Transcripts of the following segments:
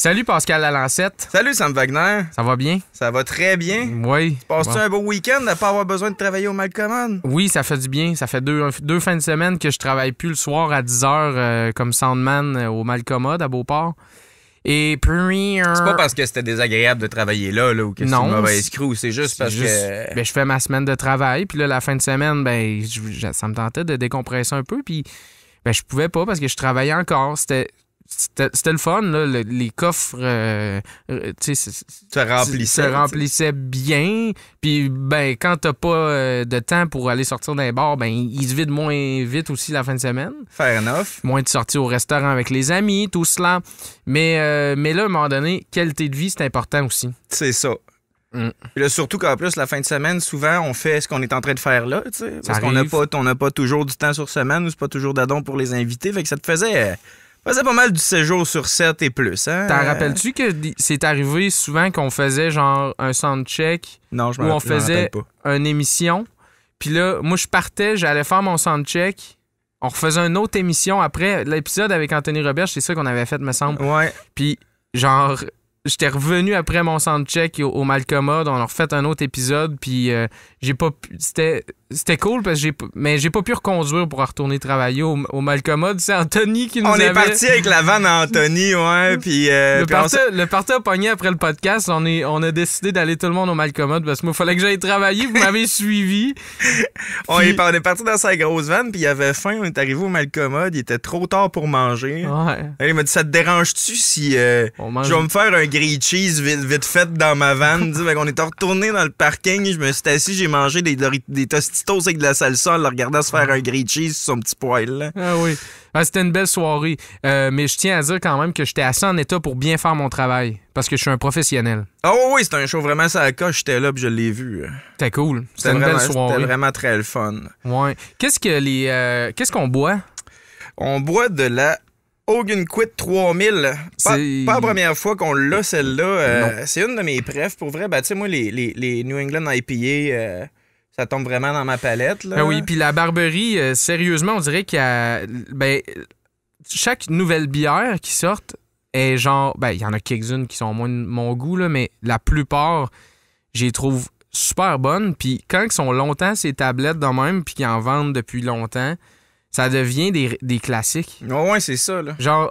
Salut Pascal Lalancette. Salut Sam Wagner. Ça va bien? Ça va très bien. Oui. Passes-tu un beau week-end de ne pas avoir besoin de travailler au Malcommode? Oui, ça fait du bien. Ça fait deux fins de semaine que je travaille plus le soir à 10h comme soundman au Malcommode à Beauport. Et puis... C'est pas parce que c'était désagréable de travailler là ou que c'est une mauvaise crew, c'est juste parce que... Ben, je fais ma semaine de travail, puis là, la fin de semaine, ben, ça me tentait de décompresser un peu, puis ben, je pouvais pas parce que je travaillais encore. C'était le fun, là. Les coffres se remplissaient bien. Puis, ben, quand t'as pas de temps pour aller sortir d'un bar, ben, ils se vident moins vite aussi la fin de semaine. Fair enough. Moins de sorties au restaurant avec les amis, tout cela. Mais là, à un moment donné, qualité de vie, c'est important aussi. C'est ça. Puis là, surtout qu'en plus, la fin de semaine, souvent, on fait ce qu'on est en train de faire là, tu sais. Parce qu'on n'a pas toujours du temps sur semaine ou c'est pas toujours d'adon pour les invités. Fait que ça te faisait pas mal du 7 jours sur 7 et plus, hein? T'en rappelles-tu que c'est arrivé souvent qu'on faisait genre un soundcheck? Non, je où on faisait une émission. Puis là, moi, je partais, j'allais faire mon soundcheck. On refaisait une autre émission après. L'épisode avec Anthony Roberge, c'est ça qu'on avait fait, me semble. Ouais. Puis genre... J'étais revenu après mon soundcheck au Malcommode. On a refait un autre épisode. Puis j'ai pas pu... C'était cool parce que j'ai pas pu reconduire pour retourner travailler au Malcommode. C'est Anthony qui nous avait... On est parti avec la vanne à Anthony, ouais. Puis, le party a pogné après le podcast. On a décidé d'aller tout le monde au Malcommode parce que moi, il fallait que j'aille travailler. Vous m'avez suivi. On est parti dans sa grosse vanne. Puis il avait faim. On est arrivé au Malcommode. Il était trop tard pour manger. Ouais. Il m'a dit, ça te dérange-tu si je vais me faire un grilled cheese vite fait dans ma vanne? On est retourné dans le parking. Je me suis assis. J'ai mangé des Tostitos avec de la salsa en le regardant se faire un grilled cheese sur son petit poêle. Là. Ah oui. C'était une belle soirée. Mais je tiens à dire quand même que j'étais assez en état pour bien faire mon travail. Parce que je suis un professionnel. Ah oui, c'était un show vraiment ça à coche. J'étais là puis je l'ai vu. C'était cool. C'était une belle soirée. C'était vraiment très le fun. Ouais. Qu'est-ce qu'on boit? On boit de la Hogan Quit 3000. Pas la première fois qu'on l'a, celle-là. C'est une de mes préfs. Pour vrai, tu sais, moi, les New England IPA... ça tombe vraiment dans ma palette. Là. Ben oui, puis la Barberie, sérieusement, on dirait qu'il y a... chaque nouvelle bière qui sort est genre... il y en a quelques-unes qui sont moins de mon goût, là, mais la plupart, je les trouve super bonnes. Puis quand ils sont longtemps ces tablettes de même, puis qu'ils en vendent depuis longtemps, ça devient des classiques. Ouais, c'est ça, là. Genre,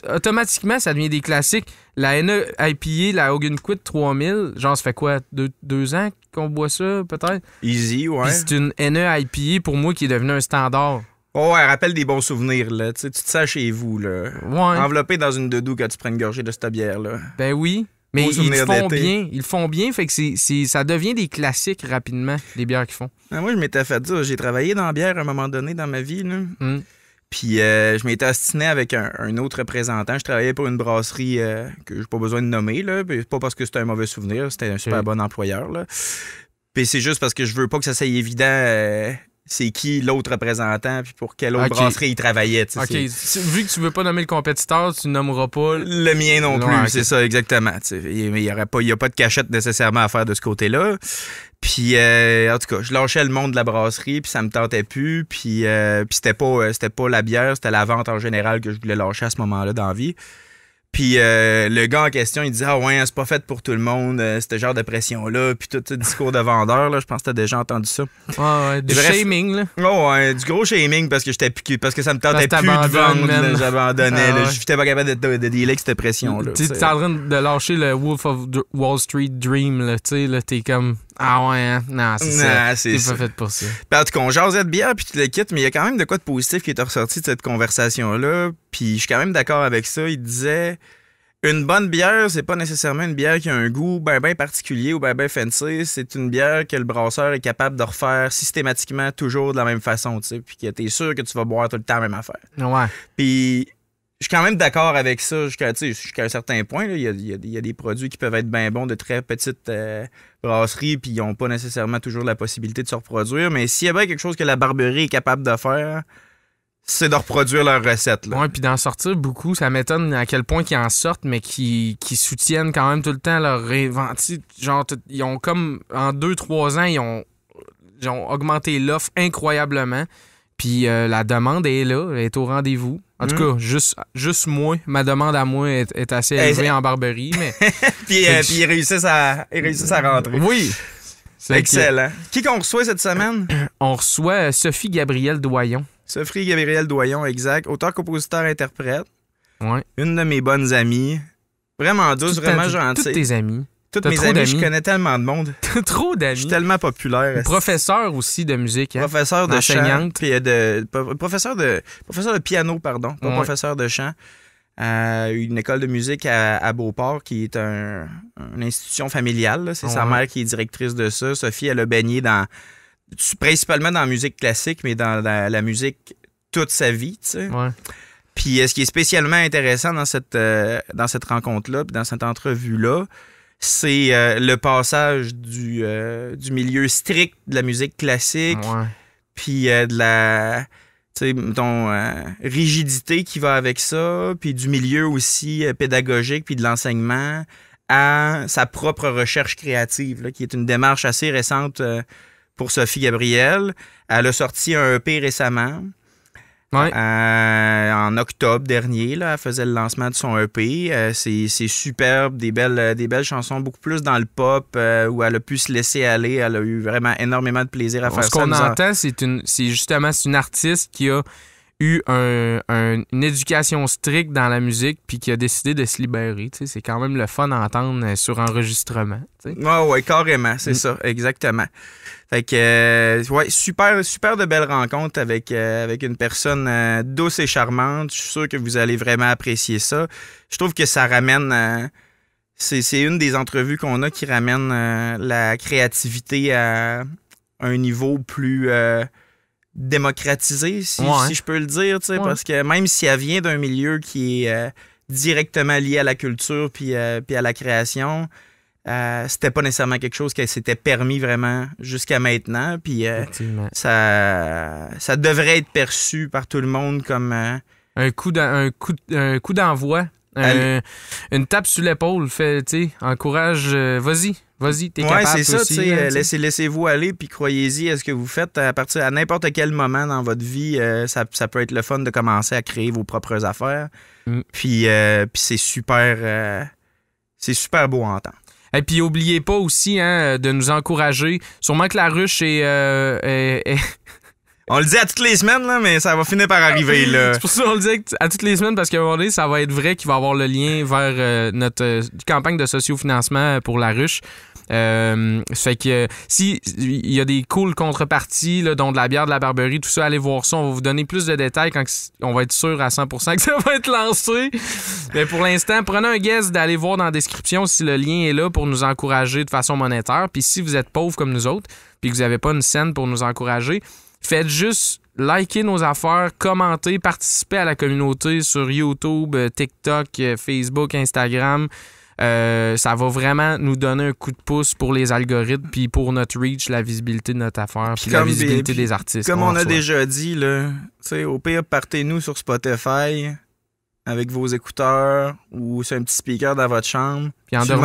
automatiquement, ça devient des classiques. La NE IPA, la Hogan Quit 3000, genre, ça fait quoi? Deux ans qu'on boit ça, peut-être? Easy, ouais. Puis c'est une NE IPA, pour moi, qui est devenue un standard. Oh, ouais, rappelle des bons souvenirs, là. Tu te sens chez vous, là. Ouais. Enveloppé dans une doudou quand tu prends une gorgée de cette bière-là. Ben oui. Mais ils le font bien, fait que ça devient des classiques rapidement, les bières qu'ils font. Moi, je m'étais fait dire, j'ai travaillé dans la bière à un moment donné dans ma vie, là. Puis je m'étais astiné avec un autre représentant. Je travaillais pour une brasserie que j'ai pas besoin de nommer, là. Puis pas parce que c'était un mauvais souvenir, c'était un super bon employeur, là. Puis c'est juste parce que je veux pas que ça soit évident... c'est qui l'autre représentant puis pour quelle autre brasserie il travaillait. OK. Vu que tu veux pas nommer le compétiteur, tu nommeras pas... Le mien non plus, c'est ça, exactement. Il n'y a pas de cachette nécessairement à faire de ce côté-là. Puis, en tout cas, je lâchais le monde de la brasserie puis ça me tentait plus. Puis c'était pas la bière, c'était la vente en général que je voulais lâcher à ce moment-là dans la vie. Puis le gars en question, il disait « Ah ouais, c'est pas fait pour tout le monde, ce genre de pression-là. » Puis tout ce discours de vendeur, là, je pense que t'as déjà entendu ça. Ouais, du shaming, là. Oh, ouais, du gros shaming parce que ça me tentait plus de vendre. J'abandonnais. J'étais pas capable de dealer avec cette pression-là. Tu es en train de lâcher le Wolf of Wall Street Dream, là. Tu sais, là, t'es comme... Ah ouais, hein? Non, c'est ça. T'es pas fait pour ça. Puis en tout cas, on jasait de bière puis tu le quittes, mais il y a quand même de quoi de positif qui est ressorti de cette conversation-là. Puis je suis quand même d'accord avec ça. Il disait, une bonne bière, c'est pas nécessairement une bière qui a un goût ben particulier ou ben fancy. C'est une bière que le brasseur est capable de refaire systématiquement toujours de la même façon, tu sais. Puis que t'es sûr que tu vas boire tout le temps la même affaire. Ouais. Puis... je suis quand même d'accord avec ça jusqu'à un certain point. Là. Il y a des produits qui peuvent être bien bons de très petites brasseries puis ils n'ont pas nécessairement toujours la possibilité de se reproduire. Mais s'il y a bien quelque chose que la Barberie est capable de faire, c'est de reproduire leurs recettes. Oui, puis d'en sortir beaucoup. Ça m'étonne à quel point qu'ils en sortent, mais qui soutiennent quand même tout le temps leur réinvention. Genre, ils ont comme, en 2-3 ans, ils ont augmenté l'offre incroyablement. Puis la demande est là, elle est au rendez-vous. En tout cas, juste moi, ma demande à moi est assez élevée en Barberie. Mais... puis ils réussissent à rentrer. Oui. C'est excellent. Qui qu'on reçoit cette semaine? On reçoit Sophie Gabrielle Doyon. Sophie Gabrielle Doyon, exact. Auteur, compositeur, interprète. Ouais. Une de mes bonnes amies. Vraiment douce, vraiment gentille. Toutes tes amies. Toutes mes amies, je connais tellement de monde. T'as trop d'amis. Je suis tellement populaire. Professeur aussi de musique. Hein? Professeur de chant. Puis professeur de piano, pardon. Pas professeur de chant. Une école de musique à Beauport qui est une institution familiale. Là. C'est sa mère qui est directrice de ça. Sophie, elle a baigné principalement dans la musique classique, mais dans la musique toute sa vie. Tu sais. Ouais. Puis ce qui est spécialement intéressant dans cette rencontre-là, puis dans cette entrevue-là, c'est le passage du milieu strict de la musique classique, puis de la rigidité qui va avec ça, puis du milieu aussi pédagogique, puis de l'enseignement, à sa propre recherche créative, là, qui est une démarche assez récente pour Sophie Gabrielle. Elle a sorti un EP récemment. Ouais. En octobre dernier, là, elle faisait le lancement de son EP. C'est superbe, des belles chansons, beaucoup plus dans le pop, où elle a pu se laisser aller. Elle a eu vraiment énormément de plaisir à faire ça. Ce qu'on entend, c'est justement une artiste qui a eu une éducation stricte dans la musique puis qui a décidé de se libérer. Tu sais, c'est quand même le fun à entendre sur enregistrement. Tu sais. Ouais, carrément, c'est ça, exactement. Fait que, super de belles rencontres avec une personne douce et charmante. Je suis sûr que vous allez vraiment apprécier ça. Je trouve que ça ramène... c'est une des entrevues qu'on a qui ramène la créativité à un niveau plus démocratisé, si je peux le dire. Parce que même si elle vient d'un milieu qui est directement lié à la culture puis à la création... c'était pas nécessairement quelque chose qui s'était permis vraiment jusqu'à maintenant. Puis ça devrait être perçu par tout le monde comme... un coup d'envoi. Une tape sur l'épaule. Encourage. Vas-y, t'es capable. C'est ça. Aussi, laissez-vous aller puis croyez-y à ce que vous faites. À n'importe quel moment dans votre vie, ça peut être le fun de commencer à créer vos propres affaires. Puis c'est super beau à entendre. Et puis, n'oubliez pas aussi de nous encourager. Sûrement que la ruche est... On le dit à toutes les semaines, là, mais ça va finir par arriver. Là. C'est pour ça qu'on le dit à toutes les semaines, parce qu'à un moment donné, ça va être vrai qu'il va y avoir le lien vers notre campagne de sociofinancement pour la ruche. Fait que si il y a des cool contreparties, là, dont de la bière, de la Barberie, tout ça, allez voir ça. On va vous donner plus de détails quand on va être sûr à 100% que ça va être lancé. Mais pour l'instant, prenez un guess d'aller voir dans la description si le lien est là pour nous encourager de façon monétaire. Puis si vous êtes pauvres comme nous autres, puis que vous n'avez pas une scène pour nous encourager, faites juste liker nos affaires, commenter, participer à la communauté sur YouTube, TikTok, Facebook, Instagram. Ça va vraiment nous donner un coup de pouce pour les algorithmes puis pour notre reach, la visibilité de notre affaire puis la visibilité des artistes. Comme on a déjà dit, là, au pire, partez-nous sur Spotify avec vos écouteurs ou sur un petit speaker dans votre chambre. Puis sur le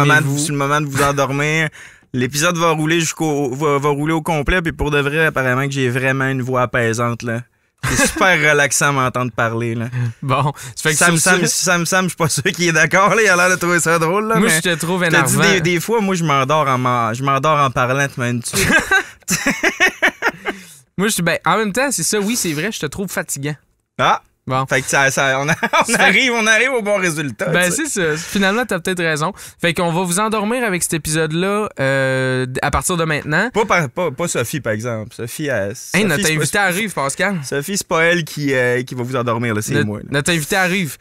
moment de vous endormir, l'épisode va rouler va rouler au complet. Puis pour de vrai, apparemment que j'ai vraiment une voix apaisante, là. C'est super relaxant à m'entendre parler, là. Bon, ça fait que Sam, je suis pas sûr qu'il est d'accord, là. Il a l'air de trouver ça drôle, là. Moi, je te trouve énervant. Des fois, moi, je m'endors en parlant, tu m'as-tu? Moi, en même temps, c'est ça, oui, c'est vrai, je te trouve fatigant. Ah! Bon. Fait que on arrive au bon résultat. Ben, c'est ça. Finalement, t'as peut-être raison. Fait qu'on va vous endormir avec cet épisode-là à partir de maintenant. Pas Sophie, par exemple. Sophie, notre invité arrive, Pascal. Sophie, c'est pas elle qui va vous endormir, là, c'est moi. Là. Notre invité arrive.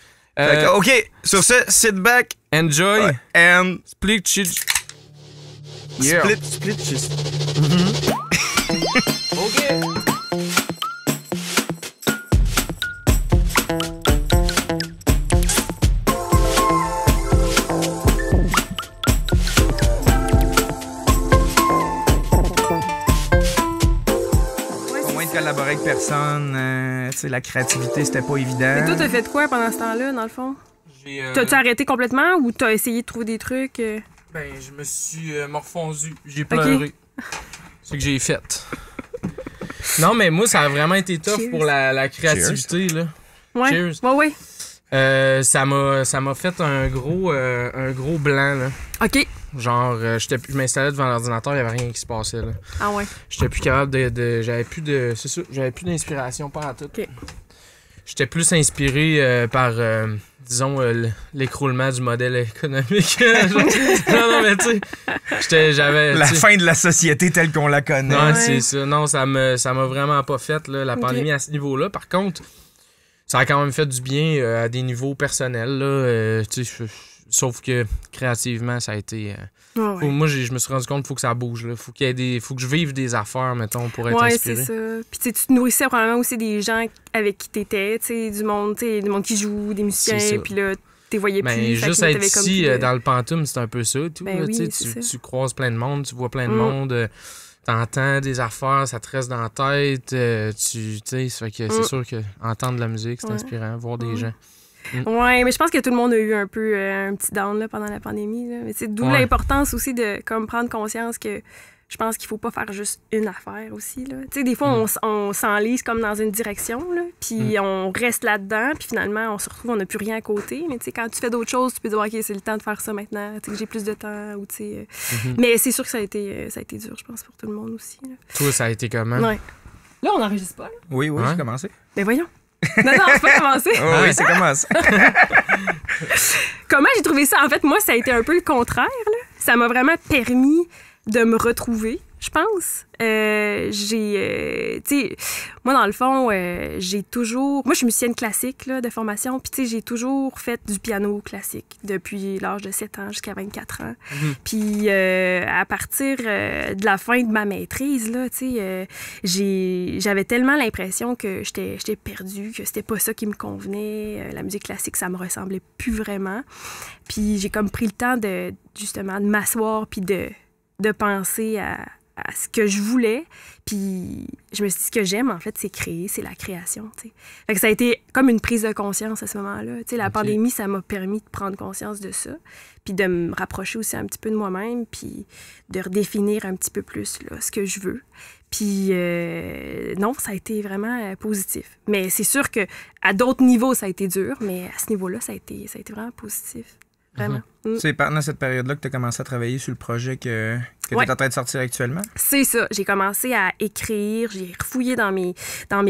OK, sur ce, sit back. Enjoy. And split shit. Yeah. Split shit. OK. Collaborer avec personne, la créativité, c'était pas évident. Mais toi, t'as fait quoi pendant ce temps-là, dans le fond? T'as-tu arrêté complètement ou t'as essayé de trouver des trucs? Ben, je me suis morfondu. J'ai pleuré. Okay. C'est ce que j'ai fait. Non, mais moi, ça a vraiment été tough pour la créativité, là. Ouais. Cheers. Ouais. Ça m'a fait un gros blanc, là. OK. Genre, je m'installais devant l'ordinateur, il n'y avait rien qui se passait, là. Ah ouais. J'étais plus capable j'avais plus d'inspiration par à tout. OK. J'étais plus inspiré par, disons, l'écroulement du modèle économique. non, mais tu sais, j'avais... fin de la société telle qu'on la connaît. Ouais, c'est ça. Non, ça m'a vraiment pas fait, là, la pandémie à ce niveau-là. Par contre, ça a quand même fait du bien à des niveaux personnels, là. Sauf que créativement, ça a été... moi, je me suis rendu compte qu'il faut que ça bouge. Là. Faut que je vive des affaires, mettons, pour être inspiré. Ouais, c'est ça. Puis tu te nourrissais probablement aussi des gens avec qui t'étais, du monde qui joue, des musiciens, puis là, t'es voyais plus. Juste être ici, dans le Pantoum, c'est un peu ça, tout. Ben oui, tu croises plein de monde, tu vois plein de monde, t'entends des affaires, ça te reste dans la tête, ça fait que c'est sûr que entendre de la musique, c'est inspirant, voir des gens. Oui, mais je pense que tout le monde a eu un peu un petit down là, pendant la pandémie. Là. Mais d'où l'importance aussi de prendre conscience que je pense qu'il faut pas faire juste une affaire aussi. Là. Des fois, on s'enlise comme dans une direction, puis on reste là-dedans, puis finalement, on se retrouve, on n'a plus rien à côté. Mais quand tu fais d'autres choses, tu peux dire, OK, c'est le temps de faire ça maintenant, que j'ai plus de temps. Ou, Mais c'est sûr que ça a été dur, je pense, pour tout le monde aussi. Là. Toi, ça a été comment? Ouais. Là, on n'enregistre pas. Là. Oui, j'ai commencé. Ben voyons. Non, c'est pas commencé. Oui, c'est commencé. Comment j'ai trouvé ça? En fait, moi, ça a été un peu le contraire. Là. Ça m'a vraiment permis de me retrouver, je pense. Moi, dans le fond, j'ai toujours... Moi, je suis musicienne classique là, de formation, puis j'ai toujours fait du piano classique depuis l'âge de 7 ans jusqu'à 24 ans. Puis à partir de la fin de ma maîtrise, là, j'avais tellement l'impression que j'étais perdue, que c'était pas ça qui me convenait. La musique classique, ça me ressemblait plus vraiment. Puis j'ai comme pris le temps justement de m'asseoir puis de penser à ce que je voulais. Puis je me suis dit, ce que j'aime, en fait, c'est créer, c'est la création. T'sais. Fait que ça a été comme une prise de conscience à ce moment-là. La pandémie, ça m'a permis de prendre conscience de ça, puis de me rapprocher aussi un petit peu de moi-même, puis de redéfinir un petit peu plus là, ce que je veux. Puis non, ça a été vraiment positif. Mais c'est sûr qu'à d'autres niveaux, ça a été dur, mais à ce niveau-là, ça a été vraiment positif. Vraiment. C'est pendant cette période-là que tu as commencé à travailler sur le projet que tu es en train de sortir actuellement? C'est ça. J'ai commencé à écrire. J'ai refouillé dans mes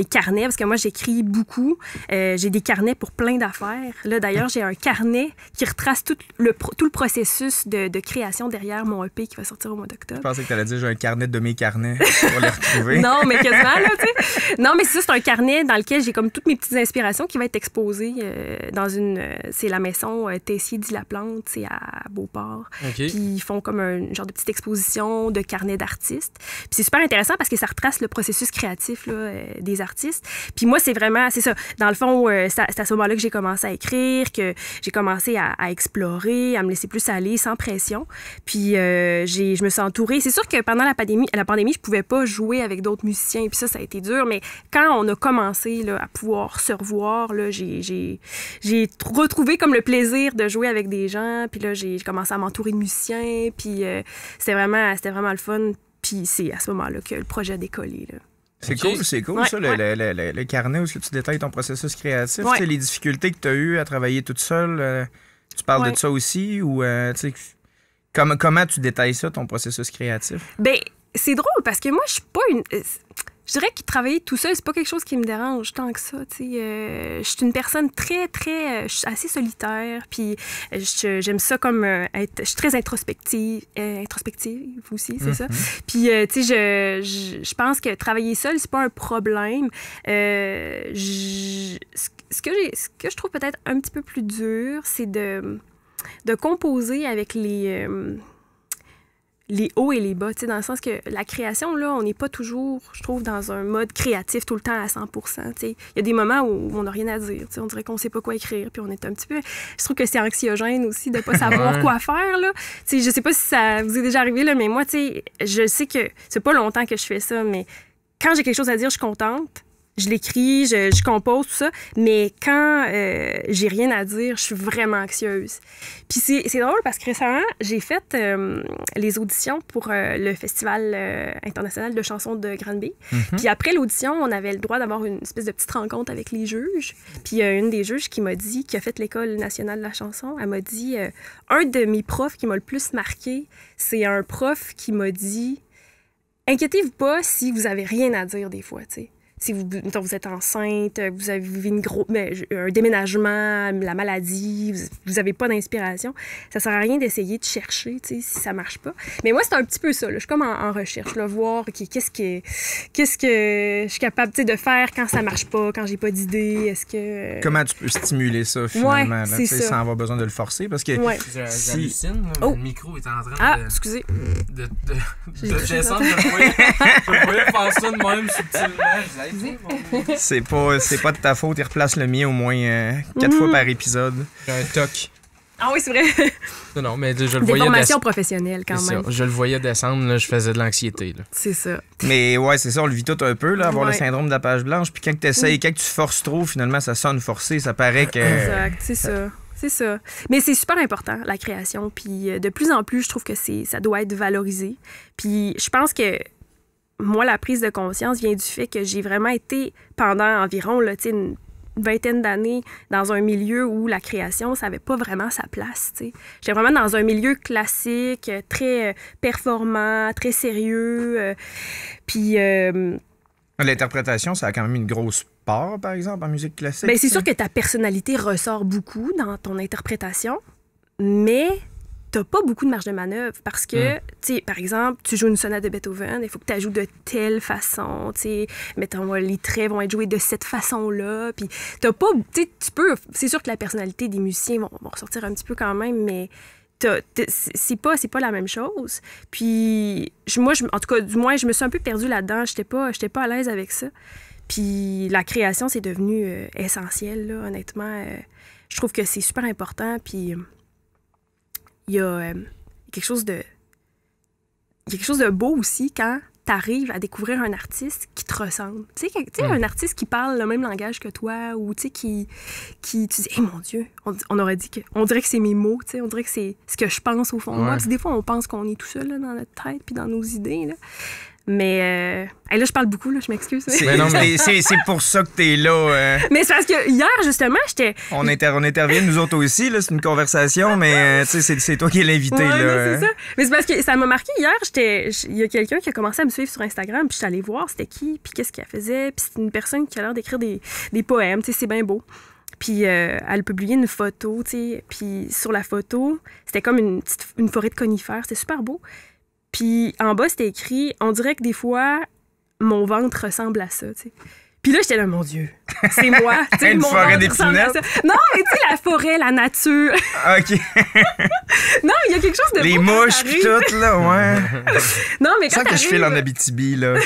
carnets, parce que moi, j'écris beaucoup. J'ai des carnets pour plein d'affaires. Là, d'ailleurs, j'ai un carnet qui retrace tout le processus de création derrière mon EP qui va sortir au mois d'octobre. Je pensais que tu allais dire j'ai un carnet de mes carnets pour les retrouver. Non, mais quasiment, là, tu sais. Non, mais c'est ça, c'est un carnet dans lequel j'ai comme toutes mes petites inspirations qui va être exposée dans c'est la maison Tessier dit la plante, c'est à Beauport. Okay. Puis ils font comme un genre de petite exposition de carnet d'artistes. Puis c'est super intéressant parce que ça retrace le processus créatif là, des artistes. Puis moi, c'est ça. Dans le fond, c'est à ce moment-là que j'ai commencé à écrire, que j'ai commencé à explorer, à me laisser plus aller sans pression. Puis je me suis entourée. C'est sûr que pendant la pandémie, je pouvais pas jouer avec d'autres musiciens. Puis ça a été dur. Mais quand on a commencé là, à pouvoir se revoir, là, j'ai retrouvé comme le plaisir de jouer avec des gens. Puis là, j'ai commencé à m'entourer de musiciens. Puis c'était vraiment le fun. Puis c'est à ce moment-là que le projet a décollé. Là. C'est cool, ouais, ça, le carnet où tu détailles ton processus créatif. Ouais. Les difficultés que tu as eues à travailler toute seule, tu parles de ça aussi? Ou comment tu détailles ça, ton processus créatif? Bien, c'est drôle parce que moi, je suis pas une... Je dirais que travailler tout seul, c'est pas quelque chose qui me dérange tant que ça. Je suis une personne très, très... je suis assez solitaire, puis j'aime ça comme être... Je suis très introspective aussi, c'est ça. Puis, tu sais, je pense que travailler seul, c'est pas un problème. Ce que je trouve peut-être un petit peu plus dur, c'est de composer avec les hauts et les bas, tu sais, dans le sens que la création, là, on n'est pas toujours, je trouve, dans un mode créatif tout le temps à 100%, tu sais. Il y a des moments où on n'a rien à dire, tu sais, on dirait qu'on ne sait pas quoi écrire, puis on est un petit peu... Je trouve que c'est anxiogène aussi de ne pas savoir quoi faire, là. Tu sais, je sais pas si ça vous est déjà arrivé, là, mais moi, tu sais, je sais que c'est pas longtemps que je fais ça, mais quand j'ai quelque chose à dire, je suis contente. je l'écris, je compose, tout ça. Mais quand j'ai rien à dire, je suis vraiment anxieuse. Puis c'est drôle parce que récemment, j'ai fait les auditions pour le Festival international de chansons de Granby. Puis après l'audition, on avait le droit d'avoir une espèce de petite rencontre avec les juges. Puis il y a une des juges qui m'a dit, qui a fait l'École nationale de la chanson, elle m'a dit, un de mes profs qui m'a le plus marqué, c'est un prof qui m'a dit, inquiétez-vous pas si vous avez rien à dire des fois, tu sais. Si vous êtes enceinte, vous avez un déménagement, la maladie, vous n'avez pas d'inspiration, ça sert à rien d'essayer de chercher, tu sais, si ça marche pas. Mais moi, c'est un petit peu ça. Là. Je suis comme en recherche, là, voir qu'est-ce que je suis capable de faire quand ça marche pas, quand j'ai pas d'idée. Est-ce que comment tu peux stimuler ça finalement, c'est ça. Sans avoir besoin de le forcer, parce que j'hallucine. Le micro est en train excusez. de descendre. Je voyais faire ça de même subtilement. C'est pas de ta faute, il replace le mien au moins 4 fois par épisode. J'ai un toc. Ah oui, c'est vrai. Non, mais je le des voyais formations professionnelles quand même. Ça. Je le voyais descendre, là, je faisais de l'anxiété. Là. C'est ça. Mais ouais, c'est ça, on le vit tout un peu, là, avoir le syndrome de la page blanche. Puis quand tu essayes, quand tu forces trop, finalement, ça sonne forcé, ça paraît que... Exact, c'est ça. C'est ça. Mais c'est super important, la création. Puis de plus en plus, je trouve que ça doit être valorisé. Puis je pense que moi, la prise de conscience vient du fait que j'ai vraiment été pendant environ une vingtaine d'années dans un milieu où la création, ça n'avait pas vraiment sa place. T'sais. J'étais vraiment dans un milieu classique, très performant, très sérieux. Puis... l'interprétation, ça a quand même une grosse part, par exemple, en musique classique. Bien, c'est sûr que ta personnalité ressort beaucoup dans ton interprétation, mais... t'as pas beaucoup de marge de manœuvre parce que, tu sais, par exemple, tu joues une sonate de Beethoven, il faut que tu la joues de telle façon, tu sais, mettons, les traits vont être joués de cette façon-là, puis t'as pas, tu sais, tu peux, c'est sûr que la personnalité des musiciens vont ressortir un petit peu quand même, mais c'est pas la même chose. Puis, moi, en tout cas, du moins, je me suis un peu perdue là-dedans, j'étais pas à l'aise avec ça. Puis, la création, c'est devenu essentiel, là, honnêtement. Je trouve que c'est super important, puis... Il y a quelque chose de beau aussi quand tu arrives à découvrir un artiste qui te ressemble. Tu sais, un artiste qui parle le même langage que toi ou tu sais, qui tu dis, hey, mon Dieu, on dirait que c'est mes mots, tu sais, on dirait que c'est ce que je pense au fond de moi. Puis des fois, on pense qu'on est tout seul là, dans notre tête puis dans nos idées. Là. Mais là, je parle beaucoup, là, je m'excuse. C'est pour ça que t'es là. Mais c'est parce que hier, justement, j'étais... On intervient, nous autres aussi, là, c'est une conversation, mais c'est toi qui es l'invité. Ouais, là. C'est ça. Mais c'est parce que ça m'a marqué hier, il y a quelqu'un qui a commencé à me suivre sur Instagram, puis j'étais allée voir c'était qui, puis qu'est-ce qu'elle faisait, puis c'est une personne qui a l'air d'écrire des poèmes, tu sais, c'est bien beau. Puis elle publiait une photo, tu sais, puis sur la photo, c'était comme une forêt de conifères, c'était super beau. Puis en bas, c'était écrit « On dirait que des fois, mon ventre ressemble à ça. » Puis là, j'étais là, mon Dieu, c'est moi. Une mon forêt d'épinettes? Non, mais tu sais, la forêt, la nature. OK. Non, il y a quelque chose de les beau mouches pis tout, là, ouais. Non, mais quand que je file en Abitibi, là.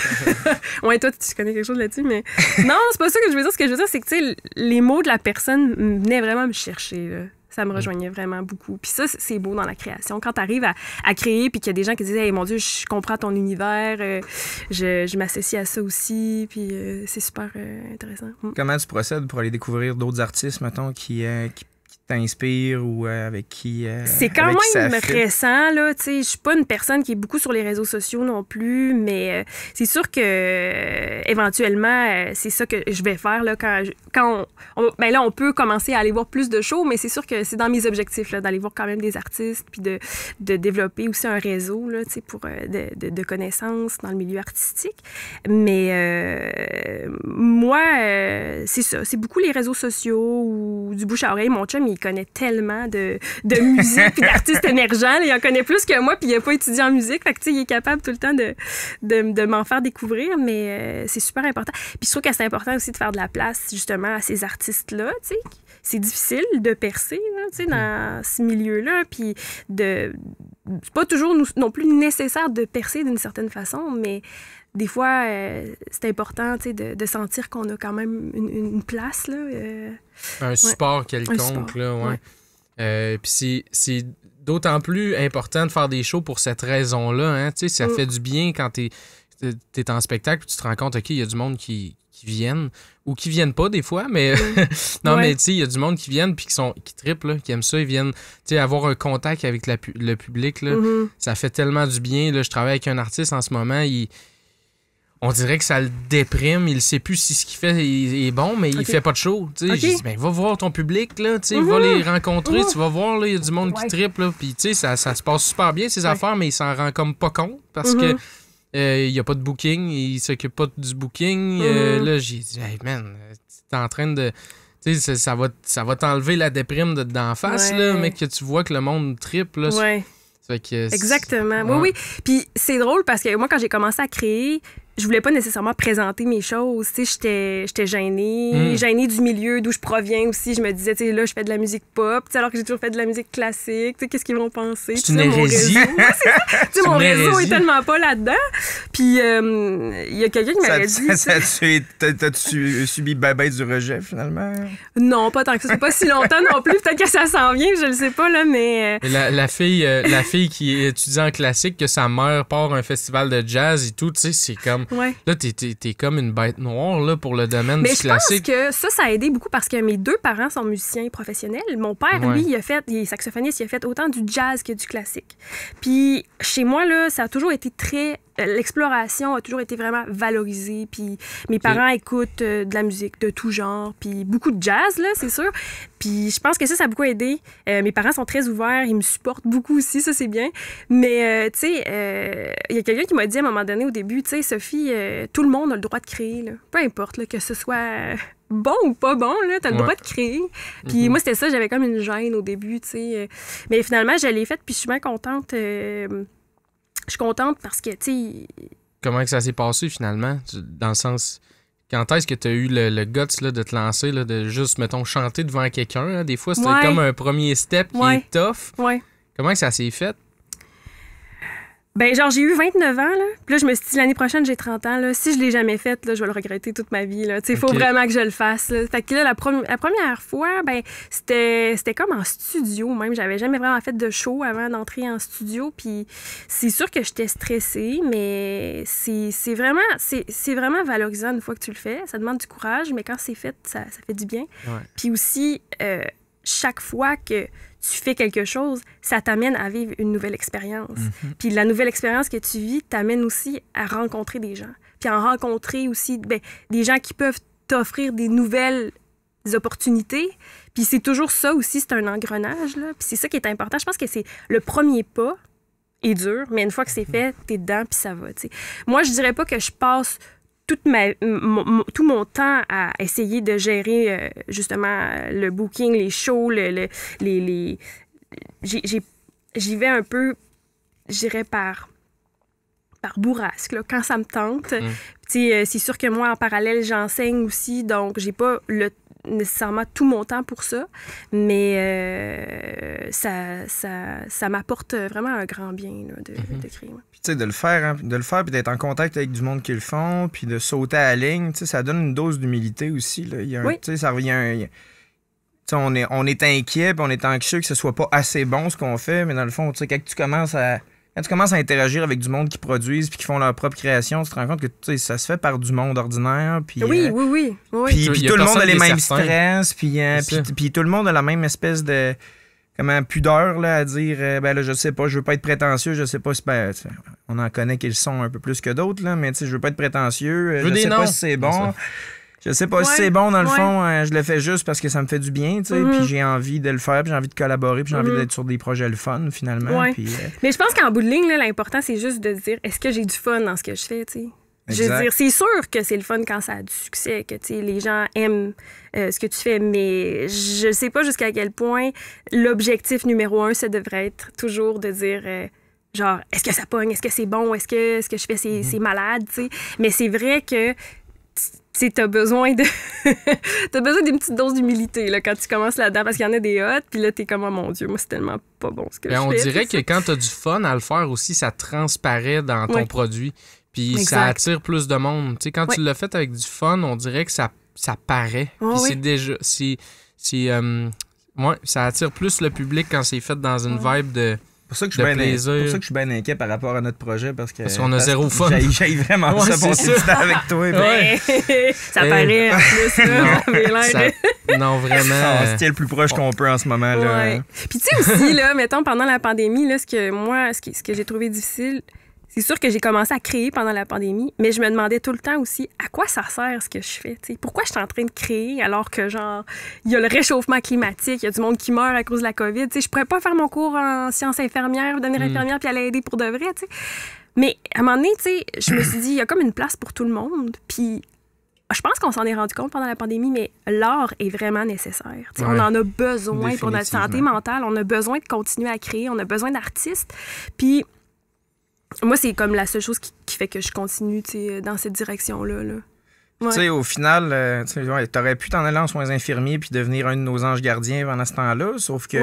Ouais, toi, tu connais quelque chose là-dessus, mais... Non, c'est pas ça que je veux dire. Ce que je veux dire, c'est que, tu sais, les mots de la personne venaient vraiment me chercher, là. Ça me rejoignait vraiment beaucoup. Puis ça, c'est beau dans la création. Quand tu arrives à créer, puis qu'il y a des gens qui disent « Hey, mon Dieu, je comprends ton univers, je m'associe à ça aussi. » Puis c'est super intéressant. Comment tu procèdes pour aller découvrir d'autres artistes, mettons, qui t'inspirent ou avec qui c'est quand même récent, là. Tu sais, je suis pas une personne qui est beaucoup sur les réseaux sociaux non plus, mais c'est sûr que éventuellement, c'est ça que je vais faire, là, quand ben là, on peut commencer à aller voir plus de shows, mais c'est sûr que c'est dans mes objectifs, là, d'aller voir quand même des artistes, puis de développer aussi un réseau, là, tu sais, pour de connaissances dans le milieu artistique. Mais moi, c'est ça. C'est beaucoup les réseaux sociaux ou du bouche à oreille. Mon chum, il connaît tellement de musique puis d'artistes émergents. Là, il en connaît plus que moi, puis il n'a pas étudié en musique. Fait que, tu sais, il est capable tout le temps de m'en faire découvrir, mais c'est super important. Puis je trouve que c'est important aussi de faire de la place, justement, à ces artistes-là, tu sais. C'est difficile de percer, là, tu sais, dans ce milieu-là, puis c'est pas toujours non plus nécessaire de percer d'une certaine façon, mais des fois, c'est important, tu sais, de sentir qu'on a quand même une place, là. Un support quelconque, là, ouais. Puis c'est d'autant plus important de faire des shows pour cette raison-là, hein, tu sais, ça fait du bien quand t'es en spectacle, puis tu te rends compte, OK, il y a du monde qui viennent ou qui viennent pas des fois, mais non, mais tu sais, il y a du monde qui viennent puis qui trippent, là, qui aiment ça, ils viennent, tu sais, avoir un contact avec le public, là, ça fait tellement du bien. Là, je travaille avec un artiste en ce moment, on dirait que ça le déprime, il sait plus si ce qu'il fait est bon, mais il fait pas de show. Tu sais, j'ai dit, ben, va voir ton public, là, tu sais, va les rencontrer, tu vas voir, là, il y a du monde qui trippe, là, puis tu sais, ça se passe super bien, ces affaires, mais il s'en rend comme pas compte parce que il n'y a pas de booking, il s'occupe pas du booking. Là, j'ai dit, hey man, t'es en train de. Tu sais, ça va t'enlever la déprime d'en face, là, mais que tu vois que le monde trippe, là. Exactement. Oui. Puis c'est drôle parce que moi, quand j'ai commencé à créer, je voulais pas nécessairement présenter mes choses. Tu sais, j'étais gênée. Gênée du milieu d'où je proviens aussi. Je me disais, tu sais, là, je fais de la musique pop, tu sais, alors que j'ai toujours fait de la musique classique. Tu sais, qu'est-ce qu'ils vont penser? C'est une hérésie. Mon réseau est tellement pas là-dedans. Puis, il y a quelqu'un qui m'avait dit... T'as-tu subi ben du rejet, finalement? Non, pas tant que ça. C'est pas si longtemps non plus. Peut-être que ça s'en vient, je le sais pas, là, mais... La fille qui étudie en classique, que sa mère part à un festival de jazz et tout, tu sais, c'est comme... Là, t'es comme une bête noire là, pour le domaine du classique. Mais je pense que ça a aidé beaucoup parce que mes 2 parents sont musiciens professionnels. Mon père, lui, il est saxophoniste, il a fait autant du jazz que du classique. Puis chez moi, là, ça a toujours été très... L'exploration a toujours été vraiment valorisée. Puis mes parents écoutent de la musique de tout genre. Puis beaucoup de jazz, là, c'est sûr. Puis je pense que ça a beaucoup aidé. Mes parents sont très ouverts. Ils me supportent beaucoup aussi. Ça, c'est bien. Mais, tu sais, il y a quelqu'un qui m'a dit à un moment donné au début, tu sais, Sophie, tout le monde a le droit de créer, là. Peu importe, là, que ce soit... bon ou pas bon, là, t'as le droit de créer. Puis moi, c'était ça, j'avais comme une gêne au début, tu sais. Mais finalement, je l'ai faite, puis je suis bien contente. Je suis contente parce que, tu sais... Comment que ça s'est passé, finalement? Dans le sens... Quand est-ce que tu as eu le guts là, de te lancer, là, de juste, mettons, chanter devant quelqu'un? Hein? Des fois, c'était comme un premier step qui est tough. Comment que ça s'est fait? Ben, genre, j'ai eu 29 ans, là. Puis là, je me suis dit, l'année prochaine, j'ai 30 ans, là. Si je l'ai jamais faite, là, je vais le regretter toute ma vie, là. Tu sais, il faut vraiment que je le fasse, là. Fait que là, la première fois, ben, c'était comme en studio, même. J'avais jamais vraiment fait de show avant d'entrer en studio. Puis c'est sûr que j'étais stressée, mais c'est vraiment valorisant une fois que tu le fais. Ça demande du courage, mais quand c'est fait, ça fait du bien. Puis aussi, chaque fois que tu fais quelque chose, ça t'amène à vivre une nouvelle expérience. Puis la nouvelle expérience que tu vis t'amène aussi à rencontrer des gens. Puis à rencontrer aussi des gens qui peuvent t'offrir des nouvelles opportunités. Puis c'est toujours ça aussi, c'est un engrenage, là. Puis c'est ça qui est important. Je pense que c'est le premier pas est dur, mais une fois que c'est fait, t'es dedans, puis ça va, tu sais. Moi, je dirais pas que je passe tout mon temps à essayer de gérer justement le booking, les shows, j'y vais un peu, je dirais, par bourrasque, là, quand ça me tente. C'est sûr que moi, en parallèle, j'enseigne aussi, donc j'ai pas nécessairement tout mon temps pour ça, mais ça m'apporte vraiment un grand bien là, de créer. Puis tu sais, de le faire puis d'être en contact avec du monde qui le font, puis de sauter à la ligne, tu sais, ça donne une dose d'humilité aussi. Là. Tu sais, ça revient... On est inquiet, puis on est anxieux que ce soit pas assez bon ce qu'on fait, mais dans le fond, tu sais, quand tu commences à interagir avec du monde qui produisent puis qui font leur propre création, tu te rends compte que ça se fait par du monde ordinaire. Puis, oui. Puis tout le monde a les mêmes stress, puis tout le monde a la même espèce de pudeur là, à dire ben là, je sais pas, je veux pas être prétentieux, je sais pas si on en connaît qu'ils sont un peu plus que d'autres, là, mais je veux pas être prétentieux, je sais pas si c'est bon. Je sais pas si c'est bon, dans le fond, je le fais juste parce que ça me fait du bien, tu sais, puis j'ai envie de le faire, puis j'ai envie de collaborer, puis j'ai envie d'être sur des projets le fun, finalement. Puis, mais je pense qu'en bout de ligne, là, l'important, c'est juste de dire, est-ce que j'ai du fun dans ce que je fais, tu sais? Je veux dire, c'est sûr que c'est le fun quand ça a du succès, que les gens aiment ce que tu fais, mais je sais pas jusqu'à quel point l'objectif numéro 1, ça devrait être toujours de dire... genre, est-ce que ça pogne? Est-ce que c'est bon? Est-ce que ce que je fais, c'est malade? Tu sais? Mais c'est vrai que t'as besoin d'une petite dose d'humilité là, quand tu commences là-dedans, parce qu'il y en a des hot, puis là, t'es comme, oh mon Dieu, moi, c'est tellement pas bon ce que je fais. On dirait que quand t'as du fun à le faire aussi, ça transparaît dans ton produit, puis ça attire plus de monde. Tu sais, quand tu l'as fait avec du fun, on dirait que ça paraît. Puis c'est déjà... ça attire plus le public quand c'est fait dans une vibe de... pour ça que je suis bien inquiet par rapport à notre projet parce qu'on a zéro fun. J'ai vraiment ça passer du temps avec toi. Ouais. Ça paraît en plus. Non, vraiment. On se tient le plus proche qu'on peut en ce moment. Là. Ouais. Puis tu sais aussi, là, mettons, pendant la pandémie, là, ce que j'ai trouvé difficile, c'est sûr que j'ai commencé à créer pendant la pandémie, mais je me demandais tout le temps aussi à quoi ça sert ce que je fais. T'sais. Pourquoi je suis en train de créer alors que, genre, il y a le réchauffement climatique, il y a du monde qui meurt à cause de la COVID. T'sais, je pourrais pas faire mon cours en sciences infirmières, devenir infirmière puis aller aider pour de vrai. T'sais. Mais à un moment donné, je me suis dit, il y a comme une place pour tout le monde. Puis je pense qu'on s'en est rendu compte pendant la pandémie, mais l'art est vraiment nécessaire. On en a besoin pour notre santé mentale. On a besoin de continuer à créer. On a besoin d'artistes. Puis moi, c'est comme la seule chose qui fait que je continue dans cette direction-là. Là. Ouais. Tu sais, au final, t'aurais pu t'en aller en soins infirmiers puis devenir un de nos anges gardiens pendant ce temps-là. Sauf que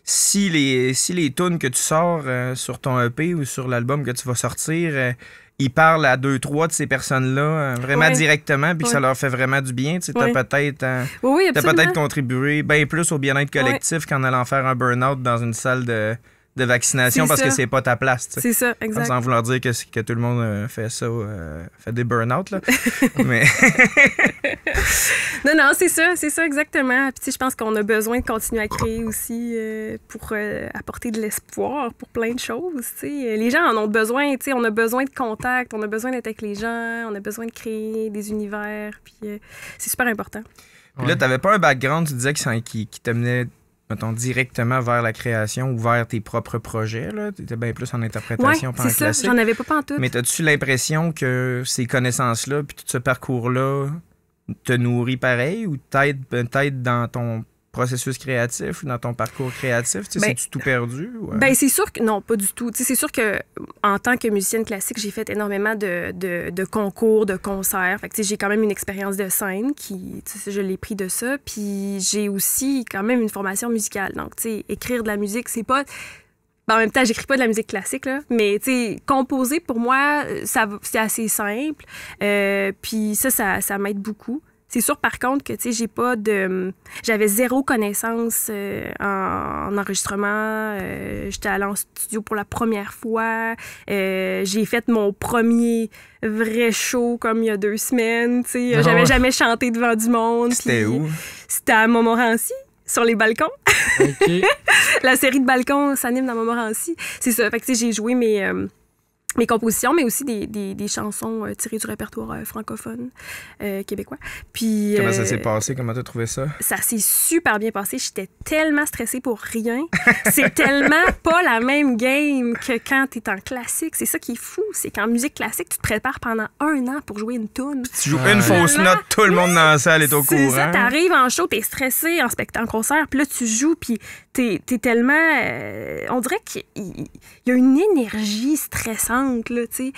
si les tunes que tu sors sur ton EP ou sur l'album que tu vas sortir, ils parlent à 2-3 de ces personnes-là vraiment directement, puis que ça leur fait vraiment du bien. Tu as peut-être contribué bien plus au bien-être collectif qu'en allant faire un burn-out dans une salle de vaccination parce que c'est pas ta place. T'sais. C'est ça, exact. Sans vouloir dire que tout le monde fait ça, fait des burn-out. Là. Mais... non, c'est ça exactement. Puis je pense qu'on a besoin de continuer à créer aussi pour apporter de l'espoir pour plein de choses. T'sais. Les gens en ont besoin, on a besoin de contact, on a besoin d'être avec les gens, on a besoin de créer des univers, puis c'est super important. Puis là, t'avais pas un background, tu disais, qui t'amenait... mettons, directement vers la création ou vers tes propres projets. Tu étais bien plus en interprétation qu'en classique. C'est ça, j'en avais pas pantoute. Mais as-tu l'impression que ces connaissances-là puis tout ce parcours-là te nourrit pareil ou t'aide peut-être dans ton processus créatif ou dans ton parcours créatif? C'est-tu tout perdu? Ou... Ben, c'est sûr que... Non, pas du tout. C'est sûr que en tant que musicienne classique, j'ai fait énormément de concours, de concerts. Fait que, j'ai quand même une expérience de scène qui... Je l'ai pris de ça. Puis j'ai aussi quand même une formation musicale. Donc, écrire de la musique, c'est pas... Ben, en même temps, j'écris pas de la musique classique, là, mais composer, pour moi, c'est assez simple. Puis ça m'aide beaucoup. C'est sûr, par contre, que, j'ai pas de... J'avais zéro connaissance en enregistrement. J'étais allée en studio pour la première fois. J'ai fait mon premier vrai show comme il y a 2 semaines, J'avais jamais chanté devant du monde. C'était où? C'était à Montmorency, sur les balcons. OK. La série de balcons s'anime dans Montmorency. C'est ça. Fait que, j'ai joué mes compositions, mais aussi des chansons tirées du répertoire francophone québécois. Puis, comment ça s'est passé? Comment t'as trouvé ça? Ça s'est super bien passé. J'étais tellement stressée pour rien. C'est tellement pas la même game que quand t'es en classique. C'est ça qui est fou. C'est qu'en musique classique, tu te prépares pendant 1 an pour jouer une toune. Tu joues une fausse note, tout le monde dans la salle est au courant. C'est ça, t'arrives en show, t'es stressé en spectacle, en concert, puis là, tu joues, puis t'es tellement... on dirait qu'il y a une énergie stressante, là, tu sais.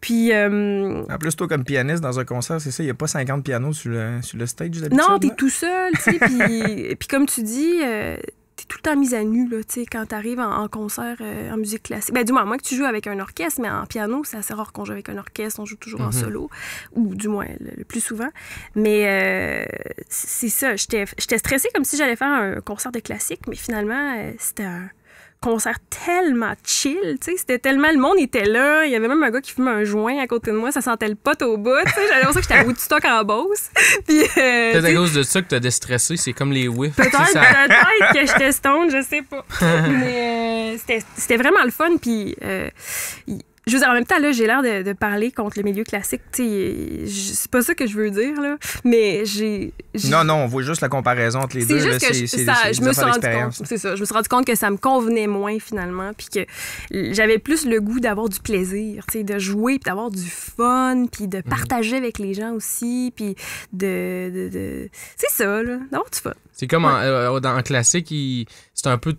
Puis... En plus, toi, comme pianiste, dans un concert, c'est ça, il n'y a pas 50 pianos sur le stage d'habitude. Non, t'es tout seul, tu sais, puis comme tu dis... t'es tout le temps mise à nu, là, tu sais, quand t'arrives en concert en musique classique. Ben, du moins que tu joues avec un orchestre, mais en piano, c'est assez rare qu'on joue avec un orchestre, on joue toujours en solo, ou du moins le plus souvent. Mais c'est ça, j'étais stressée comme si j'allais faire un concert de classique, mais finalement, c'était un concert tellement chill, tu sais, c'était tellement... Le monde était là, il y avait même un gars qui fumait un joint à côté de moi, ça sentait le pot au bout, tu sais, j'avais l'impression que j'étais à Woodstock en Beauce. Puis... peut-être à cause de ça que t'as déstressé, c'est comme les whiffs. Peut-être que j'étais stone, je sais pas. Mais c'était vraiment le fun, puis... je veux dire, en même temps, là, j'ai l'air de parler contre le milieu classique. C'est pas ça que je veux dire, là. Mais j'ai... Non, on voit juste la comparaison entre les deux. C'est juste que je me suis rendu compte. C'est ça. Je me suis rendu compte que ça me convenait moins, finalement. Puis que j'avais plus le goût d'avoir du plaisir, de jouer, puis d'avoir du fun, puis de partager avec les gens aussi, puis de... C'est ça, là. D'avoir du fun. C'est comme en classique, c'est un peu...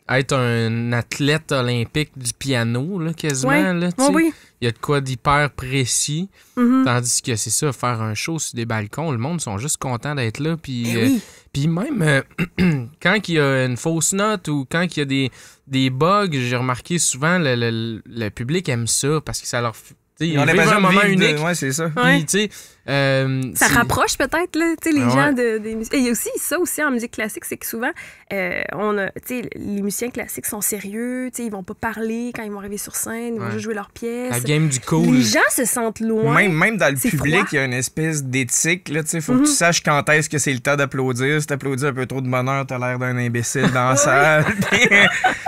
être un athlète olympique du piano, là, quasiment. Là, oui. Il y a de quoi d'hyper précis. Tandis que c'est ça, faire un show sur des balcons, le monde sont juste contents d'être là. Puis même quand il y a une fausse note ou quand il y a des bugs, j'ai remarqué souvent le public aime ça parce que ça leur... Ils ont l'impression un moment unique. Ouais, c'est ça. Puis, tu sais, Ça rapproche peut-être là, les Ah gens des musiciens. Et il y a aussi ça aussi en musique classique, c'est que souvent, les musiciens classiques sont sérieux, ils vont pas parler quand ils vont arriver sur scène, ils vont juste jouer leurs pièces. La game du cool. Les gens se sentent loin. Même dans le public, froid. il y a une espèce d'éthique. Il faut que tu saches quand est-ce que c'est le temps d'applaudir. Si t'applaudis un peu trop de bonheur, t'as l'air d'un imbécile dans la salle.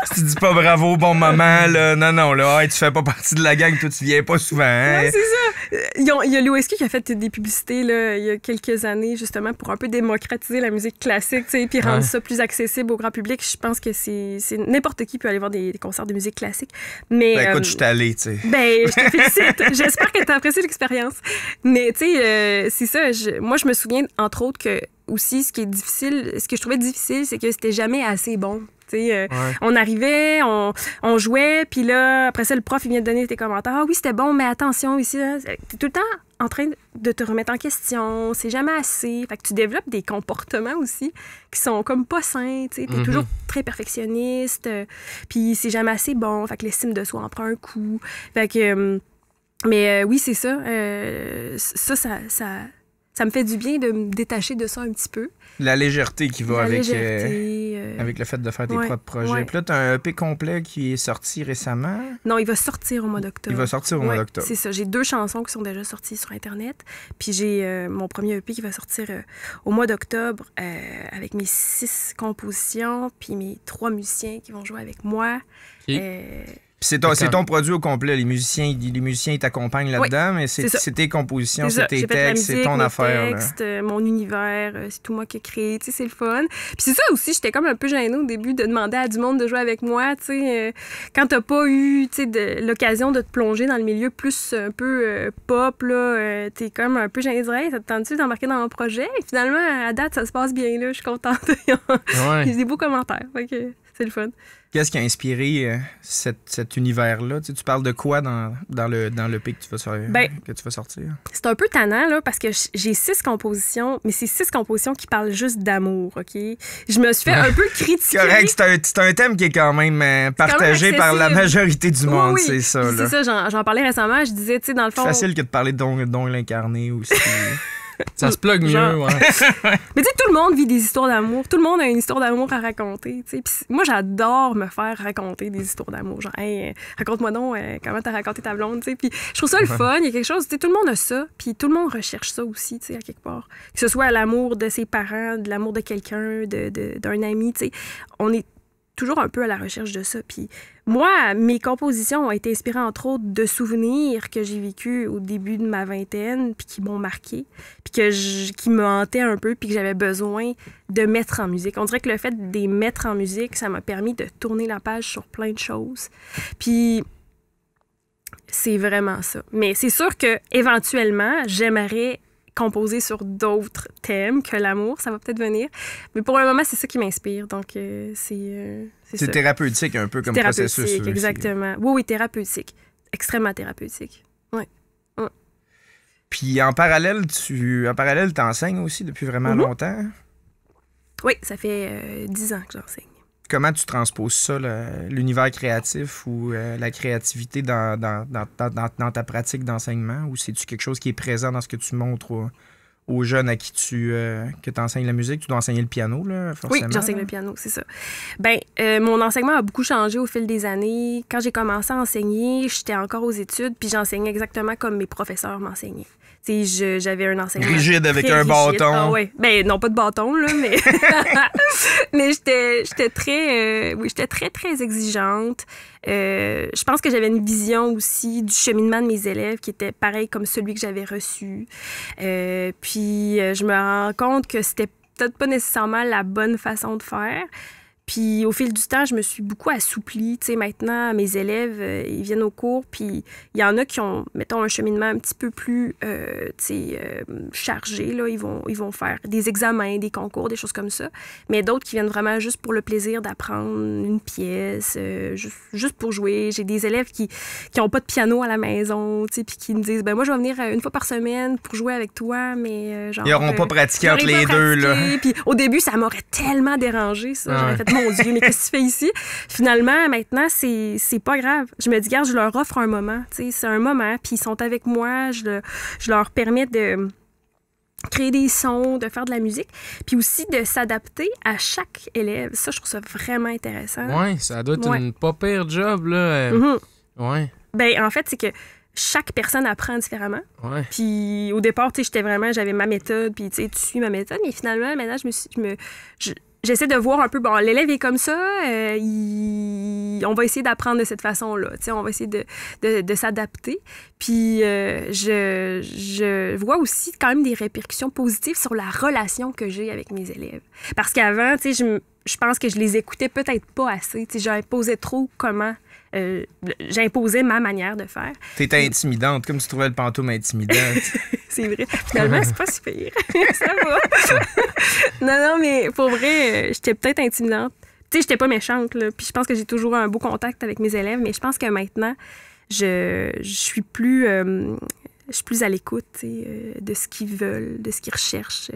Si tu dis pas bravo au bon moment, là, non, là, hey, tu fais pas partie de la gang, toi, tu viens pas souvent. Hein? Ouais, c'est ça. Il y a l'OSQ qui a fait des publicités là, il y a quelques années, justement, pour un peu démocratiser la musique classique, puis rendre ça plus accessible au grand public. Je pense que c'est n'importe qui peut aller voir des concerts de musique classique. Mais, écoute, je suis allé, tu sais. Ben, je te félicite. J'espère que tu as apprécié l'expérience. Mais, tu sais, c'est ça. Moi, je me souviens, entre autres, que aussi, ce que je trouvais difficile, c'est que c'était jamais assez bon. On arrivait, on jouait, puis là, après ça, le prof, il vient de donner tes commentaires. Ah oui, c'était bon, mais attention, ici, t'es tout le temps en train de te remettre en question. C'est jamais assez. Fait que tu développes des comportements aussi qui sont comme pas sains, tu sais. T'es toujours très perfectionniste, puis c'est jamais assez bon. Fait que l'estime de soi en prend un coup. Fait que... mais oui, c'est ça. Ça me fait du bien de me détacher de ça un petit peu. La légèreté qui va avec le fait de faire tes propres projets. Ouais. Puis là, tu as un EP complet qui est sorti récemment. Non, il va sortir au mois d'octobre. Il va sortir au mois d'octobre. C'est ça. J'ai 2 chansons qui sont déjà sorties sur Internet. Puis j'ai mon premier EP qui va sortir au mois d'octobre avec mes 6 compositions, puis mes 3 musiciens qui vont jouer avec moi. C'est ton produit au complet. Les musiciens ils t'accompagnent là-dedans, mais c'est tes compositions, c'est tes textes, c'est ton affaire. Textes, mon univers, c'est tout moi qui ai créé, c'est le fun. Puis c'est ça aussi, j'étais comme un peu gênée au début de demander à du monde de jouer avec moi, quand t'as pas eu l'occasion de te plonger dans le milieu plus un peu pop, là, t'es comme un peu gênée de dire, hey, ça te tente-tu d'embarquer dans mon projet? Et finalement, à date, ça se passe bien, là, je suis contente. J'ai des beaux commentaires, donc c'est le fun. Qu'est-ce qui a inspiré cet univers-là? Tu parles de quoi dans l'EP que tu vas sortir? C'est un peu tannant, là, parce que j'ai 6 compositions, mais c'est 6 compositions qui parlent juste d'amour, OK? Je me suis fait un peu critiquer. Correct, c'est un thème qui est quand même partagé par la majorité du monde, oui. C'est ça. Là. C'est ça, j'en parlais récemment, je disais, tu sais, dans le fond... C'est facile que de parler de Don l'incarné aussi. Ça se plug mieux, ouais. Mais tu sais, tout le monde vit des histoires d'amour. Tout le monde a une histoire d'amour à raconter, tu sais. Puis moi, j'adore me faire raconter des histoires d'amour. Genre, hey, raconte-moi donc comment t'as raconté ta blonde, tu sais. Puis je trouve ça le fun. Il y a quelque chose, tu sais, tout le monde a ça. Puis tout le monde recherche ça aussi, tu sais, à quelque part. Que ce soit l'amour de ses parents, de l'amour de quelqu'un, d'un ami, tu sais. On est toujours un peu à la recherche de ça. Puis moi, mes compositions ont été inspirées, entre autres, de souvenirs que j'ai vécus au début de ma vingtaine, puis qui m'ont marqué, puis qui me hantaient un peu, puis que j'avais besoin de mettre en musique. On dirait que le fait de les mettre en musique, ça m'a permis de tourner la page sur plein de choses. Puis c'est vraiment ça. Mais c'est sûr que éventuellement, j'aimerais composer sur d'autres thèmes que l'amour, ça va peut-être venir. Mais pour le moment, c'est ça qui m'inspire. Donc, c'est ça. Thérapeutique un peu comme processus. Thérapeutique, exactement. Oui, thérapeutique. Extrêmement thérapeutique. Oui. Ouais. Puis en parallèle, t'enseignes aussi depuis vraiment longtemps? Oui, ça fait 10 ans que j'enseigne. Comment tu transposes ça, l'univers créatif ou la créativité dans ta pratique d'enseignement? Ou c'est-tu quelque chose qui est présent dans ce que tu montres aux jeunes à qui que tu enseignes la musique? Tu dois enseigner le piano, là, forcément. Oui, j'enseigne le piano, c'est ça. Bien, mon enseignement a beaucoup changé au fil des années. Quand j'ai commencé à enseigner, j'étais encore aux études, puis j'enseignais exactement comme mes professeurs m'enseignaient. J'avais un enseignement rigide avec un rigide. bâton. Ah ouais. Ben non, pas de bâton là, mais mais j'étais très très exigeante. Je pense que j'avais une vision aussi du cheminement de mes élèves qui était pareil comme celui que j'avais reçu. Puis je me rends compte que c'était peut-être pas nécessairement la bonne façon de faire. Puis au fil du temps, je me suis beaucoup assouplie. Tu sais, maintenant, mes élèves, ils viennent au cours, puis il y en a qui ont, mettons, un cheminement un petit peu plus, chargé. Là. Ils vont faire des examens, des concours, des choses comme ça. Mais d'autres qui viennent vraiment juste pour le plaisir d'apprendre une pièce, juste pour jouer. J'ai des élèves qui n'ont pas de piano à la maison, tu sais, puis qui me disent, ben moi, je vais venir une fois par semaine pour jouer avec toi, mais genre... Ils n'auront pas pratiqué entre les deux, là. Puis au début, ça m'aurait tellement dérangé, ça. J'aurais fait, mon Dieu, mais qu'est-ce que tu fais ici? Finalement, maintenant, c'est pas grave. Je me dis, regarde, je leur offre un moment. Tu sais, c'est un moment, puis ils sont avec moi. Je leur permets de créer des sons, de faire de la musique, puis aussi de s'adapter à chaque élève. Ça, je trouve ça vraiment intéressant. Ouais, ça doit être une pas pire job, là. Ouais. Ben, en fait, c'est que chaque personne apprend différemment. Ouais. Puis au départ, tu sais, j'avais ma méthode, puis tu sais, tu suis ma méthode, mais finalement, maintenant, j'essaie de voir un peu, bon, l'élève est comme ça, on va essayer d'apprendre de cette façon-là, tu sais, on va essayer de s'adapter. Puis je vois aussi quand même des répercussions positives sur la relation que j'ai avec mes élèves. Parce qu'avant, tu sais, je pense que je les écoutais peut-être pas assez, tu sais, j'imposais trop j'imposais ma manière de faire. T'étais intimidante, comme tu trouvais le pantoum intimidant. C'est vrai. Finalement, c'est pas si pire. Ça va. Non, mais pour vrai, j'étais peut-être intimidante. Tu sais, j'étais pas méchante, là. Puis je pense que j'ai toujours un beau contact avec mes élèves, mais je pense que maintenant, je suis plus à l'écoute, de ce qu'ils veulent, de ce qu'ils recherchent.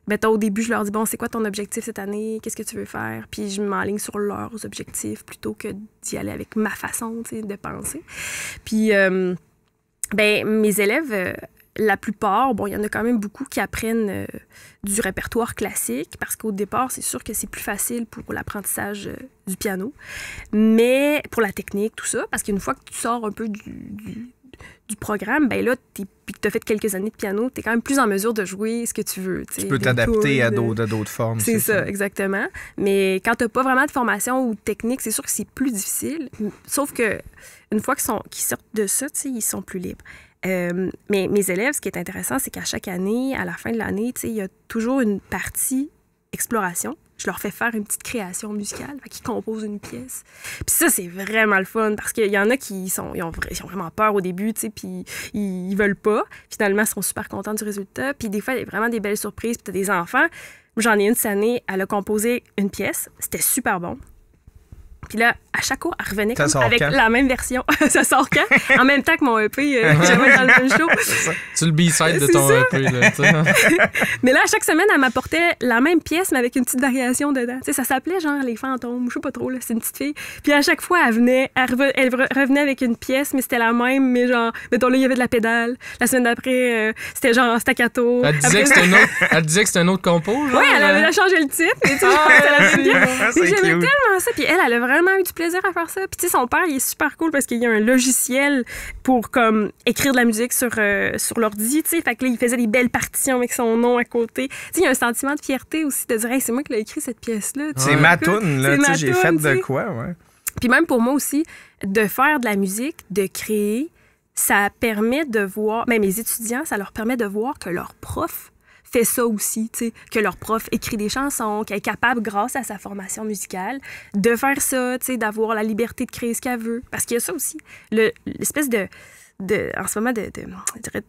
Mettons, au début, je leur dis, bon, c'est quoi ton objectif cette année? Qu'est-ce que tu veux faire? Puis je m'enligne sur leurs objectifs plutôt que d'y aller avec ma façon, de penser. Puis, mes élèves, la plupart, bon, il y en a quand même beaucoup qui apprennent du répertoire classique parce qu'au départ, c'est sûr que c'est plus facile pour l'apprentissage du piano. Mais pour la technique, tout ça, parce qu'une fois que tu sors un peu du programme, ben là, puis que tu as fait quelques années de piano, tu es quand même plus en mesure de jouer ce que tu veux. Tu peux t'adapter à d'autres formes. C'est ça, exactement. Mais quand tu n'as pas vraiment de formation ou de technique, c'est sûr que c'est plus difficile. Sauf que une fois qu'ils sortent de ça, ils sont plus libres. Mais mes élèves, ce qui est intéressant, c'est qu'à chaque année, à la fin de l'année, il y a toujours une partie exploration. Je leur fais faire une petite création musicale, qui composent une pièce. Puis ça, c'est vraiment le fun, parce qu'il y en a qui ils ont vraiment peur au début, puis ils veulent pas. Finalement, ils sont super contents du résultat. Puis des fois, il y a vraiment des belles surprises. Puis t'as des enfants. J'en ai une cette année, elle a composé une pièce. C'était super bon. Puis là, à chaque cours, elle revenait avec la même version. Ça sort quand? En même temps que mon EP, j'avais dans le même show. C'est le B-side de ton EP. Là, mais là, à chaque semaine, elle m'apportait la même pièce, mais avec une petite variation dedans. T'sais, ça s'appelait genre Les Fantômes, je sais pas trop, là, c'est une petite fille. Puis à chaque fois, elle revenait avec une pièce, mais c'était la même, mais genre, mettons là, il y avait de la pédale. La semaine d'après, c'était genre staccato. Elle disait que c'était un autre compo. Oui, elle avait changé le titre. Mais j'aimais tellement ça. Puis elle a vraiment eu du plaisir à faire ça. Puis tu sais, son père, il est super cool parce qu'il y a un logiciel pour comme écrire de la musique sur l'ordi, tu sais. Fait que là, il faisait des belles partitions avec son nom à côté. Tu sais, il y a un sentiment de fierté aussi de dire, hey, c'est moi qui l'ai écrit cette pièce-là. C'est ma toune, là. Tu sais, j'ai fait de quoi, ouais. Puis même pour moi aussi, de faire de la musique, de créer, ça permet de voir, même mes étudiants, ça leur permet de voir que leur prof fait ça aussi, tu sais, que leur prof écrit des chansons, qu'elle est capable, grâce à sa formation musicale, de faire ça, tu sais, d'avoir la liberté de créer ce qu'elle veut. Parce qu'il y a ça aussi, l'espèce en ce moment, je dirais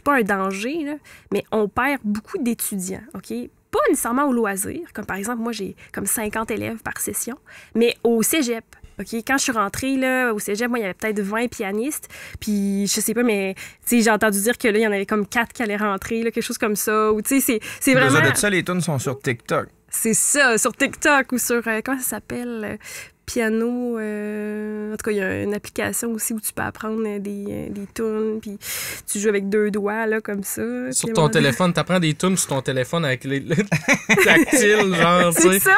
pas un danger, là, mais on perd beaucoup d'étudiants, OK? Pas nécessairement au loisir, comme par exemple, moi, j'ai comme 50 élèves par session, mais au cégep. OK, quand je suis rentrée là, au cégep, moi, il y avait peut-être 20 pianistes. Puis, je sais pas, mais j'ai entendu dire que là, il y en avait comme 4 qui allaient rentrer, là, quelque chose comme ça. Ou, tu sais, c'est vraiment... De ça, les tunes sont sur TikTok. C'est ça, sur TikTok ou sur... comment ça s'appelle? Piano. En tout cas, il y a une application aussi où tu peux apprendre des tunes. Puis, tu joues avec 2 doigts, là, comme ça. Sur ton téléphone, tu apprends des tunes sur ton téléphone avec les tactiles, genre, tu sais. C'est ça.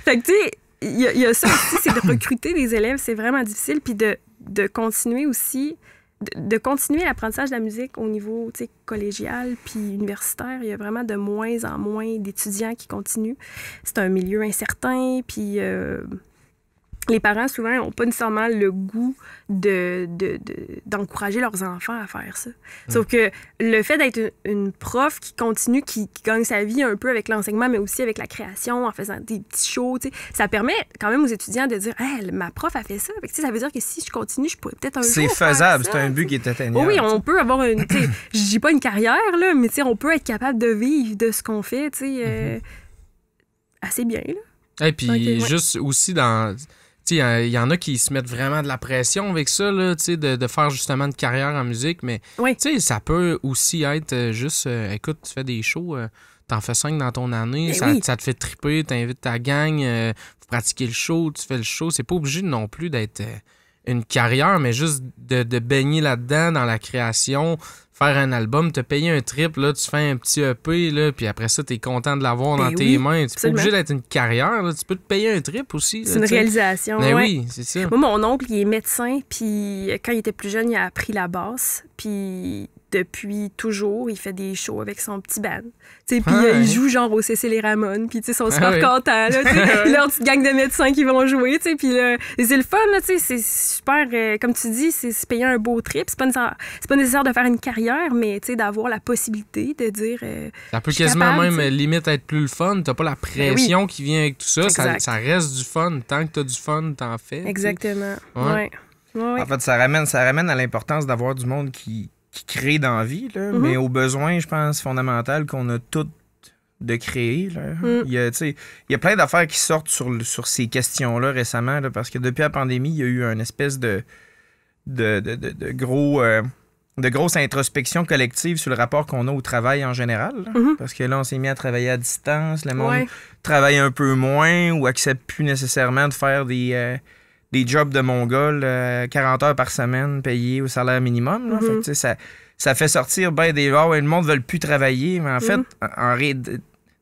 Fait que, tu sais... Il y a ça aussi, c'est de recruter des élèves, c'est vraiment difficile, puis de continuer aussi, de continuer l'apprentissage de la musique au niveau collégial puis universitaire. Il y a vraiment de moins en moins d'étudiants qui continuent. C'est un milieu incertain, puis les parents, souvent, n'ont pas nécessairement le goût d'encourager leurs enfants à faire ça. Sauf que le fait d'être une prof qui continue, qui gagne sa vie un peu avec l'enseignement, mais aussi avec la création, en faisant des petits shows, ça permet quand même aux étudiants de dire hey, « ma prof a fait ça ». Ça veut dire que si je continue, je pourrais peut-être un jour C'est faisable, c'est un but qui est atteignable. Oui, on peut avoir une... Je dis pas une carrière, là, mais on peut être capable de vivre de ce qu'on fait assez bien. Et puis juste aussi dans... Il y en a qui se mettent vraiment de la pression avec ça, là, de faire justement une carrière en musique, mais ça peut aussi être juste, écoute, tu fais des shows, t'en fais 5 dans ton année, ça te fait triper, t'invites ta gang, vous pratiquez le show, tu fais le show, c'est pas obligé non plus d'être une carrière, mais juste de baigner là-dedans, dans la création, faire un album, te payer un trip, là, tu fais un petit EP, là, puis après ça, t'es content de l'avoir dans tes mains. Tu n'es pas obligé d'être une carrière, là, tu peux te payer un trip aussi. C'est une réalisation. Mais oui, c'est ça. Moi, mon oncle, il est médecin, puis quand il était plus jeune, il a appris la basse, puis depuis toujours, il fait des shows avec son petit band. Puis il joue genre au CC Ramones, puis ils sont super contents. Leur petite gang de médecins qui vont jouer. Puis c'est le fun, là, c'est super. Comme tu dis, c'est se payer un beau trip. C'est pas nécessaire de faire une carrière, mais d'avoir la possibilité de dire. Ça peut quasiment capable, même limite être plus le fun. T'as pas la pression qui vient avec tout ça. Ça reste du fun. Tant que t'as du fun, t'en fais. Exactement. Ouais. En fait, ça ramène à l'importance d'avoir du monde qui crée dans la vie, là, mais au besoin, je pense, fondamental qu'on a toutes de créer. Là. Il y a plein d'affaires qui sortent sur ces questions-là récemment, là, parce que depuis la pandémie, il y a eu une espèce de grosse introspection collective sur le rapport qu'on a au travail en général. Là, parce que là, on s'est mis à travailler à distance, le monde travaille un peu moins ou accepte plus nécessairement de faire des jobs de mongol 40 heures par semaine payés au salaire minimum. Là. Fait que, ça fait sortir le monde ne veut plus travailler. Mais en fait,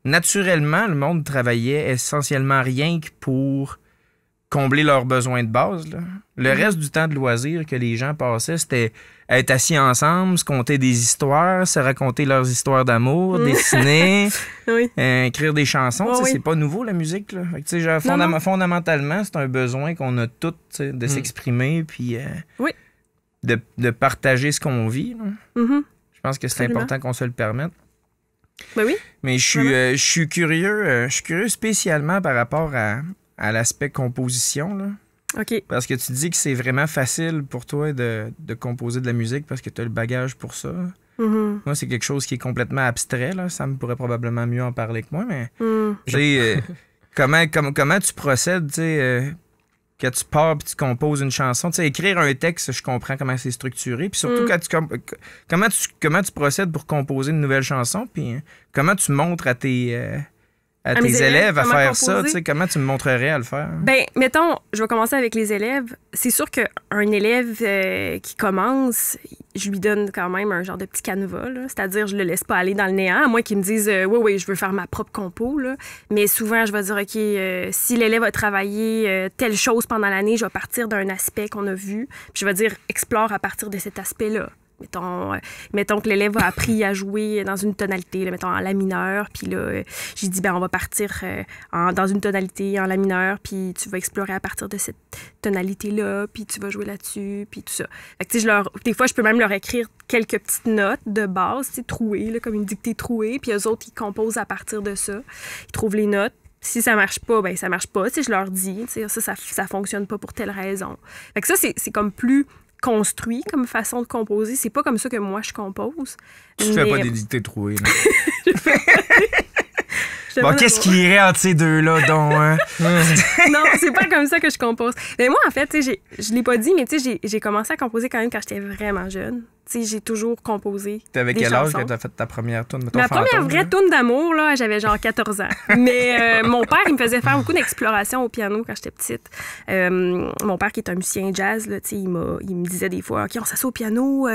naturellement, le monde travaillait essentiellement rien que pour combler leurs besoins de base. Là. Le reste du temps de loisir que les gens passaient, c'était être assis ensemble, se conter des histoires, se raconter leurs histoires d'amour, dessiner, écrire des chansons. C'est pas nouveau, la musique. Là. Fait que, genre, fondamentalement, c'est un besoin qu'on a tous de s'exprimer puis de partager ce qu'on vit. Je pense que c'est important qu'on se le permette. Ben oui. Mais je suis curieux spécialement par rapport à l'aspect composition. Là. OK. Parce que tu dis que c'est vraiment facile pour toi de composer de la musique parce que tu as le bagage pour ça. Moi, c'est quelque chose qui est complètement abstrait. Là. Sam pourrait probablement mieux en parler que moi, mais comment tu procèdes, quand tu pars et tu composes une chanson. Écrire un texte, je comprends comment c'est structuré. Puis surtout, comment tu procèdes pour composer une nouvelle chanson, puis comment tu montres à tes élèves à faire ça, comment tu me montrerais à le faire? Ben, mettons, je vais commencer avec les élèves. C'est sûr qu'un élève qui commence, je lui donne quand même un genre de petit canevas, là. C'est-à-dire, je le laisse pas aller dans le néant, à moins qu'il me dise oui, je veux faire ma propre compo, là. Mais souvent, je vais dire, OK, si l'élève a travaillé telle chose pendant l'année, je vais partir d'un aspect qu'on a vu, puis je vais dire, explore à partir de cet aspect-là. Mettons que l'élève a appris à jouer dans une tonalité, là, mettons en la mineur, puis là, j'ai dit, on va partir dans une tonalité en la mineur, puis tu vas explorer à partir de cette tonalité-là, puis tu vas jouer là-dessus, puis tout ça. Fait que, des fois, je peux même leur écrire quelques petites notes de base, trouées, là, comme une dictée trouée, puis eux autres, ils composent à partir de ça. Ils trouvent les notes. Si ça marche pas, ben ça marche pas. Je leur dis, ça fonctionne pas pour telle raison. Fait que ça, c'est comme plus construit comme façon de composer. C'est pas comme ça que moi, je compose. Tu fais pas des dictées trouées. Bon, qu'est-ce qui irait entre ces deux-là, donc? Hein? Non, c'est pas comme ça que je compose. Mais moi, en fait, je l'ai pas dit, mais j'ai commencé à composer quand même quand j'étais vraiment jeune. J'ai toujours composé. T'avais quel âge que t'as fait ta première tourne? Ma première vraie tourne d'amour, là, j'avais genre 14 ans. Mais mon père, il me faisait faire beaucoup d'exploration au piano quand j'étais petite. Mon père, qui est un musicien jazz, là, il me disait des fois, OK, on s'assoit au piano,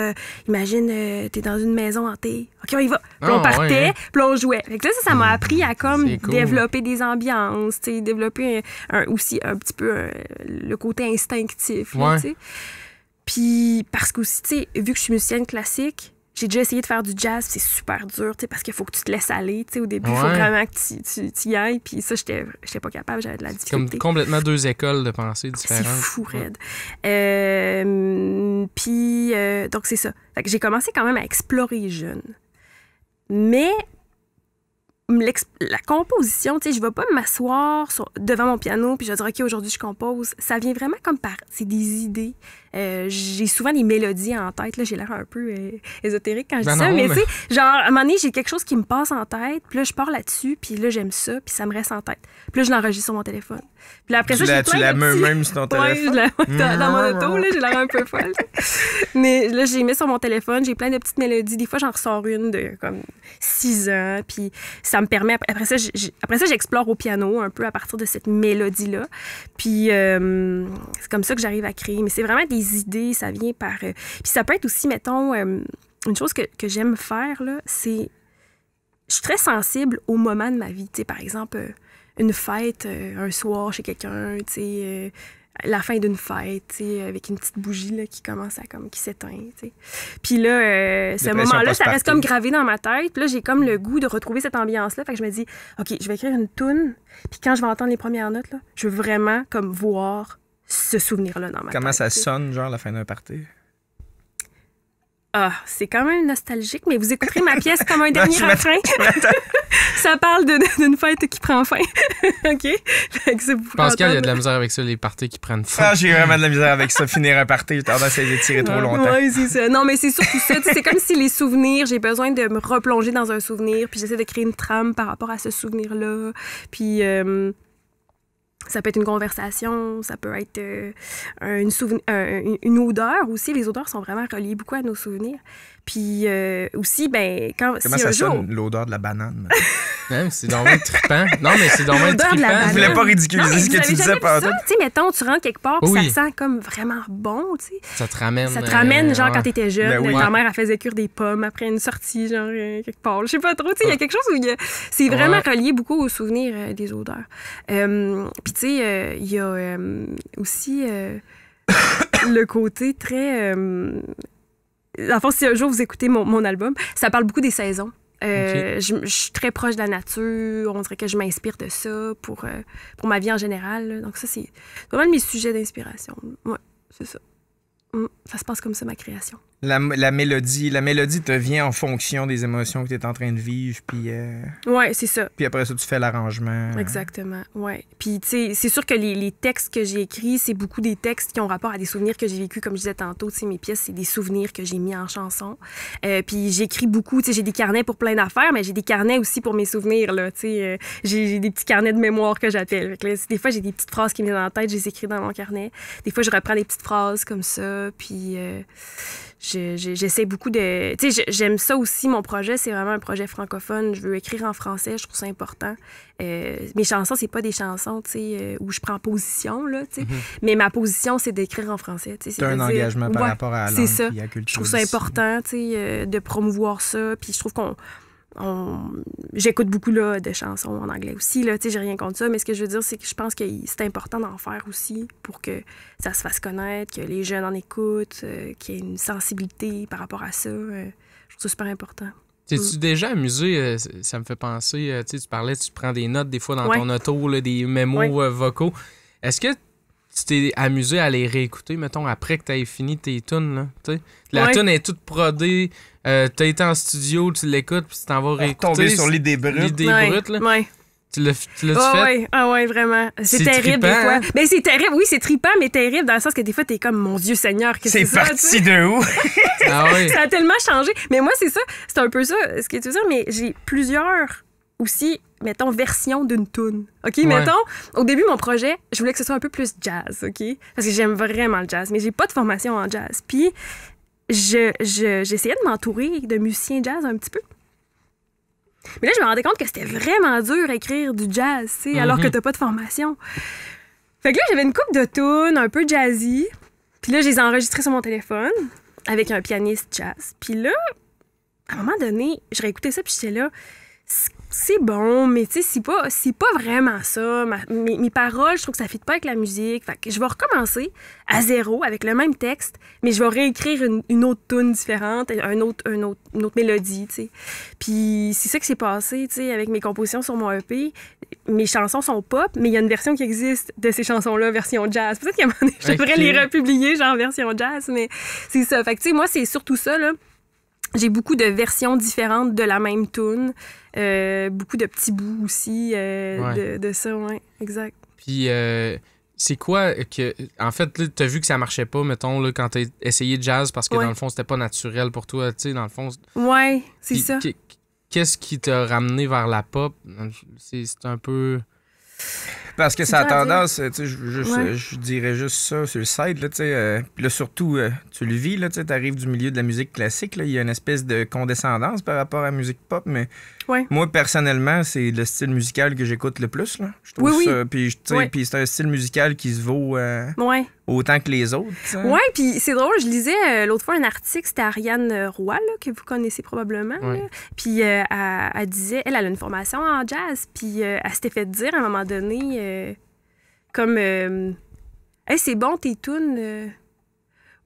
imagine, t'es dans une maison hantée. OK, on y va. Puis on partait, puis on jouait. Fait que là, ça m'a appris à développer des ambiances, développer aussi un petit peu le côté instinctif. Là, puis parce qu'aussi, vu que je suis musicienne classique, j'ai déjà essayé de faire du jazz, c'est super dur, parce qu'il faut que tu te laisses aller. Au début, il faut vraiment que tu y ailles. Puis ça, j'étais pas capable, j'avais de la difficulté. C'est comme complètement deux écoles de pensée différentes. C'est fou, raide. Puis, donc c'est ça. Fait que j'ai commencé quand même à explorer jeune. Mais la composition, je vais pas m'asseoir devant mon piano puis je vais dire, OK, aujourd'hui, je compose. Ça vient vraiment c'est des idées. J'ai souvent des mélodies en tête. Là, j'ai l'air un peu ésotérique quand je dis ça, mais tu sais, genre, à un moment donné, j'ai quelque chose qui me passe en tête, puis là, je pars là-dessus, puis là, j'aime ça, puis ça me reste en tête. Puis là, je l'enregistre sur mon téléphone. Puis là, après ça, j'ai Tu la mets même sur ton téléphone? Oui, dans mon auto, là, j'ai l'air un peu folle. Mais là, j'ai mis sur mon téléphone, j'ai plein de petites mélodies. Des fois, j'en ressors une de comme 6 ans. Puis ça me permet... Après ça, j'explore au piano un peu à partir de cette mélodie-là. Puis c'est comme ça que j'arrive à créer. Mais c'est vraiment des idées, ça vient par... Puis ça peut être aussi, mettons, une chose que j'aime faire, là, c'est... Je suis très sensible au moment de ma vie. Tu sais, par exemple, une fête, un soir chez quelqu'un, tu sais, la fin d'une fête, tu sais, avec une petite bougie là, qui commence à qui s'éteint, tu sais. Puis là, ce moment-là, ça reste comme gravé dans ma tête. Puis là, j'ai comme le goût de retrouver cette ambiance-là. Fait que je me dis, OK, je vais écrire une toune. Puis quand je vais entendre les premières notes, là, je veux vraiment comme voir ce souvenir-là dans ma tête. Comment ça sonne, genre, la fin d'un party? Ah, c'est quand même nostalgique, mais vous écouterez ma pièce comme un dernier refrain. Ça parle d'une fête qui prend fin. OK? Pascal, il y a de la misère avec ça, les parties qui prennent fin. Ah, j'ai vraiment de la misère avec ça. Finir un party, j'ai tendance à les étirer trop longtemps. Oui, c'est ça. Non, mais c'est surtout ça. C'est comme si les souvenirs, j'ai besoin de me replonger dans un souvenir, puis j'essaie de créer une trame par rapport à ce souvenir-là. Puis... ça peut être une conversation, ça peut être une odeur aussi. Les odeurs sont vraiment reliées beaucoup à nos souvenirs. Puis aussi, ben quand... Comment ça sonne, l'odeur de la banane? Ouais, c'est dommage trippant. Non, mais c'est dommage trippant. Je voulais pas ridiculiser ce que tu disais pendant. Tu sais, mettons, tu rentres quelque part, puis ça sent comme vraiment bon, tu sais. Ça te ramène... Ça te ramène, genre, quand t'étais jeune, ta mère, elle faisait cuire des pommes après une sortie, genre, quelque part. Je sais pas trop, tu sais, il y a quelque chose où c'est vraiment relié beaucoup aux souvenirs des odeurs. Puis, tu sais, il y a aussi le côté très... En fait, si un jour vous écoutez mon album, ça parle beaucoup des saisons. Je suis très proche de la nature. On dirait que je m'inspire de ça pour ma vie en général. Là. Donc ça, c'est vraiment mes sujets d'inspiration. Ouais, c'est ça. Ça se passe comme ça, ma création. La mélodie te vient en fonction des émotions que tu es en train de vivre, puis... Ouais, c'est ça. Puis après ça, tu fais l'arrangement. Exactement, ouais. Puis, tu sais, c'est sûr que les textes que j'ai écrits, c'est beaucoup des textes qui ont rapport à des souvenirs que j'ai vécus, comme je disais tantôt. Tu sais, mes pièces, c'est des souvenirs que j'ai mis en chanson. Puis j'écris beaucoup, tu sais, j'ai des carnets pour plein d'affaires, mais j'ai des carnets aussi pour mes souvenirs, là, tu sais. J'ai des petits carnets de mémoire que j'appelle. Des fois, j'ai des petites phrases qui me viennent en tête, je les écris dans mon carnet. Des fois, je reprends des petites phrases comme ça, puis... j'essaie beaucoup de... Tu sais, j'aime ça aussi, mon projet, c'est vraiment un projet francophone. Je veux écrire en français, je trouve ça important. Mes chansons, c'est pas des chansons, tu sais, où je prends position, là, tu sais. Mais ma position, c'est d'écrire en français, tu sais. C'est un engagement par rapport à la langue c'est ça. Et à la culture. Je trouve ça important, tu sais, de promouvoir ça. Puis je trouve j'écoute beaucoup là, de chansons en anglais aussi, là, tu sais, j'ai rien contre ça, mais ce que je veux dire, c'est que je pense que c'est important d'en faire aussi pour que ça se fasse connaître, que les jeunes en écoutent, qu'il y ait une sensibilité par rapport à ça. Je trouve ça super important. T'es-tu déjà amusé? Ça me fait penser, tu parlais, tu prends des notes des fois dans ton auto, là, des mémos vocaux. Est-ce que tu t'es amusé à les réécouter, mettons, après que tu aies fini tes tunes, là, tu sais? La tune est toute prodée, t'as été en studio, tu l'écoutes, puis tu t'en vas réécouter. Tomber sur l'idée brute. L'idée brute, là. Ouais. Tu l'as-tu fait? Oui, vraiment. C'est terrible trippant, des fois. Hein? Ben, c'est terrible, oui, c'est trippant, mais terrible dans le sens que des fois, t'es comme, mon Dieu Seigneur, qu'est-ce que c'est ça? C'est parti de où? Ah oui. Ça a tellement changé. Mais moi, c'est ça, c'est un peu ça, ce que tu veux dire, mais j'ai plusieurs aussi, mettons, versions d'une toune. OK? Ouais. Mettons, au début, mon projet, je voulais que ce soit un peu plus jazz, OK? Parce que j'aime vraiment le jazz, mais j'ai pas de formation en jazz. Puis, j'essayais de m'entourer de musiciens jazz un petit peu. Mais là, je me rendais compte que c'était vraiment dur à écrire du jazz, tu sais, alors que t'as pas de formation. Fait que là, j'avais une couple de tunes un peu jazzy. Puis là, je les ai enregistrées sur mon téléphone avec un pianiste jazz. Puis là, à un moment donné, je réécoutais ça, puis j'étais là... C'est bon, mais tu sais, c'est pas vraiment ça. Mes paroles, je trouve que ça ne fit pas avec la musique. Fait que je vais recommencer à zéro avec le même texte, mais je vais réécrire une autre tune différente, une autre mélodie, tu sais. Puis c'est ça qui s'est passé, tu sais, avec mes compositions sur mon EP. Mes chansons sont pop, mais il y a une version qui existe de ces chansons-là, version jazz. Peut-être qu'à un moment donné, je devrais les republier, genre version jazz, mais c'est ça. Fait que tu sais, moi, c'est surtout ça, là. J'ai beaucoup de versions différentes de la même tune. Beaucoup de petits bouts aussi de ça, ouais, exact. Puis, c'est quoi que... En fait, là, t'as vu que ça marchait pas, mettons, là, quand t'as essayé de jazz, parce que dans le fond, c'était pas naturel pour toi, tu sais, dans le fond... Ouais, c'est ça. Qu'est-ce qui t'a ramené vers la pop? C'est un peu... Parce que C'est ça a dur à dire. tendance, tu sais, je dirais juste ça sur le site, là, tu sais. Puis là, surtout, tu le vis, là, tu sais, t'arrives du milieu de la musique classique, là, il y a une espèce de condescendance par rapport à la musique pop, mais Ouais. moi, personnellement, c'est le style musical que j'écoute le plus, là. Je trouve Oui, ça, puis, tu sais, Ouais. puis c'est un style musical qui se vaut Ouais. autant que les autres, tu sais. Ouais, puis c'est drôle, je lisais l'autre fois un article, c'était Ariane Roy, là, que vous connaissez probablement. Ouais. Là. Puis elle disait, elle a une formation en jazz, puis elle s'était fait dire à un moment donné, comme, hey, c'est bon tes tunes.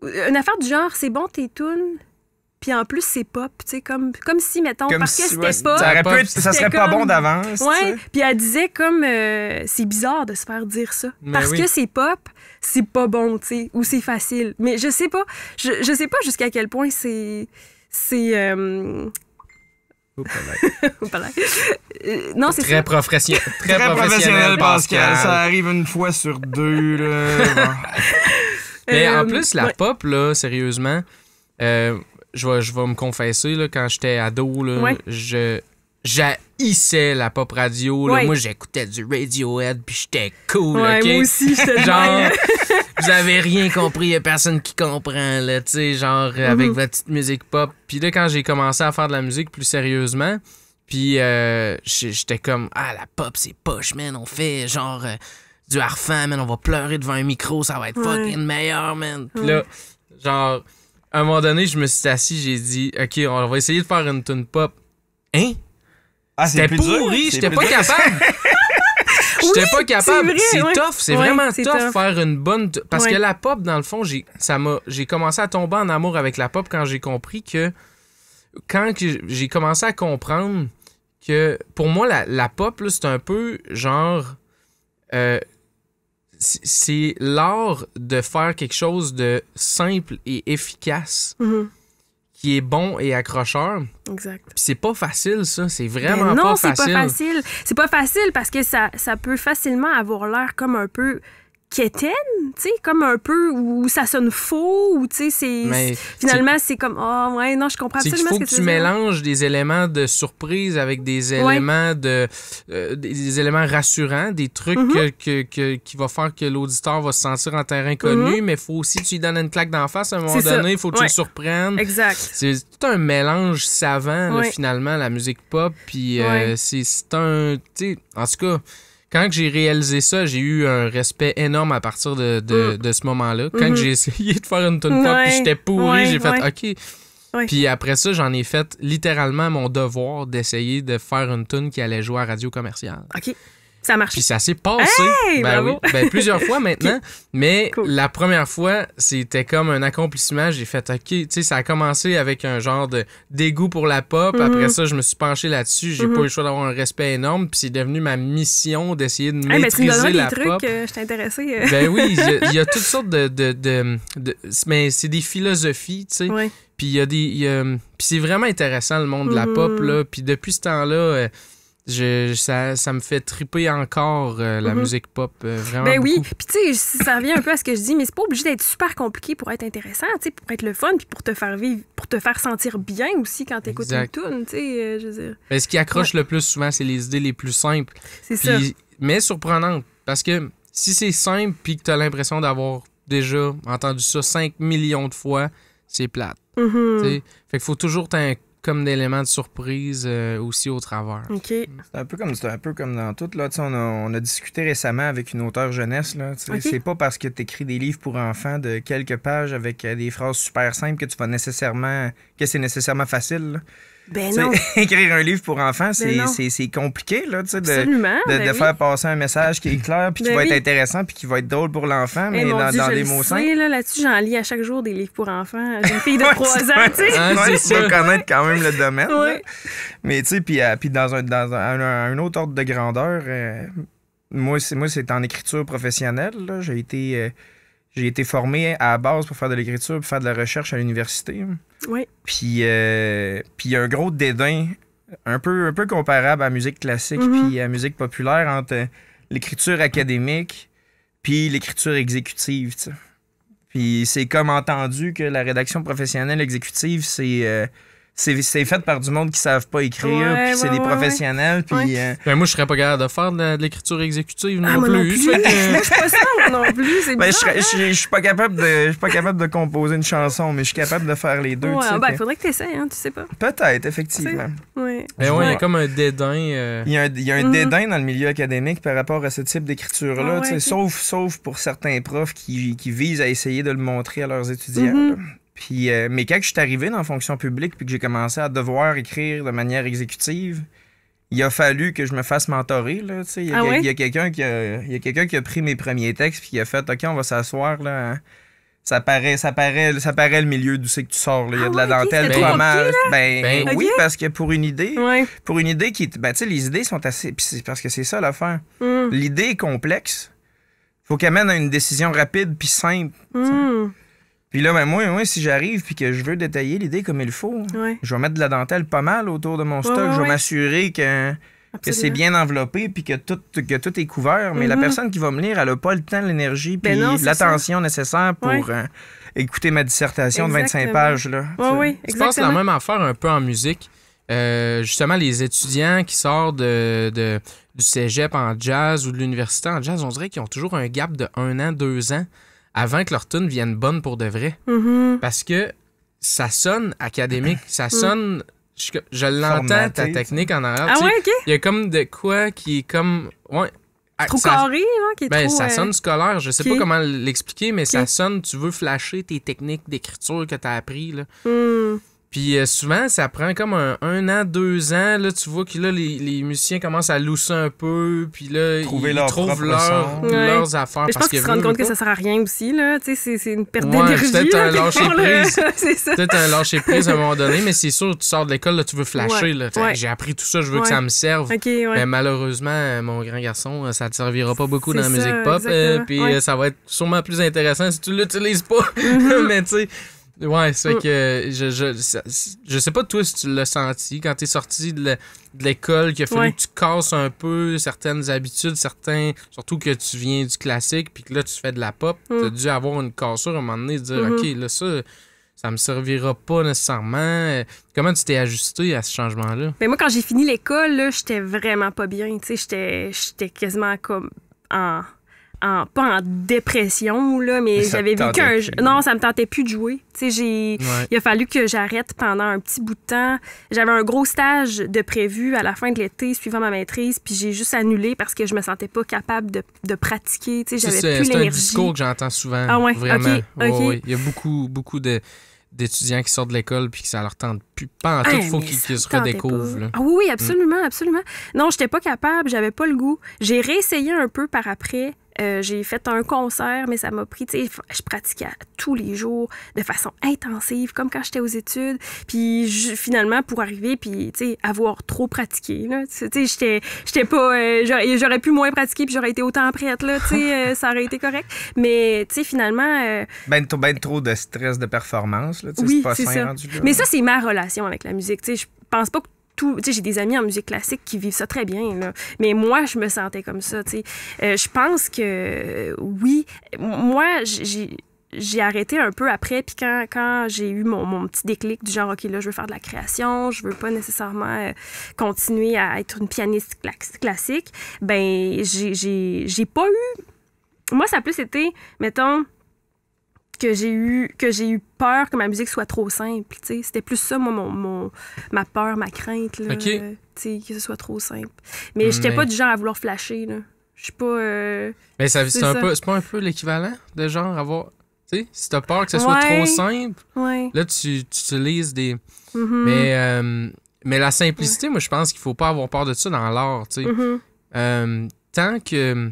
Une affaire du genre, c'est bon tes tunes. Puis en plus, c'est pop, tu sais, comme si, mettons, Comme parce que si, c'était ouais, pop. ça, aurait pu être- c'était ça serait pas comme- bon d'avance, tu Ouais, sais. puis elle disait comme c'est bizarre de se faire dire ça. Mais Parce oui. que c'est pop, c'est pas bon, tu sais, ou c'est facile. Mais je sais pas, je sais pas jusqu'à quel point c'est Oups, là. voilà. Non, c'est Très ça. professionnel. Très professionnel, Pascal. Ça arrive une fois sur deux, là. Bon. Mais en plus, la ouais. pop, là, sérieusement, je vais me confesser, là, quand j'étais ado, là, Ouais. j'haïssais la pop radio. Là. Ouais. Moi, j'écoutais du Radiohead, puis j'étais cool, Ouais, OK? moi aussi, j'étais de Genre, même. vous avez rien compris, y a personne qui comprend, là, tu sais, genre, avec votre petite musique pop. Puis là, quand j'ai commencé à faire de la musique plus sérieusement, puis j'étais comme, ah, la pop, c'est poche, man, on fait, genre, du harfang, man, on va pleurer devant un micro, ça va être Ouais. fucking meilleur, man. Puis Ouais. là, genre, à un moment donné, je me suis assis, j'ai dit, OK, on va essayer de faire une tune pop. Hein? Ah, c'est C'était plus dur. pourri, C'est j'étais plus pas dur. capable. J'étais pas capable. c'est vrai, ouais. Tough, c'est Ouais, vraiment c'est tough tough. faire une bonne. Parce Ouais. que la pop, dans le fond, j'ai commencé à tomber en amour avec la pop quand j'ai compris que. J'ai commencé à comprendre que pour moi, la pop, là, c'est un peu genre. C'est l'art de faire quelque chose de simple et efficace Mhm. qui est bon et accrocheur. Exact. Puis c'est pas facile, ça. C'est Ben vraiment non, pas c'est facile. pas facile. C'est pas facile parce que ça peut facilement avoir l'air comme un peu quétaine, tu sais, comme un peu où ça sonne faux, ou tu sais, Mais finalement, c'est comme, oh, ouais, non, je comprends c'est qu'il absolument faut ce que que tu veux dire. mélanges des éléments de surprise avec des éléments des éléments rassurants, des trucs qui va faire que l'auditeur va se sentir en terrain connu, mais il faut aussi que tu lui donnes une claque d'en face à un moment C'est ça. donné, il faut que tu Ouais. le surprennes. Exact. C'est tout un mélange savant, là, Ouais. finalement, la musique pop. Puis Ouais. c'est un. Tu sais, en tout cas, quand que j'ai réalisé ça, j'ai eu un respect énorme à partir de ce moment-là. Quand que j'ai essayé de faire une tune pop, Ouais. puis j'étais pourri, Ouais, j'ai fait ouais. OK. Ouais. Puis après ça, j'en ai fait littéralement mon devoir d'essayer de faire une tune qui allait jouer à radio commerciale. OK. Ça marche. Puis ça s'est passé. Hey, ben bravo. oui, ben plusieurs fois maintenant. Mais Cool. la première fois, c'était comme un accomplissement. J'ai fait OK, tu sais, ça a commencé avec un genre de dégoût pour la pop. Après ça, je me suis penché là-dessus. J'ai pas eu le choix d'avoir un respect énorme. Puis c'est devenu ma mission d'essayer de Hey, ben, tu me maîtriser donneras la des trucs, pop. je t'ai intéressé. Ben oui, il y a toutes sortes mais c'est des philosophies, tu sais. Ouais. Puis il y a puis c'est vraiment intéressant le monde de la pop là. Puis depuis ce temps-là, ça me fait triper encore la musique pop vraiment. Ben oui, beaucoup. puis tu sais, ça revient un peu à ce que je dis, mais c'est pas obligé d'être super compliqué pour être intéressant, tu sais, pour être le fun, puis pour te faire vivre, pour te faire sentir bien aussi quand t'écoutes une Exact. tune, tu sais, je veux dire. Ben, ce qui accroche le plus souvent, c'est les idées les plus simples, C'est ça. mais surprenantes. Parce que si c'est simple puis que t'as l'impression d'avoir déjà entendu ça 5 millions de fois, c'est plate. Mhm. Tu sais. Fait qu'il faut toujours comme d'éléments de surprise aussi au travers. OK. C'est un peu comme dans tout. Là, tu sais, on a discuté récemment avec une auteure jeunesse. Là, tu sais. Ok. C'est pas parce que tu écris des livres pour enfants de quelques pages avec des phrases super simples que c'est nécessairement facile. Là. Ben Tu sais, non, écrire un livre pour enfants, non. c'est compliqué là, tu sais, absolument. de ben oui. faire passer un message qui est clair, puis qui Ben va être oui. intéressant, puis qui va être drôle pour l'enfant, mais Hey, mon dans Dieu, je des le mots sais, simples. là-dessus, j'en lis à chaque jour des livres pour enfants. J'ai une fille de Ouais, 3 ans, ouais. tu sais. Ah, Ouais, c'est tu dois ça. connaître quand même le domaine. là. Ouais. Mais tu sais, puis dans un autre ordre de grandeur, moi, c'est en écriture professionnelle. Là. J'ai été formé à la base pour faire de l'écriture pour faire de la recherche à l'université. Oui. Puis il y a un gros dédain, un peu comparable à la musique classique puis à la musique populaire entre l'écriture académique puis l'écriture exécutive. Tu sais. Puis c'est comme entendu que la rédaction professionnelle exécutive, c'est c'est fait par du monde qui savent pas écrire, puis c'est des professionnels, puis... Ben moi, je serais pas capable de faire de l'écriture exécutive non moi plus. non plus. Je suis pas ça, moi non plus. C'est je suis pas capable de composer une chanson, mais je suis capable de faire les deux. Il faudrait que tu essaies, hein, tu sais pas. Peut-être, effectivement. Oui. Ben ouais, il y a comme un dédain. Il y a un dédain dans le milieu académique par rapport à ce type d'écriture-là, sauf pour certains profs qui visent à essayer de le montrer à leurs étudiants. Puis, mais quand je suis arrivé dans la fonction publique puis que j'ai commencé à devoir écrire de manière exécutive, il a fallu que je me fasse mentorer. Là, il y a quelqu'un qui a pris mes premiers textes puis qui a fait « OK, on va s'asseoir. Là, ça paraît le milieu d'où c'est que tu sors. Il y a de la dentelle, pas mal. Oui, parce que pour une idée qui est... Ben, tu sais, les idées sont assez... Puis c'est parce que c'est ça l'affaire. L'idée est complexe. Faut qu'elle mène à une décision rapide puis simple. Puis là, ben moi, si j'arrive puis que je veux détailler l'idée comme il faut, je vais mettre de la dentelle pas mal autour de mon stock. Je vais m'assurer que c'est bien enveloppé puis que tout est couvert. Mais la personne qui va me lire, elle n'a pas le temps, l'énergie puis l'attention nécessaire pour écouter ma dissertation de 25 pages. Là, Je pense la même affaire un peu en musique. Justement, les étudiants qui sortent du cégep en jazz ou de l'université en jazz, on dirait qu'ils ont toujours un gap de 1 an, 2 ans avant que leur tune vienne bonne pour de vrai. Parce que ça sonne académique, ça sonne... Je l'entends, ta technique en arrière. Il y a comme de quoi qui est comme... Trop carré, hein, qui est trop... Ça sonne scolaire. Je sais pas comment l'expliquer, mais ça sonne... Tu veux flasher tes techniques d'écriture que tu as appris, là. Puis souvent, ça prend comme 1 an, 2 ans. Là, tu vois que là, les musiciens commencent à lousser un peu. Puis là, ils trouvent leurs affaires. Mais je pense qu'ils se rendent compte que ça sert à rien aussi. Là. C'est une perte d'énergie. Peut-être un lâcher-prise. Peut-être un lâcher-prise à un moment donné. Mais c'est sûr, tu sors de l'école, là, tu veux flasher. Là. J'ai appris tout ça, je veux que ça me serve. Mais malheureusement, mon grand garçon, ça te servira pas beaucoup dans la musique pop. Puis ça va être sûrement plus intéressant si tu l'utilises pas. Mais tu sais... Ouais, c'est que je sais pas toi si tu l'as senti quand t'es sorti de l'école, qu'il a fallu que tu casses un peu certaines habitudes, surtout que tu viens du classique puis que là tu fais de la pop, t'as dû avoir une cassure à un moment donné, de dire OK, là ça me servira pas nécessairement. Comment tu t'es ajusté à ce changement-là? Ben moi quand j'ai fini l'école, là, j'étais vraiment pas bien, tu sais, j'étais quasiment comme pas en dépression, là, mais j'avais vu non, ça me tentait plus de jouer. Tu sais, il a fallu que j'arrête pendant un petit bout de temps. J'avais un gros stage de prévu à la fin de l'été, suivant ma maîtrise, puis j'ai juste annulé parce que je me sentais pas capable de pratiquer. Tu sais, j'avais plus l'énergie. C'est un discours que j'entends souvent. Ah ouais? Vraiment. OK. Il y a beaucoup d'étudiants qui sortent de l'école puis que ça leur tente plus. Pas en tout, il faut qu'ils se redécouvrent. Là. Ah oui, absolument. Non, j'étais pas capable, j'avais pas le goût. J'ai réessayé un peu par après. J'ai fait un concert, mais ça m'a pris, tu sais, je pratiquais tous les jours de façon intensive, comme quand j'étais aux études. Puis finalement, pour arriver, puis, tu sais, avoir trop pratiqué, là. Tu sais, j'étais pas... j'aurais pu moins pratiquer, puis j'aurais été autant prête, là, tu sais, ça aurait été correct. Mais, tu sais, finalement... Ben trop de stress de performance, là, tu sais, c'est pas sain rendu là. Mais ça, c'est ma relation avec la musique, tu sais. Je pense pas que j'ai des amis en musique classique qui vivent ça très bien, là. Mais moi, je me sentais comme ça, tu sais. Je pense que, oui, moi, j'ai arrêté un peu après, puis quand j'ai eu mon petit déclic du genre, OK, là, je veux faire de la création, je veux pas nécessairement continuer à être une pianiste classique, ben j'ai pas eu... Moi, ça a plus été, mettons... que j'ai eu peur que ma musique soit trop simple, tu sais. C'était plus ça, moi, ma peur, ma crainte, là. OK. Tu sais, que ce soit trop simple. Mais j'étais pas du genre à vouloir flasher, là. Je suis pas... Mais c'est pas un peu l'équivalent de genre avoir... Tu sais, si t'as peur que ce soit trop simple, là, tu utilises des... Mais la simplicité, moi, je pense qu'il faut pas avoir peur de ça dans l'art, tu sais. Tant que...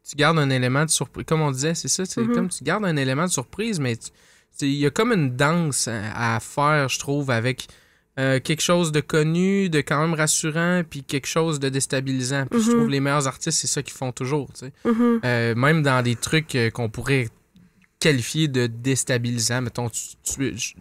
Tu gardes un élément de surprise. Comme on disait, c'est ça. Comme tu gardes un élément de surprise, mais il y a comme une danse à faire, je trouve, avec quelque chose de connu, de quand même rassurant, puis quelque chose de déstabilisant. Puis je trouve les meilleurs artistes, c'est ça qu'ils font toujours. Même dans des trucs qu'on pourrait qualifier de déstabilisants. Mettons,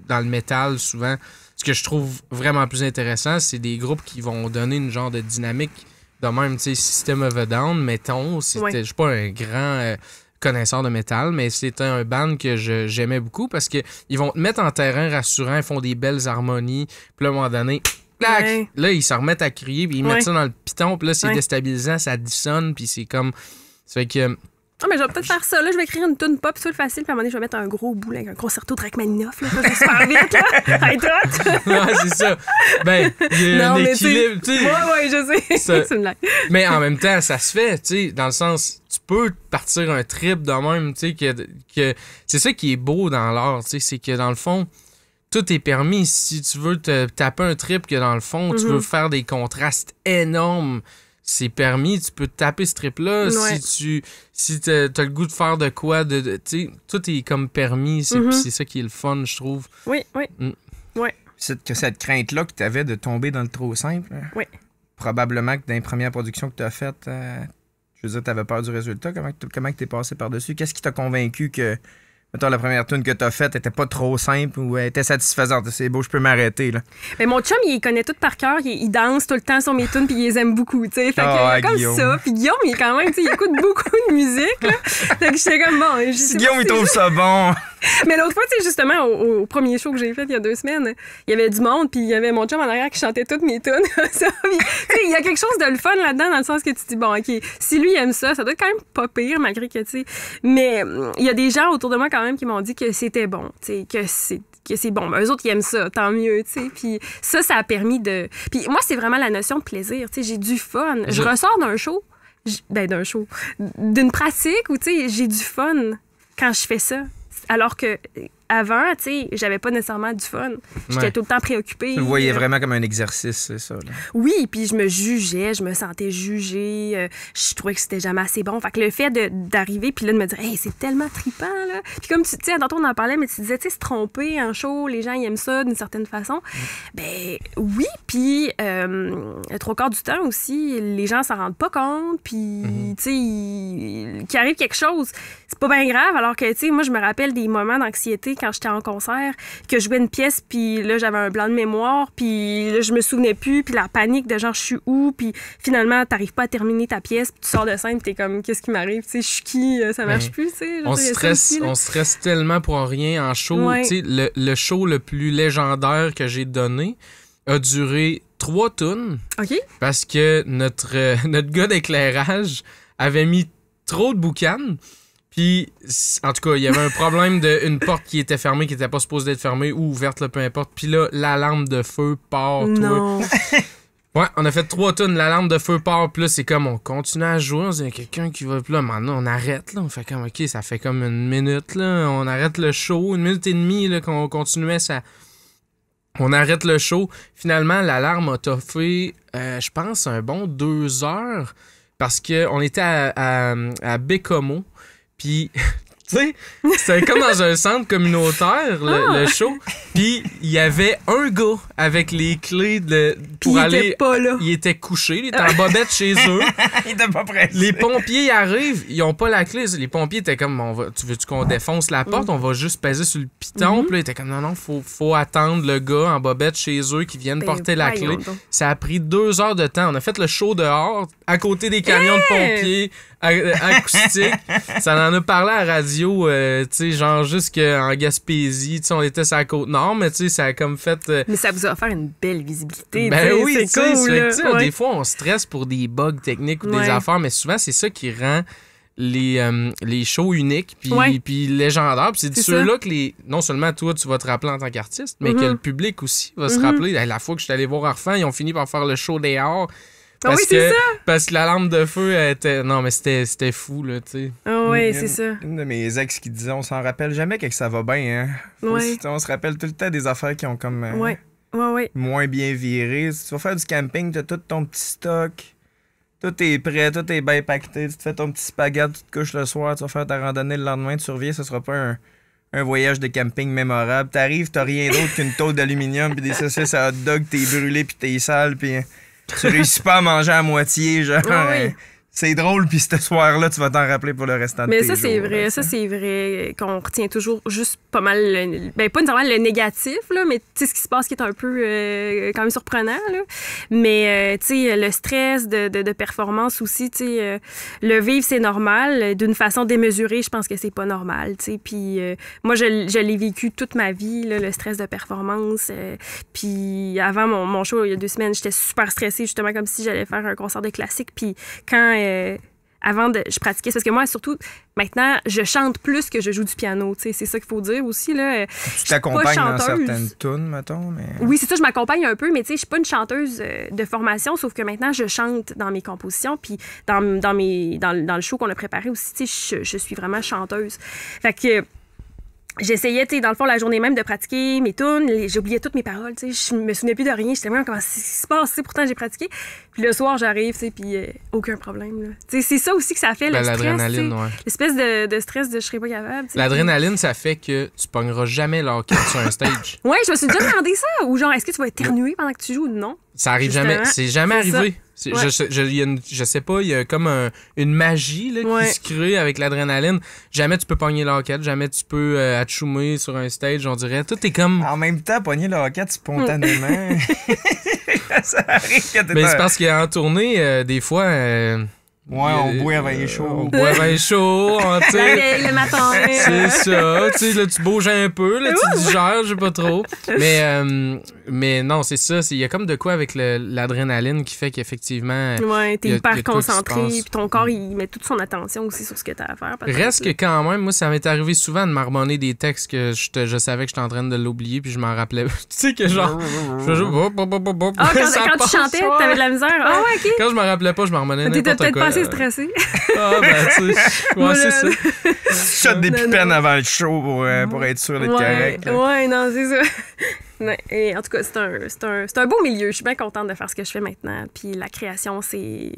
dans le métal, souvent, ce que je trouve vraiment plus intéressant, c'est des groupes qui vont donner une genre de dynamique. De même, tu sais, System of a Down, mettons, je suis pas un grand connaisseur de métal, mais c'était un band que j'aimais beaucoup parce qu'ils vont te mettre en terrain rassurant, ils font des belles harmonies, puis là, à un moment donné, clac, Ouais. là, ils se remettent à crier, puis ils mettent ça dans le piton, puis là, c'est déstabilisant, ça dissonne, puis c'est comme... Ça fait que... Ah, mais je vais peut-être faire ça. Là, je vais écrire une tune pop sur le facile, puis à un moment donné, je vais mettre un gros bout, là, avec un concerto de Rachmaninoff. Là, ça va super vite, là. Hey, toi! Ouais, c'est ça. Ben, il y a un équilibre, tu sais. Ouais, je sais. C'est une blague. Mais en même temps, ça se fait, tu sais, dans le sens, tu peux partir un trip de même, tu sais, que c'est ça qui est beau dans l'art, tu sais, c'est que dans le fond, tout est permis. Si tu veux te taper un trip, que dans le fond, tu veux faire des contrastes énormes, c'est permis, tu peux te taper ce trip-là. Ouais. Si t'as le goût de faire de quoi, tu sais, tout est comme permis. C'est ça qui est le fun, je trouve. Oui. Cette crainte-là que tu avais de tomber dans le trop simple, Oui. probablement que dans les premières productions que tu as faites, je veux dire, tu avais peur du résultat. Comment tu es passé par-dessus? Qu'est-ce qui t'a convaincu que, mettons, la première tune que tu as faite était pas trop simple ou était satisfaisante? C'est beau, je peux m'arrêter, là. Mais mon chum, il connaît tout par cœur. Il danse tout le temps sur mes tunes, puis il les aime beaucoup, tu sais. Fait que, il y a comme Guillaume. ça. Puis Guillaume, il est quand même, tu sais, il écoute beaucoup de musique, là. Fait que j'étais comme, bon, je sais Guillaume, pas il si trouve ça bon. Mais l'autre fois, tu sais, justement, au premier show que j'ai fait il y a 2 semaines, il y avait du monde, puis il y avait mon chum en arrière qui chantait toutes mes tunes. Ça, puis, tu sais, il y a quelque chose de le fun là-dedans, dans le sens que tu te dis, bon, OK, si lui aime ça, ça doit être quand même pas pire, malgré que, tu sais. Mais il y a des gens autour de moi, quand même, qui m'ont dit que c'était bon, tu sais, que c'est bon. Ben, eux autres, ils aiment ça, tant mieux, tu sais. Puis ça a permis de... Puis moi, c'est vraiment la notion de plaisir, tu sais. J'ai du fun. Je ressors d'un show, d'une pratique où, tu sais, j'ai du fun quand je fais ça. Alors que avant, tu sais, j'avais pas nécessairement du fun. J'étais tout le temps préoccupée. Tu le voyais vraiment comme un exercice, c'est ça, là. Oui, puis je me jugeais, je me sentais jugée, je trouvais que c'était jamais assez bon. Fait que le fait d'arriver, puis là, de me dire, hey, c'est tellement trippant, là. Puis comme tu sais, tantôt on en parlait, mais tu disais, tu sais, se tromper en show, les gens, ils aiment ça d'une certaine façon. Ben oui, puis 3/4 du temps aussi, les gens s'en rendent pas compte, puis, tu sais, qu'il arrive quelque chose, c'est pas bien grave, alors que, tu sais, moi, je me rappelle des moments d'anxiété quand j'étais en concert, que je jouais une pièce, puis là, j'avais un blanc de mémoire, puis là, je me souvenais plus, puis la panique de genre, je suis où, puis finalement, t'arrives pas à terminer ta pièce, puis tu sors de scène, puis t'es comme, qu'est-ce qui m'arrive, tu sais, je suis qui, ça marche plus, tu sais. On stresse tellement pour rien en show. Ouais. Tu sais, le show le plus légendaire que j'ai donné a duré 3 tunes OK. parce que notre gars d'éclairage avait mis trop de boucanes. Puis, en tout cas, il y avait un problème d'une porte qui était fermée, qui était pas supposée être fermée ou ouverte, là, peu importe. Puis là, l'alarme de feu part. Non. Ouais, on a fait 3 tonnes, l'alarme de feu part, puis là, c'est comme, on continue à jouer, on se dit, il y a quelqu'un qui va, puis là, maintenant, on arrête, là, on fait comme, OK, ça fait comme 1 minute, là, on arrête le show, 1 minute et demie, là, qu'on continuait, ça... On arrête le show. Finalement, l'alarme a toffé, je pense, un bon 2 heures, parce qu'on était à Bécomo, puis... Tu sais, c'était comme dans un centre communautaire, le show. Puis il y avait un gars avec les clés pour aller. Il était pas là. Il était couché, il était en bobette chez eux. Il était pas pressé. Les pompiers arrivent, ils ont pas la clé. Les pompiers étaient comme, tu veux-tu qu'on défonce la porte? On va juste peser sur le piton. Puis là, ils étaient comme, non, faut attendre le gars en bobette chez eux qui viennent porter la clé. Ça a pris 2 heures de temps. On a fait le show dehors, à côté des camions de pompiers. Acoustique. Ça en a parlé à la radio, tu sais, genre jusqu'en Gaspésie. Tu sais, on était sur la Côte-Nord, mais tu sais, ça a comme fait... Mais ça vous a offert une belle visibilité. Ben oui, c'est cool. Ouais. Des fois, on stresse pour des bugs techniques ou des affaires, mais souvent, c'est ça qui rend les shows uniques puis légendaires. Puis c'est de ceux-là que non seulement toi, tu vas te rappeler en tant qu'artiste, mais que le public aussi va se rappeler. La fois que je suis allé voir Arfan, ils ont fini par faire le show dehors. Parce que l'alarme de feu était... Non, mais c'était fou, là, tu sais. Ah oui, c'est ça. Une de mes ex qui disait, on s'en rappelle jamais que ça va bien, hein. On se rappelle tout le temps des affaires qui ont comme... moins bien viré. Si tu vas faire du camping, t'as tout ton petit stock. Tout est prêt, tout est bien pacté. Tu te fais ton petit spaghette, tu te couches le soir, tu vas faire ta randonnée le lendemain, tu reviens, ce sera pas un voyage de camping mémorable. T'arrives, t'as rien d'autre qu'une tôle d'aluminium puis des saucisses à hot dog, t'es brûlé puis t'es sale puis tu réussis pas à manger à moitié, genre. C'est drôle, puis ce soir-là, tu vas t'en rappeler pour le restant de tes jours. Mais ça, c'est vrai. Ça, c'est vrai qu'on retient toujours juste pas mal... Ben, pas nécessairement le négatif, là, mais tu sais, ce qui se passe qui est un peu quand même surprenant, là. Mais, tu sais, le stress de performance aussi, tu sais, le vivre, c'est normal. D'une façon démesurée, je pense que c'est pas normal, tu sais. Puis moi, je l'ai vécu toute ma vie, là, le stress de performance. Puis avant mon show, il y a 2 semaines, j'étais super stressée, justement, comme si j'allais faire un concert de classique. Puis quand... avant je pratiquais, parce que moi, surtout, maintenant, je chante plus que je joue du piano, tu sais, c'est ça qu'il faut dire aussi, là. Tu t'accompagnes dans certaines tunes, mettons, mais... Oui, c'est ça, je m'accompagne un peu, mais tu sais, je suis pas une chanteuse de formation, sauf que maintenant, je chante dans mes compositions, puis dans le show qu'on a préparé aussi, tu sais, je suis vraiment chanteuse. Fait que... J'essayais, tu sais, dans le fond, la journée même de pratiquer mes tunes. J'oubliais toutes mes paroles, tu sais. Je me souvenais plus de rien. J'étais vraiment, comment ça se passe, tu sais. Pourtant, j'ai pratiqué. Puis le soir, j'arrive, tu sais, puis aucun problème, là. Tu sais, c'est ça aussi que ça fait, le stress. L'adrénaline, ouais. L'espèce de stress de je serais pas capable. L'adrénaline, ça fait que tu pogneras jamais l'orchestre sur un stage. Ouais, je me suis déjà demandé ça. Ou genre, est-ce que tu vas éternuer pendant que tu joues ou non? Ça arrive jamais. C'est jamais arrivé. Ouais. Je sais pas, il y a comme une magie là, qui se crée avec l'adrénaline. Jamais tu peux pogner l'orchestre, jamais tu peux atchoumer sur un stage, on dirait. Tout est comme... En même temps, pogner l'orchestre spontanément... ça arrive que t'es... Mais c'est parce qu'en tournée, des fois... on boit avant les shows. On boit avant les shows. Le matin. C'est ça. Tu sais, là, tu bouges un peu, là, tu digères, je sais pas trop. Mais non, c'est ça. Il y a comme de quoi avec l'adrénaline qui fait qu'effectivement... Ouais, t'es hyper concentré. Puis ton corps, il met toute son attention aussi sur ce que t'as à faire. Reste que quand même, moi, ça m'est arrivé souvent de marmonner des textes que je savais que j'étais en train de l'oublier, puis je m'en rappelais. Tu sais, que genre... Quand tu chantais, t'avais de la misère. Ah ouais, OK. Quand je me rappelais pas, je marmonnais n'importe quoi. T'étais peut-être pas assez stressé. Ah, ben, tu sais. Ouais, c'est ça. Shot des pipeines avant le show pour être sûr d'être correct. Ouais, non, c'est ça. Ouais, et en tout cas, c'est un beau milieu. Je suis bien contente de faire ce que je fais maintenant. Puis la création, c'est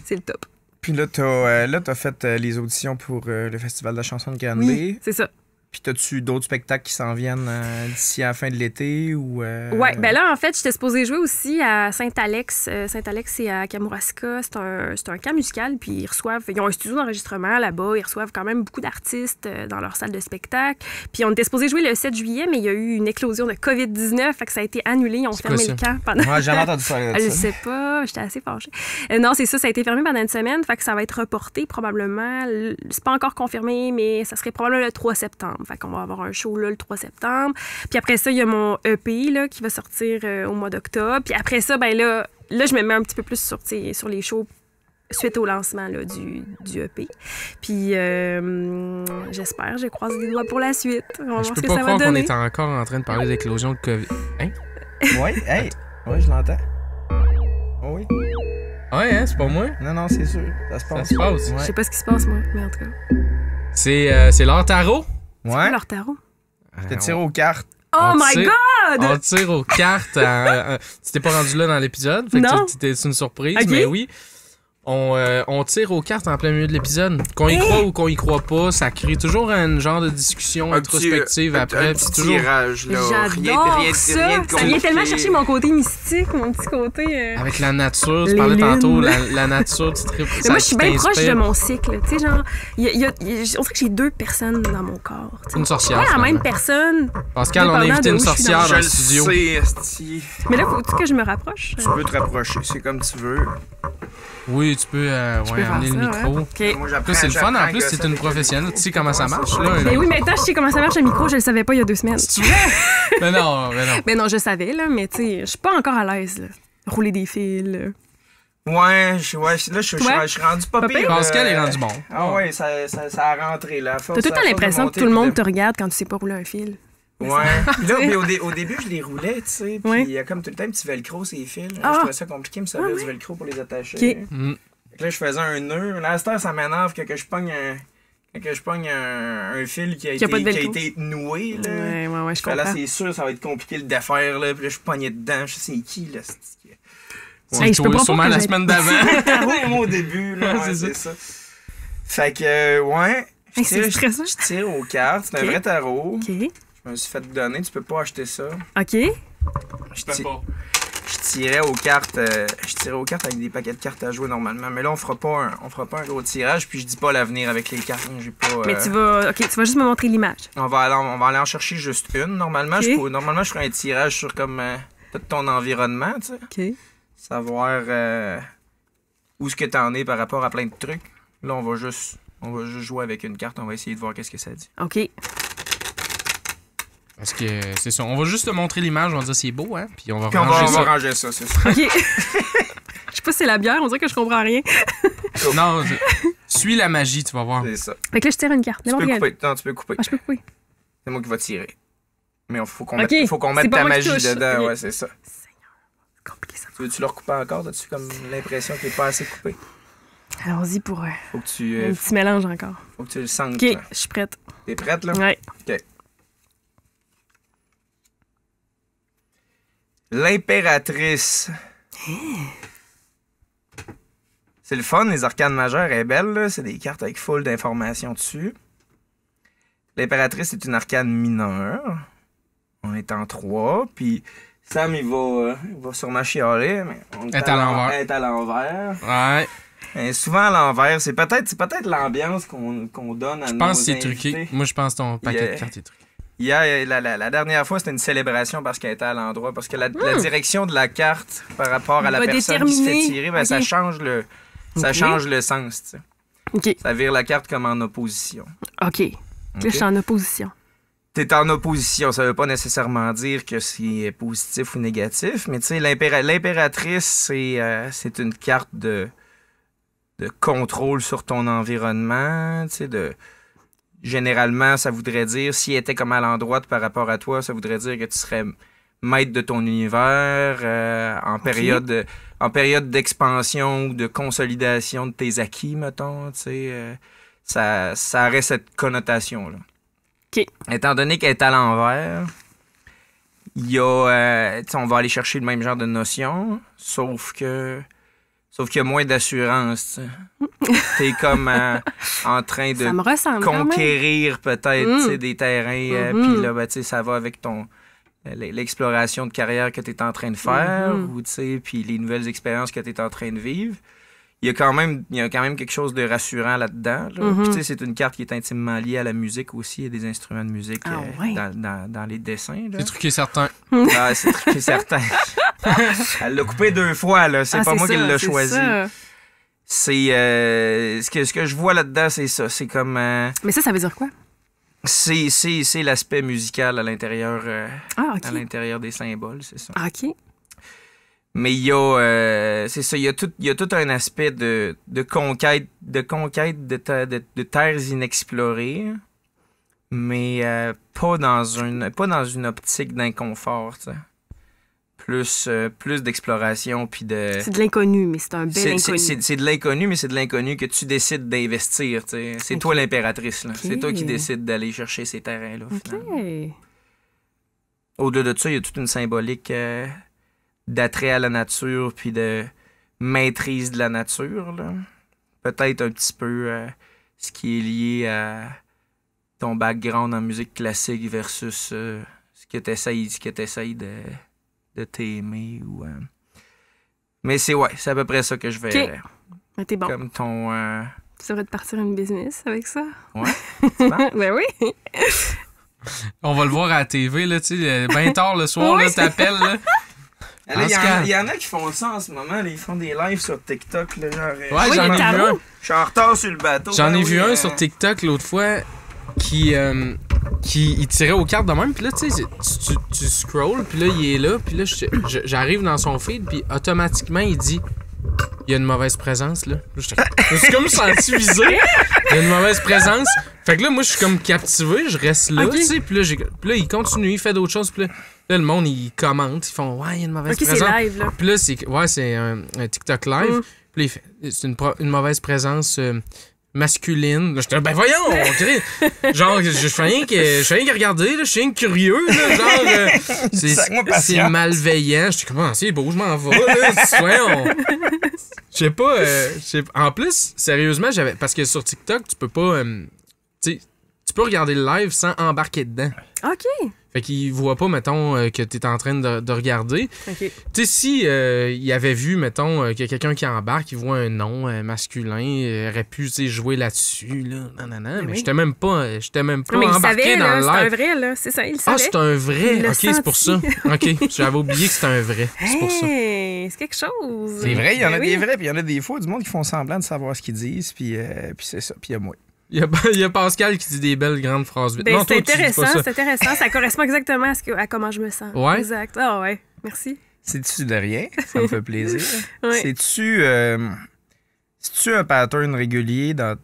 le top. Puis là, t'as fait les auditions pour le Festival de la chanson de Granby. Oui, c'est ça. Puis t'as-tu d'autres spectacles qui s'en viennent d'ici à la fin de l'été ou... Ouais, ben là, en fait, j'étais supposée jouer aussi à Saint-Alex. Saint-Alex, c'est à Kamouraska. C'est un camp musical, puis ils ont un studio d'enregistrement là-bas. Ils reçoivent quand même beaucoup d'artistes dans leur salle de spectacle. Puis on était supposé jouer le 7 juillet, mais il y a eu une éclosion de COVID-19, fait que ça a été annulé. Ils ont fermé le camp pendant... Ouais, j'ai jamais entendu parler de ça. Je sais pas, j'étais assez fâchée. Non, c'est ça a été fermé pendant une semaine, fait que ça va être reporté probablement. C'est pas encore confirmé, mais ça serait probablement le 3 septembre. Fait qu'on va avoir un show là, le 3 septembre. Puis après ça, il y a mon EP là, qui va sortir au mois d'octobre. Puis après ça, ben là, je me mets un petit peu plus sur les shows suite au lancement là, du EP. Puis j'espère, je croise les doigts pour la suite. On va voir ce que ça va donner. Je peux pas croire qu'on est encore en train de parler d'éclosion de COVID. Hein? Oui, hey, oui, je l'entends. Oh oui. Ouais, hein, c'est pas moi? Non, c'est sûr. Ça se passe. Ouais. Je sais pas ce qui se passe, moi, mais en tout cas. C'est leur tarot? C'est quoi leur tarot? Je te tire aux cartes. Oh my God! On tire aux cartes. Tu t'es pas rendu là dans l'épisode. Non. C'est une surprise, okay. Mais oui. On tire aux cartes en plein milieu de l'épisode. Qu'on y croit ou qu'on y croit pas, ça crée toujours un genre de discussion introspective après. Un petit tirage, là. J'adore rien ça vient tellement chercher mon côté mystique, mon petit côté... Avec la nature, tu parlais tantôt, la nature, tu tripes. Mais moi, je suis bien proche de mon cycle. Tu sais, genre, on dirait que j'ai 2 personnes dans mon corps. T'sais. Une sorcière. Ouais, la même personne. Pascal, on a invité une sorcière dans le studio. Je le sais, mais là, faut-tu que je me rapproche? Tu peux te rapprocher, c'est comme tu veux. Oui, tu peux amener le micro. Ouais. Okay. Moi, c'est le fun. En plus, c'est une professionnelle. Tu sais comment ça marche, là. Mais oui, maintenant, je sais comment ça marche, le micro. Je le savais pas il y a 2 semaines. C'est vrai? Mais non. Mais non, je savais, là. Mais tu sais, je suis pas encore à l'aise, là. Rouler des fils, là. Ouais, là, je suis rendu pas pire. Pascal est rendu bon. Ah ouais, ça a rentré, là. T'as tout le temps l'impression que tout le monde te regarde quand tu sais pas rouler un fil. Ouais. Puis là, mais au début, je les roulais, tu sais. Puis il y a comme tout le temps un petit velcro, ces fils. Je trouvais ça compliqué, me servir du velcro pour les attacher. Okay. Là, je faisais un nœud. Là, à cette heure, ça m'énerve que je pogne un fil qui a été noué. Là. Ouais, je comprends. Là, c'est sûr, ça va être compliqué de le défaire. Là. Puis là, je pognais dedans. Je sais c'est qui, là. Je peux pas sûrement la semaine d'avant. Au début, là, c'est ça. Fait que, ouais. Je tire aux cartes. C'est un vrai tarot. OK. Je me suis fait donner. Tu peux pas acheter ça. OK. Je peux pas. je tirais aux cartes avec des paquets de cartes à jouer normalement. Mais là, on fera pas un gros tirage, puis je dis pas l'avenir avec les cartes. J'ai pas, Mais tu vas juste me montrer l'image. On va aller en chercher juste une. Normalement, je ferai un tirage sur comme tout ton environnement, tu sais. OK. Savoir où est-ce que t'en es par rapport à plein de trucs. Là, on va juste jouer avec une carte. On va essayer de voir qu'est-ce que ça dit. OK. Parce que c'est ça. On va juste te montrer l'image, on va dire c'est beau, hein? Puis on va Puis ranger on ça. va ranger ça, c'est ça. OK. Je sais pas si c'est la bière, on dirait que je comprends rien. Non, suis la magie, tu vas voir. C'est ça. Fait que là, je tire une carte. Tu peux couper. Non, tu peux couper. Ah, je peux couper. C'est moi qui vais tirer. Mais il faut qu'on Ok. mette C'est pas ta moi qui magie touche. dedans. Ok. Ouais, c'est ça. Seigneur, c'est compliqué ça. Tu veux-tu le recouper encore? As-tu comme l'impression qu'il n'est pas assez coupé? Allons-y pour Faut que tu, un petit mélange encore. faut que tu le sentes. OK, là. je suis prête. T'es prête, là? Ouais. OK. L'impératrice. C'est le fun, les arcanes majeures, elle est belle, là. C'est des cartes avec full d'informations dessus. L'impératrice est une arcane mineure. On est en 3, puis Sam, il va sûrement chialer, mais on Elle est à l'envers. Elle est à l'envers. Ouais. Mais souvent à l'envers, c'est peut-être l'ambiance qu'on donne à nos Je pense que c'est invités. truqué. Moi, je pense que ton paquet de cartes est truqué. La dernière fois, c'était une célébration parce qu'elle était à l'endroit. Parce que la direction de la carte par rapport à la Va personne qui se fait déterminer. tirer, ben, Ok. ça change le sens. Tu sais. OK. Ça vire la carte comme en opposition. OK. Là, je suis en opposition. T'es en opposition. Ça veut pas nécessairement dire que c'est positif ou négatif, mais tu sais, l'impératrice, c'est une carte de contrôle sur ton environnement, tu sais, généralement, ça voudrait dire, si elle était comme à l'endroit par rapport à toi, ça voudrait dire que tu serais maître de ton univers en période d'expansion ou de consolidation de tes acquis, mettons, tu sais, ça aurait cette connotation-là. OK. Étant donné qu'elle est à l'envers, il y a, on va aller chercher le même genre de notion, sauf qu'il y a moins d'assurance. T'es comme en train de Ça me ressemble quand même. conquérir peut-être tu sais, des terrains. Puis là, ben, tu sais, ça va avec l'exploration de carrière que tu es en train de faire ou tu sais, puis les nouvelles expériences que tu es en train de vivre. Il y a quand même quelque chose de rassurant là-dedans. Là. Puis tu sais, c'est une carte qui est intimement liée à la musique aussi. Il y a des instruments de musique ouais. dans les dessins. Là. C'est truqué certain. Ah, c'est truqué certain. Elle l'a coupé 2 fois, là. C'est pas moi qui l'ai choisi. Ça. C'est ce que je vois là-dedans, c'est ça. C'est comme Mais ça veut dire quoi? c'est l'aspect musical à l'intérieur OK. à l'intérieur des symboles, c'est ça. OK. Mais il y a c'est ça, il y a tout un aspect de conquête de terres inexplorées, mais pas dans une optique d'inconfort, tu sais. Plus d'exploration puis de... C'est de l'inconnu, mais c'est un bel inconnu. C'est de l'inconnu, mais c'est de l'inconnu que tu décides d'investir. T'sais. C'est toi l'impératrice. Là. C'est toi qui décides d'aller chercher ces terrains-là. OK. Au-delà de ça, il y a toute une symbolique d'attrait à la nature puis de maîtrise de la nature. Là. Peut-être un petit peu ce qui est lié à ton background en musique classique versus ce que tu essayes de t'aimer ou mais c'est à peu près ça que je verrais. Okay. Mais t'es bon. Comme ton Tu devrais te partir une business avec ça. ouais. C'est bon? Ben oui. On va le voir à la TV, là, tu sais, bien tard le soir, là, t'appelles, là. Il y en a qui font ça en ce moment, là, ils font des lives sur TikTok, là, genre. Ouais, j'en ai vu un. Je suis en retard sur le bateau. J'en ai vu un sur TikTok l'autre fois qui il tirait aux cartes de même, puis là, tu sais, tu scrolls, puis là, il est là, puis là, j'arrive dans son feed, puis automatiquement, il dit « Il y a une mauvaise présence, là. » Je suis comme senti visé. Il y a une mauvaise présence. Fait que là, moi, je suis comme captivé, je reste là, tu sais, puis là, il continue, il fait d'autres choses, puis là, le monde, il commente, ils font « Ouais, il y a une mauvaise présence. » c'est live, là. Puis là, c'est un TikTok live, puis là, il fait « C'est une mauvaise présence... masculine. Là, j'étais ben voyons, genre je fais rien que regarder, là, je suis rien que curieux, là, genre c'est malveillant. J'étais comme c'est beau, je m'en vais là, je sais pas en plus sérieusement, parce que sur TikTok, tu peux pas tu peux regarder le live sans embarquer dedans. OK. Fait qu'il voit pas, mettons, que t'es en train de regarder. OK. Tu sais, si il avait vu, mettons, qu'il y a quelqu'un qui embarque, il voit un nom masculin, il aurait pu, tu sais, jouer là-dessus, là. Non. Mais j'étais même pas Mais il embarqué savait, dans là, le c'est un live. vrai, là. C'est ça, il le Ah, savait. c'est un vrai. Il l'a OK, c'est pour ça. senti. OK, j'avais oublié que c'était un vrai. C'est pour ça. Hey, c'est quelque chose. C'est vrai, il y en a Ben des oui. vrais, puis il y en a des faux, du monde qui font semblant de savoir ce qu'ils disent, puis c'est ça, puis il y a moi. Il y a Pascal qui dit des belles grandes phrases vite. Ben, Non, c'est toi, tu dis pas intéressant, ça. c'est intéressant. Ça correspond exactement à comment je me sens. Ouais? Exact. Ah ouais, merci. C'est-tu de rien? Ça me fait plaisir. Ouais. C'est-tu un pattern régulier dans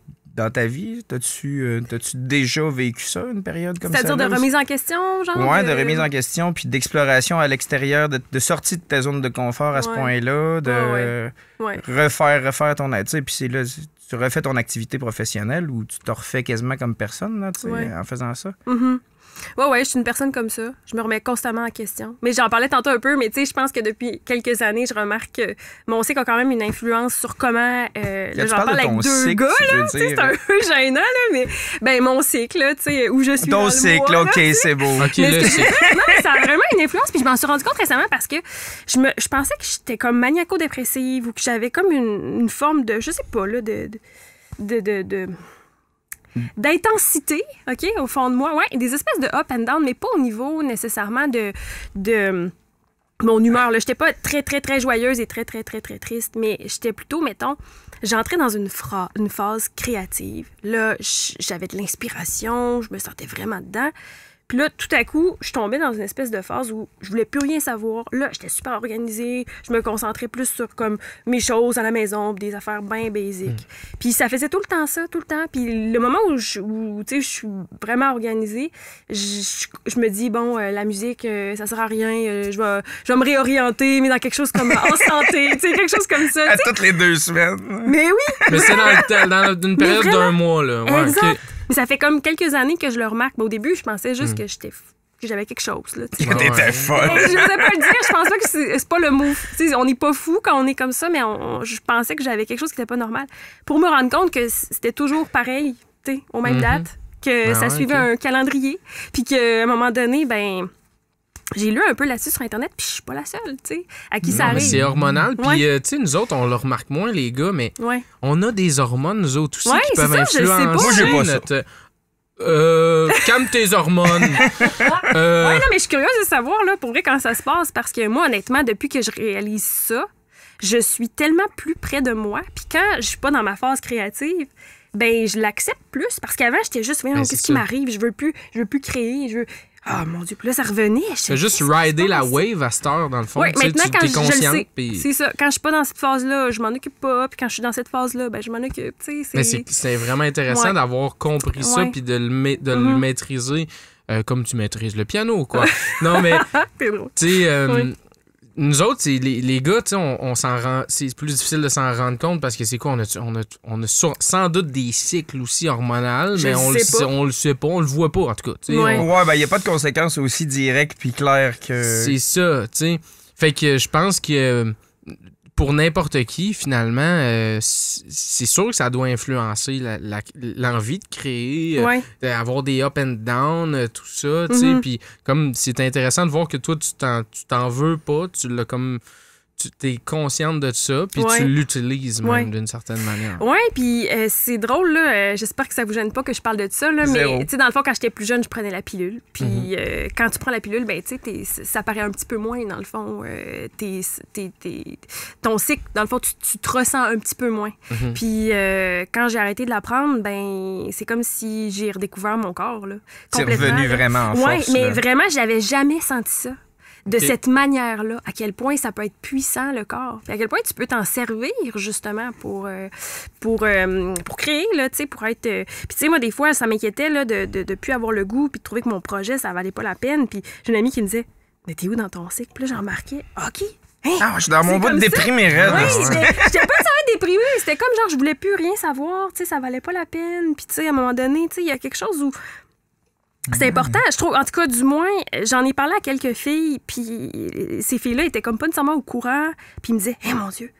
ta vie? T'as-tu déjà vécu ça, une période comme ça? C'est-à-dire de remise en question, genre? Ouais, de remise en question, puis d'exploration à l'extérieur, de sortie de ta zone de confort à ce Ouais. point-là, de Ouais. refaire ton activité. Puis c'est là, tu refais ton activité professionnelle ou tu te refais quasiment comme personne là, tu sais, Ouais. en faisant ça. Mhm. Ouais, je suis une personne comme ça. Je me remets constamment en question. Mais j'en parlais tantôt un peu, mais tu sais, je pense que depuis quelques années, je remarque que mon cycle a quand même une influence sur comment. Là, tu j'en parles parle de avec ton deux cycle, gars, tu veux là. Tu sais, dire. c'est un peu gênant, là, mais ben, mon cycle, là, tu sais, où je suis. dans Ton le cycle, mois, OK, là. c'est beau. OK, Mais là, ce que c'est... non, mais ça a vraiment une influence. Puis je m'en suis rendu compte récemment parce que je pensais que j'étais comme maniaco-dépressive ou que j'avais comme une forme de, je sais pas, là, d'intensité, OK, au fond de moi. Ouais, des espèces de up and down, mais pas au niveau nécessairement de mon humeur. Là, j'étais pas très, très, très joyeuse et très, très, très, très triste, mais j'étais plutôt, mettons, j'entrais dans une phase créative. Là, j'avais de l'inspiration, je me sentais vraiment dedans. Puis là, tout à coup, je tombais dans une espèce de phase où je voulais plus rien savoir. Là, j'étais super organisée. Je me concentrais plus sur comme mes choses à la maison, des affaires bien basiques. Puis ça faisait tout le temps ça, tout le temps. Puis le moment où tu sais, je suis vraiment organisée, je me dis, bon, la musique, ça sert à rien. Je vais me réorienter, mais dans quelque chose comme en santé, tu sais, quelque chose comme ça. À tu sais. toutes les 2 semaines. Mais oui! Mais c'est dans une période vraiment, d'un mois, là. Ouais, exact. OK. Mais ça fait comme quelques années que je le remarque. Mais au début, je pensais juste que j'avais quelque chose. Là, tu sais. Ouais. T'étais folle. Je n'osais pas le dire. Je pense pas que c'est pas le mot. Tu sais, on n'est pas fou quand on est comme ça, mais je pensais que j'avais quelque chose qui n'était pas normal. Pour me rendre compte que c'était toujours pareil, tu sais, aux mêmes dates, que Ah ça ouais, suivait ok. un calendrier, puis qu'à un moment donné, ben, j'ai lu un peu là-dessus sur Internet, puis je suis pas la seule, tu sais, à qui ça Non, mais arrive. c'est hormonal. Puis, Ouais. tu sais, nous autres, on le remarque moins, les gars, mais Ouais. on a des hormones, nous autres aussi, Ouais, qui c'est peuvent ça, je le sais pas. influencer Moi, j'ai pas ça. notre... calme tes hormones. Ouais, non, mais je suis curieuse de savoir, là, pour vrai, quand ça se passe, parce que moi, honnêtement, depuis que je réalise ça, je suis tellement plus près de moi. Puis quand je suis pas dans ma phase créative, ben je l'accepte plus. Parce qu'avant, j'étais juste, voyons, Ben, qu'est-ce c'est qui ça. m'arrive? Je veux plus créer, je veux... Ah, mon Dieu. Puis là, ça revenait. C'est juste rider la wave à cette heure, dans le fond. Oui, Tu sais, maintenant, tu quand t'es je le consciente. sais, puis- c'est ça. Quand je suis pas dans cette phase-là, je m'en occupe pas. Puis quand je suis dans cette phase-là, ben je m'en occupe. Tu sais, Mais c'est vraiment intéressant Ouais. d'avoir compris ça Ouais. puis de le maîtriser comme tu maîtrises le piano, quoi. Non, mais, C'est drôle. tu sais, Oui. nous autres, les gars, tu sais, on s'en rend... C'est plus difficile de s'en rendre compte parce que c'est quoi? On a sans doute des cycles aussi hormonaux, Je mais le on le sais pas. sait pas, on le voit pas, en tout cas. Tu sais, Ouais. Ouais, ben, il n'y a pas de conséquences aussi directes puis claires que. C'est ça, tu sais. Fait que je pense que pour n'importe qui, finalement, c'est sûr que ça doit influencer l'envie de créer, Ouais. d'avoir des up and down, tout ça, tu sais. Mhm. Puis comme c'est intéressant de voir que toi, tu t'en veux pas, tu l'as comme... Tu t'es consciente de ça, puis Ouais. tu l'utilises même Ouais. d'une certaine manière. Ouais, puis c'est drôle, là. J'espère que ça vous gêne pas que je parle de ça, là. Zéro. Mais, tu sais, dans le fond, quand j'étais plus jeune, je prenais la pilule. Puis quand tu prends la pilule, ben, tu sais, ça paraît un petit peu moins, dans le fond. Ton cycle, dans le fond, tu te ressens un petit peu moins. Puis quand j'ai arrêté de la prendre, ben, c'est comme si j'ai redécouvert mon corps, là. C'est Complètement, revenu là. vraiment en Ouais, force. mais là. vraiment, j'avais jamais senti ça. De Ok. cette manière-là, à quel point ça peut être puissant, le corps. Puis à quel point tu peux t'en servir, justement, pour créer, là, tu sais, pour être... Puis tu sais, moi, des fois, ça m'inquiétait, là, de plus avoir le goût, puis de trouver que mon projet, ça valait pas la peine. Puis j'ai une amie qui me disait, « Mais t'es où dans ton cycle? » Puis là, j'ai remarqué, « OK. Hein? Ah, je suis dans mon C'est bout de comme ça. déprimé, raide. Ouais, là. j'étais pas nécessairement déprimée. C'était comme, genre, je voulais plus rien savoir, tu sais, ça valait pas la peine. Puis tu sais, à un moment donné, tu sais, il y a quelque chose où... C'est important, je trouve. En tout cas, du moins, j'en ai parlé à quelques filles, puis ces filles-là étaient comme pas nécessairement au courant, puis ils me disaient, « Hé, mon Dieu,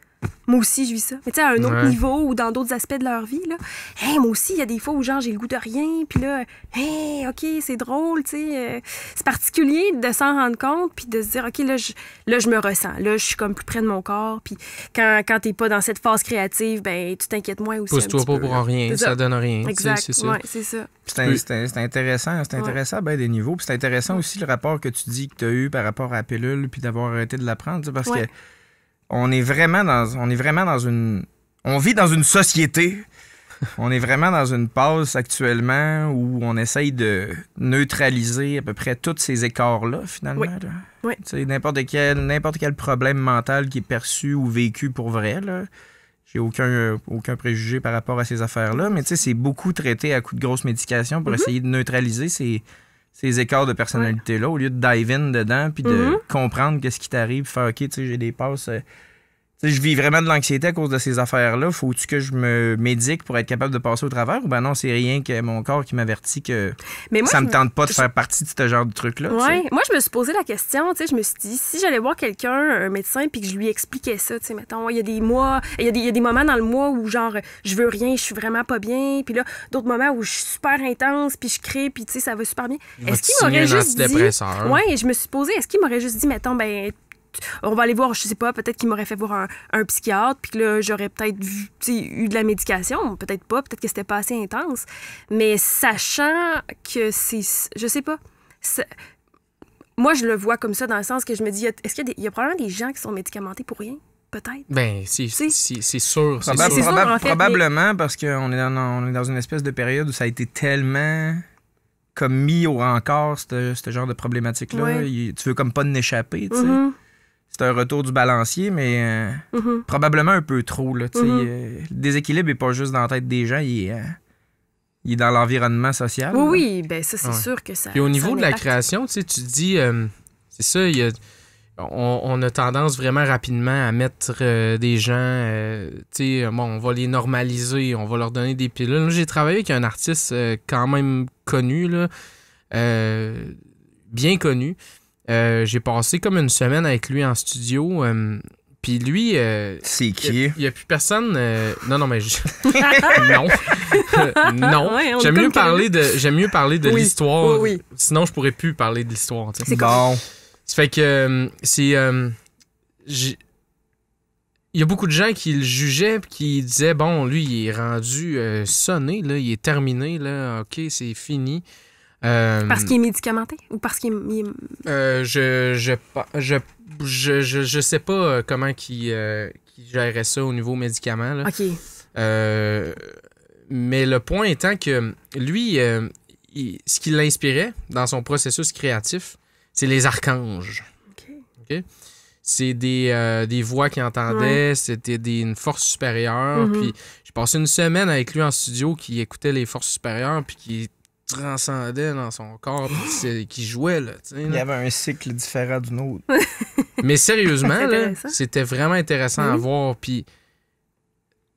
moi aussi, je vis ça. Mais tu sais, à un autre niveau ou dans d'autres aspects de leur vie, là, hey, moi aussi, il y a des fois où, genre, j'ai le goût de rien, puis là, hey, OK, c'est drôle, tu sais. C'est particulier de s'en rendre compte, puis de se dire, OK, là, je me ressens. Là, je suis comme plus près de mon corps, puis quand t'es pas dans cette phase créative, ben tu t'inquiètes moins aussi. Pousse-toi pas pour rien, ça donne rien. Exact, c'est ça. Ouais, c'est ça. C'est intéressant, à ben des niveaux. Puis c'est intéressant aussi le rapport que tu dis que tu as eu par rapport à la pilule, puis d'avoir arrêté de la prendre, parce que on vit dans une société. On est vraiment dans une passe actuellement où on essaye de neutraliser à peu près tous ces écarts-là, finalement. Oui. N'importe quel problème mental qui est perçu ou vécu pour vrai, là. J'ai aucun préjugé par rapport à ces affaires-là, mais c'est beaucoup traité à coup de grosses médications pour essayer de neutraliser ces écarts de personnalité-là, au lieu de dive in dedans puis de comprendre qu'est-ce qui t'arrive, faire OK, j'ai des passes. Je vis vraiment de l'anxiété à cause de ces affaires-là. Faut-tu que je me médique pour être capable de passer au travers? Ou ben non, c'est rien que mon corps qui m'avertit que ça me tente pas de faire partie de ce genre de truc-là. Ouais. Moi, je me suis posé la question, je me suis dit, si j'allais voir quelqu'un, un médecin, puis que je lui expliquais ça, mettons, il y a des mois, il y a des moments dans le mois où, genre, je veux rien, je suis vraiment pas bien, puis là, d'autres moments où je suis super intense, puis je crée, puis ça va super bien. Est-ce qu'il m'aurait juste dit... Ouais, je me suis posé, est-ce qu'il m'aurait juste dit, mettons, ben... on va aller voir, je sais pas, peut-être qu'il m'aurait fait voir un psychiatre, puis que là, j'aurais peut-être eu de la médication, peut-être pas, peut-être que c'était pas assez intense. Mais sachant que c'est... Je sais pas. Moi, je le vois comme ça, dans le sens que je me dis, est-ce qu'il y a probablement des gens qui sont médicamentés pour rien? Peut-être. Ben, c'est sûr. Probablement, parce qu'on est dans une espèce de période où ça a été tellement... comme mis au rencard, ce genre de problématique-là. Ouais. Tu veux comme pas en échapper, tu sais. C'est un retour du balancier, mais probablement un peu trop. Là, le déséquilibre n'est pas juste dans la tête des gens, il est dans l'environnement social. Oui, ben ça, c'est sûr que ça... Puis au niveau de la création, tu dis... c'est ça, on a tendance vraiment rapidement à mettre des gens... on va les normaliser, on va leur donner des pilules. Là, j'ai travaillé avec un artiste quand même connu, là, bien connu. J'ai passé comme une semaine avec lui en studio. Puis lui... c'est qui? Il n'y a plus personne... Non, mais... non. Non. Ouais, j'aime mieux parler de l'histoire. Oui. Sinon, je pourrais plus parler de l'histoire. C'est bon. Ça fait que c'est... il y a beaucoup de gens qui le jugeaient et qui disaient, bon, lui, il est rendu sonné, là, il est terminé, là, OK, c'est fini. Parce qu'il est médicamenté ou parce qu'il est... Je sais pas comment qu'il gérait ça au niveau médicament. Là. OK. Mais le point étant que lui, ce qui l'inspirait dans son processus créatif, c'est les archanges. OK? C'est des voix qu'il entendait, c'était une force supérieure. Puis j'ai passé une semaine avec lui en studio qui écoutait les forces supérieures puis qui transcendait dans son corps puis qui jouait. Là, il y avait un cycle différent du nôtre. Mais sérieusement, là, c'était vraiment intéressant à voir. Puis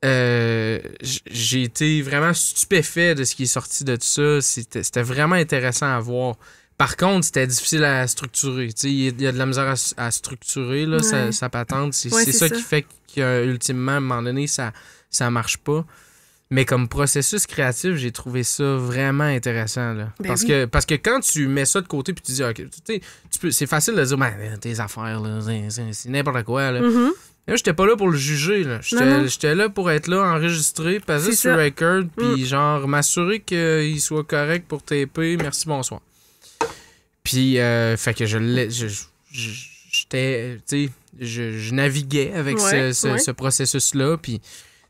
j'ai été vraiment stupéfait de ce qui est sorti de tout ça. C'était vraiment intéressant à voir. Par contre, c'était difficile à structurer. Il y a de la misère à structurer là, sa patente. C'est ça qui fait qu'ultimement, à un moment donné, ça marche pas. Mais comme processus créatif, j'ai trouvé ça vraiment intéressant. Là. Parce que quand tu mets ça de côté puis tu dis, OK, c'est facile de dire, tes affaires, là, c'est n'importe quoi. Là. Là, j'étais pas là pour le juger. Là. J'étais là pour être là, enregistré, passer sur record, puis genre m'assurer qu'il soit correct pour taper. Merci, bonsoir. Puis, fait que je naviguais avec ce processus-là, puis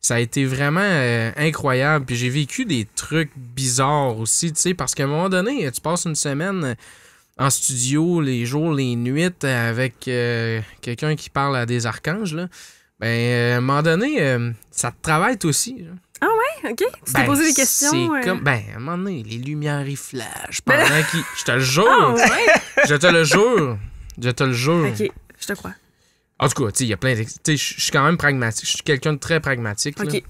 ça a été vraiment incroyable. Puis j'ai vécu des trucs bizarres aussi, tu sais, parce qu'à un moment donné, tu passes une semaine en studio, les jours, les nuits, avec quelqu'un qui parle à des archanges, là. Ben, à un moment donné, ça te travaille aussi, là. Ah ouais? OK. Tu t'es posé des questions? C'est comme... Ben, à un moment donné, les lumières, ils flashent pendant qu'ils... Je te le jure! Je te le jure! Je te le jure! OK, je te crois. En tout cas, il y a plein de... Je suis quand même pragmatique. Je suis quelqu'un de très pragmatique. OK.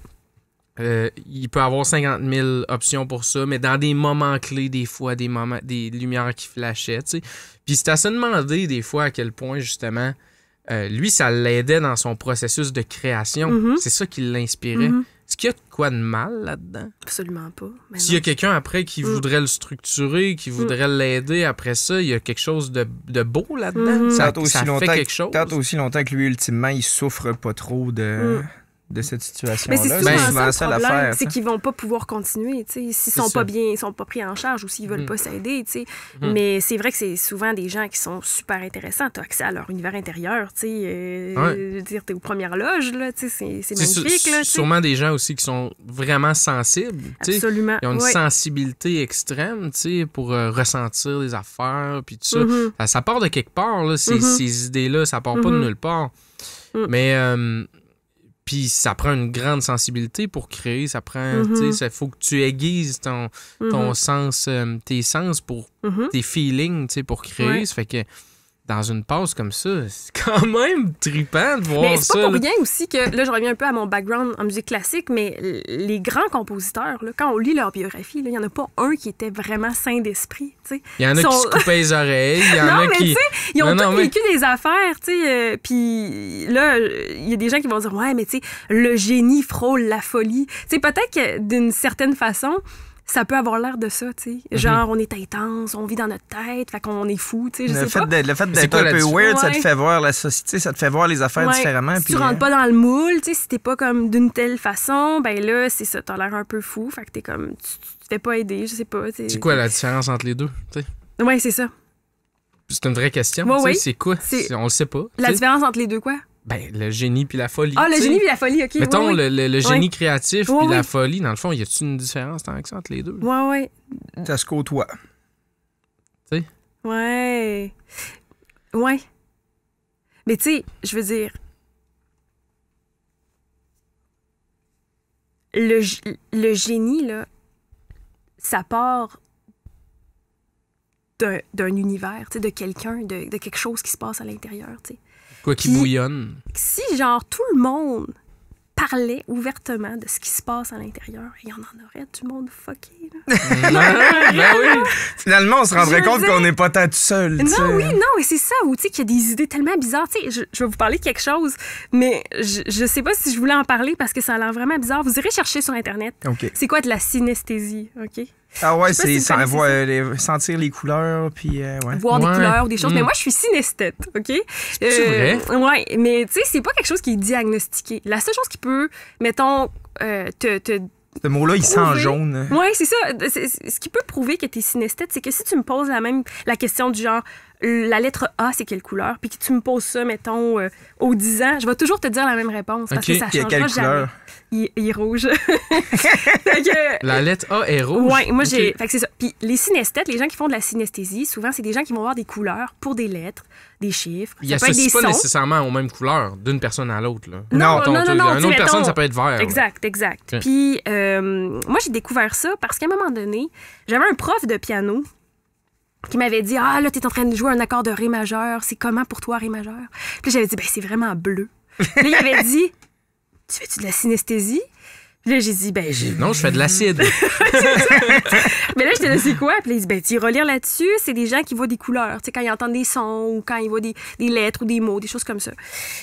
Il peut y avoir 50 000 options pour ça, mais dans des moments clés, des fois, des lumières qui flashaient, tu sais. Puis c'est à se demander, des fois, à quel point, justement... lui, ça l'aidait dans son processus de création. C'est ça qui l'inspirait. Est-ce qu'il y a de quoi de mal là-dedans? Absolument pas. S'il y a quelqu'un après qui voudrait le structurer, qui voudrait l'aider après ça, il y a quelque chose de beau là-dedans. Ça fait quelque chose. Tant aussi longtemps que lui, ultimement, il souffre pas trop de cette situation-là. Mais c'est souvent ça le problème, c'est qu'ils vont pas pouvoir continuer, s'ils sont pas bien, ils sont pas pris en charge ou s'ils veulent pas s'aider, Mais c'est vrai que c'est souvent des gens qui sont super intéressants. T'as accès à leur univers intérieur, je veux dire, t'es aux premières loges, là, c'est magnifique, là. Sûrement des gens aussi qui sont vraiment sensibles, Absolument. Ils ont une sensibilité extrême, pour ressentir des affaires, puis tout ça. Ça part de quelque part, là, ces idées-là, ça part pas de nulle part. Mais... Puis ça prend une grande sensibilité pour créer. Ça prend, il faut que tu aiguises ton sens, tes sens pour tes feelings, pour créer. Ça fait que dans une pause comme ça, c'est quand même trippant de voir ça. Mais c'est pas pour rien aussi que, là, je reviens un peu à mon background en musique classique, mais les grands compositeurs, là, quand on lit leur biographie, il y en a pas un qui était vraiment sain d'esprit, tu sais. Il y en a qui se coupaient les oreilles, il y en a qui... ils ont tous vécu des affaires, tu sais, puis là, il y a des gens qui vont dire « Ouais, mais tu sais, le génie frôle la folie. » Tu sais, peut-être que d'une certaine façon... Ça peut avoir l'air de ça, tu sais. Genre, on est intense, on vit dans notre tête, fait qu'on est fou, tu sais, je sais pas. Le fait d'être un peu weird, ça te fait voir la société, ça te fait voir les affaires différemment. Si tu rentres pas dans le moule, tu sais, si t'es pas comme d'une telle façon, ben là, c'est ça, t'as l'air un peu fou, fait que t'es comme, tu te fais pas aider, je sais pas. C'est quoi la différence entre les deux, tu sais? Ouais, c'est ça. C'est une vraie question, tu sais, c'est quoi? On le sait pas. La différence entre les deux, quoi? Ben, le génie puis la folie. Ah, le génie puis la folie, OK. Mettons, le génie créatif puis la folie, dans le fond, y a-t-il une différence entre les deux? Ouais. Ça se côtoie. Tu sais? Ouais. Mais tu sais, je veux dire... Le génie, là, ça part d'un univers, tu sais, de quelqu'un, de quelque chose qui se passe à l'intérieur, tu sais. Quoi qui bouillonne. Si, genre, tout le monde parlait ouvertement de ce qui se passe à l'intérieur, il y en aurait du monde fucké, là. Ben oui. Finalement, on se rendrait compte qu'on n'est pas tant tout seul. Non, et c'est ça, ou tu sais, qu'il y a des idées tellement bizarres. Tu sais, je vais vous parler de quelque chose, mais je sais pas si je voulais en parler parce que ça a l'air vraiment bizarre. Vous irez chercher sur Internet. Okay. C'est quoi de la synesthésie, OK? Ah ouais, c'est sentir les couleurs, puis voir des couleurs ou des choses. Mais moi, je suis synesthète, OK? C'est vrai? Ouais, mais tu sais, c'est pas quelque chose qui est diagnostiqué. La seule chose qui peut, mettons, ce mot-là, il sent jaune. Oui, c'est ça. Ce qui peut prouver que tu es synesthète, c'est que si tu me poses la question du genre, la lettre A, c'est quelle couleur? Puis que tu me poses ça, mettons, aux 10 ans, je vais toujours te dire la même réponse parce que ça changera jamais. Il est rouge. La lettre A est rouge? Oui, moi, j'ai... Fait que c'est ça. Puis les synesthètes, les gens qui font de la synesthésie, souvent, c'est des gens qui vont avoir des couleurs pour des lettres, des chiffres. Ils n'associent pas nécessairement aux mêmes couleurs d'une personne à l'autre. Là. Non. Une autre personne, ça peut être vert. Exact. Okay. Puis moi, j'ai découvert ça parce qu'à un moment donné, j'avais un prof de piano qui m'avait dit « Ah, là, t'es en train de jouer un accord de ré majeur. C'est comment pour toi, ré majeur? » Puis j'avais dit « Ben, c'est vraiment bleu. » Puis il avait dit « Tu fais-tu de la synesthésie? » Puis là, j'ai dit « Ben, non, je fais de l'acide. » Mais là, j'étais là, c'est quoi? Puis là, il dit « Ben, tu iras lire là-dessus. C'est des gens qui voient des couleurs. Tu sais, quand ils entendent des sons ou quand ils voient des lettres ou des mots, des choses comme ça. »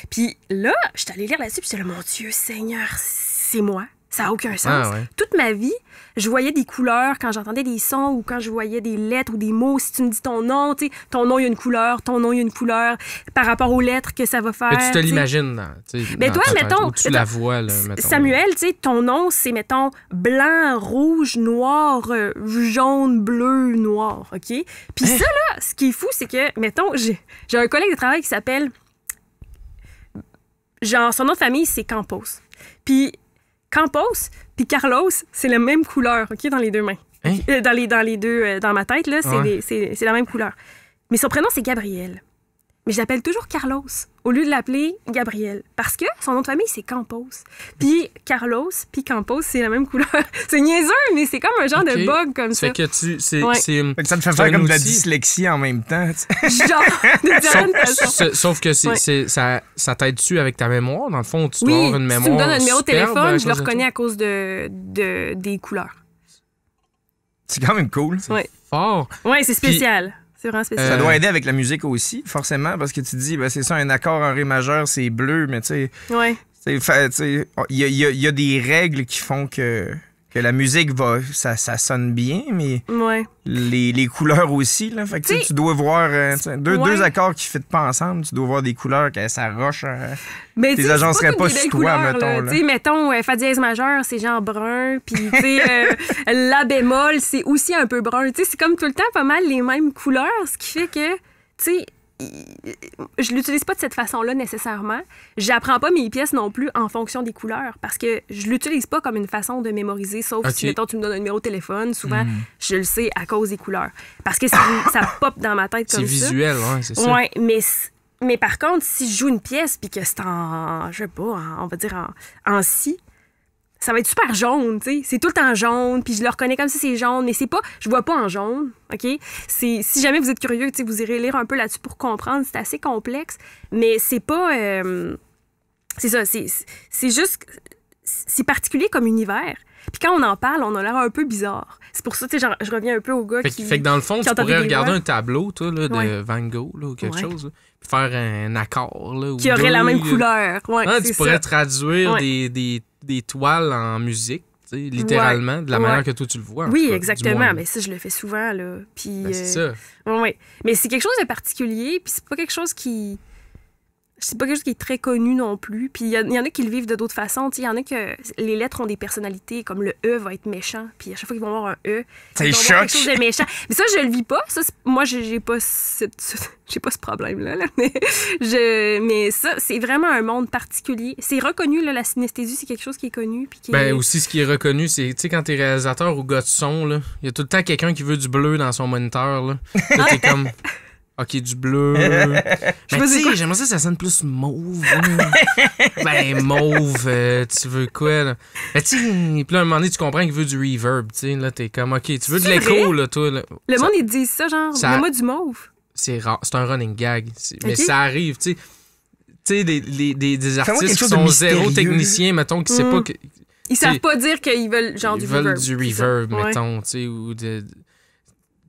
Puis là, j'étais allée lire là-dessus. Puis j'étais là « Mon Dieu Seigneur, c'est moi. » Ça n'a aucun sens. Ah ouais. Toute ma vie, je voyais des couleurs quand j'entendais des sons ou quand je voyais des lettres ou des mots. Si tu me dis ton nom, tu sais, ton nom, il y a une couleur, ton nom, il y a une couleur par rapport aux lettres que ça va faire. Mais tu te l'imagines mais toi, mettons, tu la vois, là, mettons. Samuel, tu sais, ton nom, c'est, mettons, blanc, rouge, noir, jaune, bleu, noir, OK? Puis ça, là, ce qui est fou, c'est que, mettons, j'ai un collègue de travail qui s'appelle... Genre, son nom de famille, c'est Campos. Puis Campos puis Carlos, c'est la même couleur, OK, dans les deux mains. Hein? Dans les deux, dans ma tête, là, c'est la même couleur. Mais son prénom, c'est Gabriel. Mais je l'appelle toujours Carlos, au lieu de l'appeler Gabriel. Parce que son nom de famille, c'est Campos. Puis Carlos, puis Campos, c'est la même couleur. C'est niaiseux, mais c'est comme un genre de bug comme ça. Fait que fait que ça te fait faire comme de la dyslexie en même temps. Genre, sauf que ça t'aide-tu avec ta mémoire? Dans le fond, tu dois avoir une mémoire. Si tu me donnes un numéro de téléphone, je le reconnais reconnais à cause des couleurs. C'est quand même cool. Ouais. Fort. Oui, c'est spécial. C'est vraiment spécial. Ça doit aider avec la musique aussi, forcément, parce que tu te dis, ben, c'est ça, un accord en ré majeur, c'est bleu, mais tu sais... Ouais. Il y a des règles qui font que la musique ça sonne bien, mais les couleurs aussi. Là, fait que tu dois voir deux accords qui ne fitent pas ensemble, tu dois voir des couleurs que ça roche. Les agenceraient pas sur toi, mettons. Mettons, fa dièse majeur, c'est genre brun, puis la bémol, c'est aussi un peu brun. C'est comme tout le temps pas mal les mêmes couleurs, ce qui fait que, je l'utilise pas de cette façon-là nécessairement. J'apprends pas mes pièces non plus en fonction des couleurs parce que je l'utilise pas comme une façon de mémoriser, sauf si, mettons, tu me donnes un numéro de téléphone. Souvent, je le sais à cause des couleurs. Parce que ça pop dans ma tête comme ça. C'est visuel, c'est ça. Ouais, mais par contre, si je joue une pièce puis que c'est je sais pas, on va dire en si, ça va être super jaune, tu sais. C'est tout le temps jaune, puis je le reconnais comme si c'est jaune, mais c'est pas... Je vois pas en jaune, OK? Si jamais vous êtes curieux, tu sais, vous irez lire un peu là-dessus pour comprendre. C'est assez complexe, mais c'est pas... c'est ça, c'est juste... C'est particulier comme univers. Puis quand on en parle, on a l'air un peu bizarre. C'est pour ça, tu sais, je reviens un peu au gars qui... Fait que dans le fond, tu pourrais regarder un tableau, toi, là, de Van Gogh, là, ou quelque chose, là, puis faire un accord, là, qui aurait la même couleur. Ouais, tu pourrais traduire des toiles en musique, littéralement, de la manière que toi tu le vois. Oui, exactement. Mais ça, je le fais souvent. Là. Puis, c'est ça. Oui. Mais c'est quelque chose de particulier, puis c'est pas quelque chose qui... C'est pas quelque chose qui est très connu non plus. Puis il y en a qui le vivent de d'autres façons. Il y en a que les lettres ont des personnalités, comme le E va être méchant. Puis à chaque fois qu'ils vont avoir un E, c'est quelque chose de méchant. Mais ça, je le vis pas. Ça, moi, j'ai pas ce problème-là. Là. Mais ça, c'est vraiment un monde particulier. C'est reconnu, là, la synesthésie, c'est quelque chose qui est connu. Puis aussi, ce qui est reconnu, c'est, tu sais, quand t'es réalisateur ou gars de son, il y a tout le temps quelqu'un qui veut du bleu dans son moniteur. Là t'es comme... OK, du bleu. Mais tu sais, j'aimerais ça sonne plus mauve. Mauve, tu veux quoi, là? Mais tu sais, puis là, à un moment donné, tu comprends qu'il veut du reverb, tu sais, là, t'es comme, OK, tu veux de l'écho, là, toi, là. Le monde, ils disent ça, genre, mets-moi du mauve. C'est rare, c'est un running gag. Mais ça arrive, tu sais. Tu sais, des artistes qui sont zéro techniciens, mettons, qui savent pas que... Ils savent pas dire qu'ils veulent, genre, du reverb. Ils veulent du reverb, mettons, tu sais, ou de...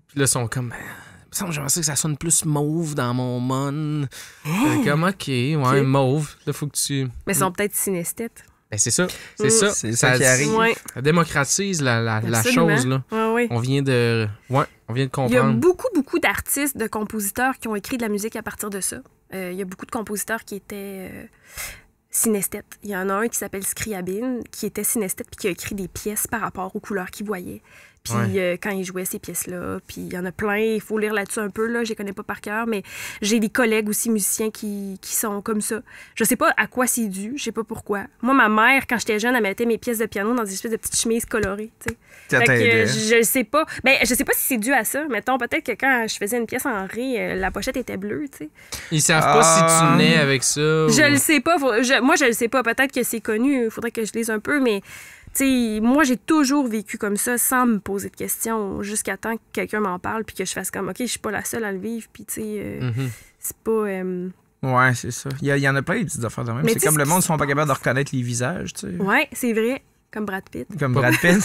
Puis là, ils sont comme... J'aimerais ça que ça sonne plus mauve dans mon mon. Comme, OK, mauve. Là, faut que tu... Mais ils sont peut-être synesthètes. Ben, c'est ça. C'est ça. C'est ça qui arrive. Ça démocratise la chose, là. On vient de comprendre. Il y a beaucoup, beaucoup d'artistes, de compositeurs qui ont écrit de la musique à partir de ça. Il y a beaucoup de compositeurs qui étaient synesthètes. Il y en a un qui s'appelle Scriabine, qui était synesthète puis qui a écrit des pièces par rapport aux couleurs qu'il voyait. Puis quand il jouait ces pièces-là, puis il y en a plein, il faut lire là-dessus un peu, là, je les connais pas par cœur, mais j'ai des collègues aussi musiciens qui sont comme ça. Je sais pas à quoi c'est dû, je sais pas pourquoi. Moi, ma mère, quand j'étais jeune, elle mettait mes pièces de piano dans des espèces de petites chemises colorées, tu sais. Fait que je sais pas. Ben, je sais pas si c'est dû à ça. Mettons, peut-être que quand je faisais une pièce en ré, la pochette était bleue, tu sais. Ils savent pas si tu nais avec ça. Je le sais pas. Moi, je le sais pas. Peut-être que c'est connu. Il faudrait que je lise un peu, mais... T'sais, moi, j'ai toujours vécu comme ça, sans me poser de questions, jusqu'à temps que quelqu'un m'en parle, puis que je fasse comme, OK, je suis pas la seule à le vivre, puis tu sais, c'est pas... Ouais, c'est ça. Il y en a plein des petites affaires de même. C'est comme le monde ne sont pas capables de reconnaître les visages, tu sais. Ouais, c'est vrai. Comme Brad Pitt. Comme Brad Pitt.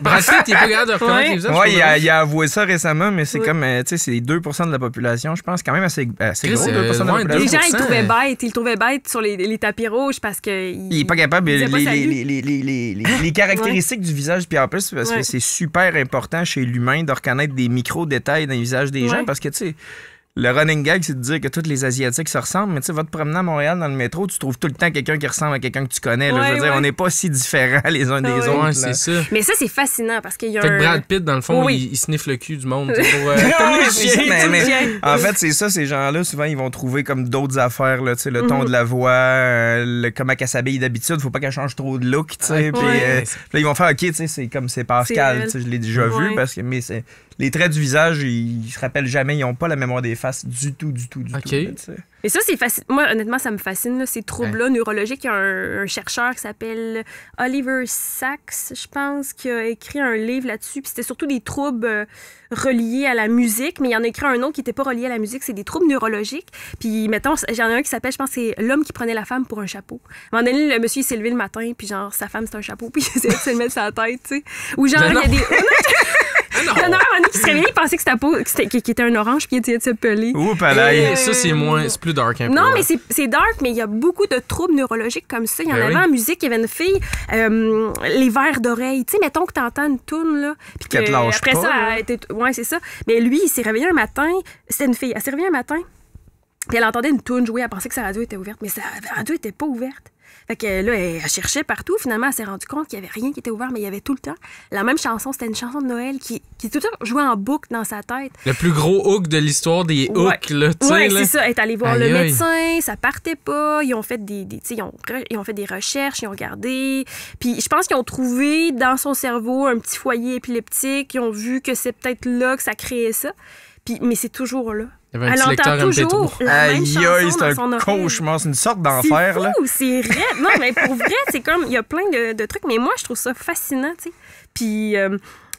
Brad Pitt, il est pas capable de reconnaître les visages. Ouais, il a avoué ça récemment, mais c'est comme, tu sais, c'est 2 % de la population, je pense, quand même assez gros, 2 % de la population. Les gens, ils le trouvaient bête sur les tapis rouges parce que... Il est pas capable. Les caractéristiques du visage, puis en plus, parce que c'est super important chez l'humain de reconnaître des micro-détails dans les visages des gens, parce que, tu sais... Le running gag, c'est de dire que tous les Asiatiques se ressemblent, mais tu sais, va te promener à Montréal dans le métro, tu trouves tout le temps quelqu'un qui ressemble à quelqu'un que tu connais. Là, je veux dire, on n'est pas si différents les uns des autres. Ouais, c'est ça. Mais ça, c'est fascinant parce qu'il y a Fait que Brad Pitt, dans le fond, il sniffe le cul du monde. Pour, comme les chiens. En fait, c'est ça, ces gens-là, souvent, ils vont trouver comme d'autres affaires, là, tu sais, le ton de la voix, comment qu'elle s'habille d'habitude, faut pas qu'elle change trop de look, tu sais. Puis là, ils vont faire, OK, tu sais, c'est comme c'est Pascal, tu sais, je l'ai déjà vu, parce que, mais c'est... Les traits du visage, ils se rappellent jamais. Ils n'ont pas la mémoire des faces du tout. Là, et ça, c'est facile. Moi, honnêtement, ça me fascine, là, ces troubles-là neurologiques. Il y a un chercheur qui s'appelle Oliver Sacks, je pense, qui a écrit un livre là-dessus. Puis c'était surtout des troubles reliés à la musique, mais il y en a écrit un autre qui n'était pas relié à la musique. C'est des troubles neurologiques. Puis, mettons, j'en ai un qui s'appelle, je pense, c'est l'homme qui prenait la femme pour un chapeau. À un moment donné, le monsieur, il s'est levé le matin, puis genre, sa femme, c'est un chapeau, puis il essayait de se le mettre sur la tête, tu sais. Ou genre, il y a des... un ami qui se réveillait, il pensait que qu'il était un orange, puis il essayait de se peler. Ouh, palais. Ça, c'est plus dark un peu. Non, mais c'est dark, mais il y a beaucoup de troubles neurologiques comme ça. Il y en avait en musique, il y avait une fille, les verres d'oreille. Tu sais, mettons que t'entends une toune, là. Puis qu'elle te lâche après pas, ça, elle était... Ouais, c'est ça. Mais lui, il s'est réveillé un matin. C'était une fille. Elle s'est réveillée un matin, puis elle entendait une toune jouer. Elle pensait que sa radio était ouverte, mais sa radio était pas ouverte. Fait que là, elle cherchait partout. Finalement, elle s'est rendue compte qu'il n'y avait rien qui était ouvert, mais il y avait tout le temps la même chanson. C'était une chanson de Noël qui tout le temps jouait en boucle dans sa tête. Le plus gros hook de l'histoire des hooks, là, tu sais. Ouais, là. c'est ça. Elle est allée voir le médecin, ça partait pas. Ils ont fait ils ont fait des recherches, ils ont regardé. Puis je pense qu'ils ont trouvé dans son cerveau un petit foyer épileptique. Ils ont vu que c'est peut-être là que ça créait ça. Puis, mais c'est toujours là. Il y avait un petit lecteur toujours la même chanson c'est dans son un oreille. cauchemar, c'est une sorte d'enfer, là. C'est raide. Non, mais pour vrai, c'est comme, il y a plein de trucs, mais moi, je trouve ça fascinant, tu sais. Puis,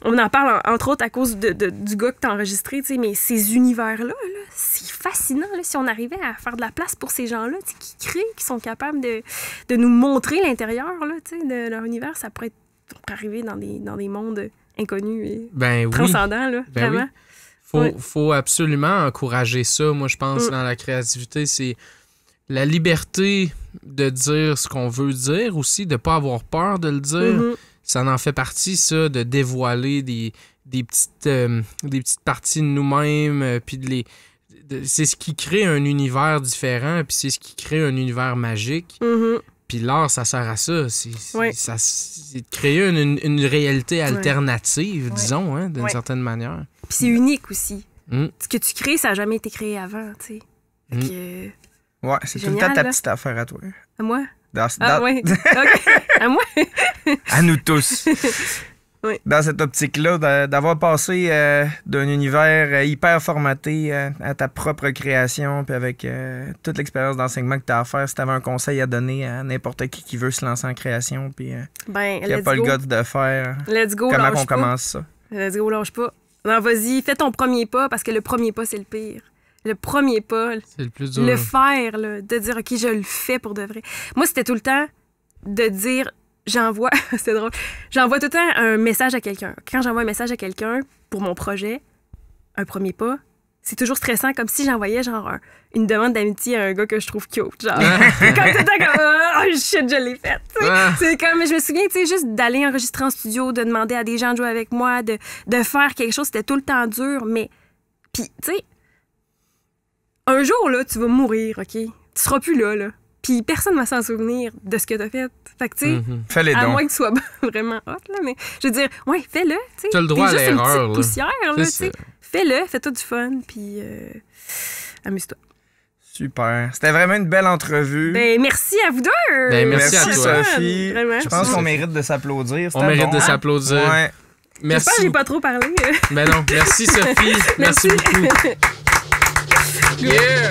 on en parle, entre autres, à cause du gars que t'as enregistré, tu sais, mais ces univers-là, là, c'est fascinant, là, si on arrivait à faire de la place pour ces gens-là, tu sais, qui créent, qui sont capables de nous montrer l'intérieur, là, tu sais, de leur univers, ça pourrait arriver dans des mondes inconnus et transcendants, là, vraiment. Oui. Faut absolument encourager ça, moi, je pense, dans la créativité. C'est la liberté de dire ce qu'on veut dire aussi, de pas avoir peur de le dire. Ça en fait partie, ça, de dévoiler des petites parties de nous-mêmes, puis c'est ce qui crée un univers différent, puis c'est ce qui crée un univers magique. Puis l'art, ça sert à ça. C'est de créer une réalité alternative, disons, hein, d'une certaine manière. Puis c'est unique aussi. Ce que tu crées, ça n'a jamais été créé avant, tu sais. Ouais, c'est génial, tout le temps ta petite affaire à toi. À moi? Ouais. OK. À moi? À nous tous. Oui. Dans cette optique-là, d'avoir passé d'un univers hyper formaté à ta propre création, puis avec toute l'expérience d'enseignement que tu as à faire, si tu avais un conseil à donner à n'importe qui veut se lancer en création, puis qui n'a pas le guts de faire, let's go, comment on commence ça? Let's go, lâche pas. Non, vas-y, fais ton premier pas, parce que le premier pas, c'est le pire. Le premier pas, c'est le plus dur. Le faire, là, de dire, OK, je le fais pour de vrai. Moi, c'était tout le temps de dire... c'est drôle, j'envoie tout le temps un message à quelqu'un. Quand j'envoie un message à quelqu'un pour mon projet, un premier pas, c'est toujours stressant, comme si j'envoyais genre une demande d'amitié à un gars que je trouve cute. Genre, comme tout le temps, comme, oh shit, je l'ai faite. C'est comme, je me souviens, tu sais, juste d'aller enregistrer en studio, de demander à des gens de jouer avec moi, de faire quelque chose, c'était tout le temps dur, mais. Puis, tu sais, un jour, là, tu vas mourir, OK? Tu seras plus là. Puis personne ne va s'en souvenir de ce que t'as fait. Fait que, tu sais, fais-les à donc. moins que tu sois vraiment hot, là, mais je veux dire, ouais, fais-le, tu sais. T'as le droit à l'erreur, juste une là. petite poussière, là, tu sais. Fais-le, fais-toi du fun, puis amuse-toi. Super. C'était vraiment une belle entrevue. Ben, merci à vous deux. Ben, merci à toi. Sophie. Vraiment. Je pense qu'on mérite de s'applaudir. On mérite de s'applaudir. Ouais. Merci. J'espère que j'ai pas trop parlé. Ben non, merci Sophie. Merci beaucoup. Yeah!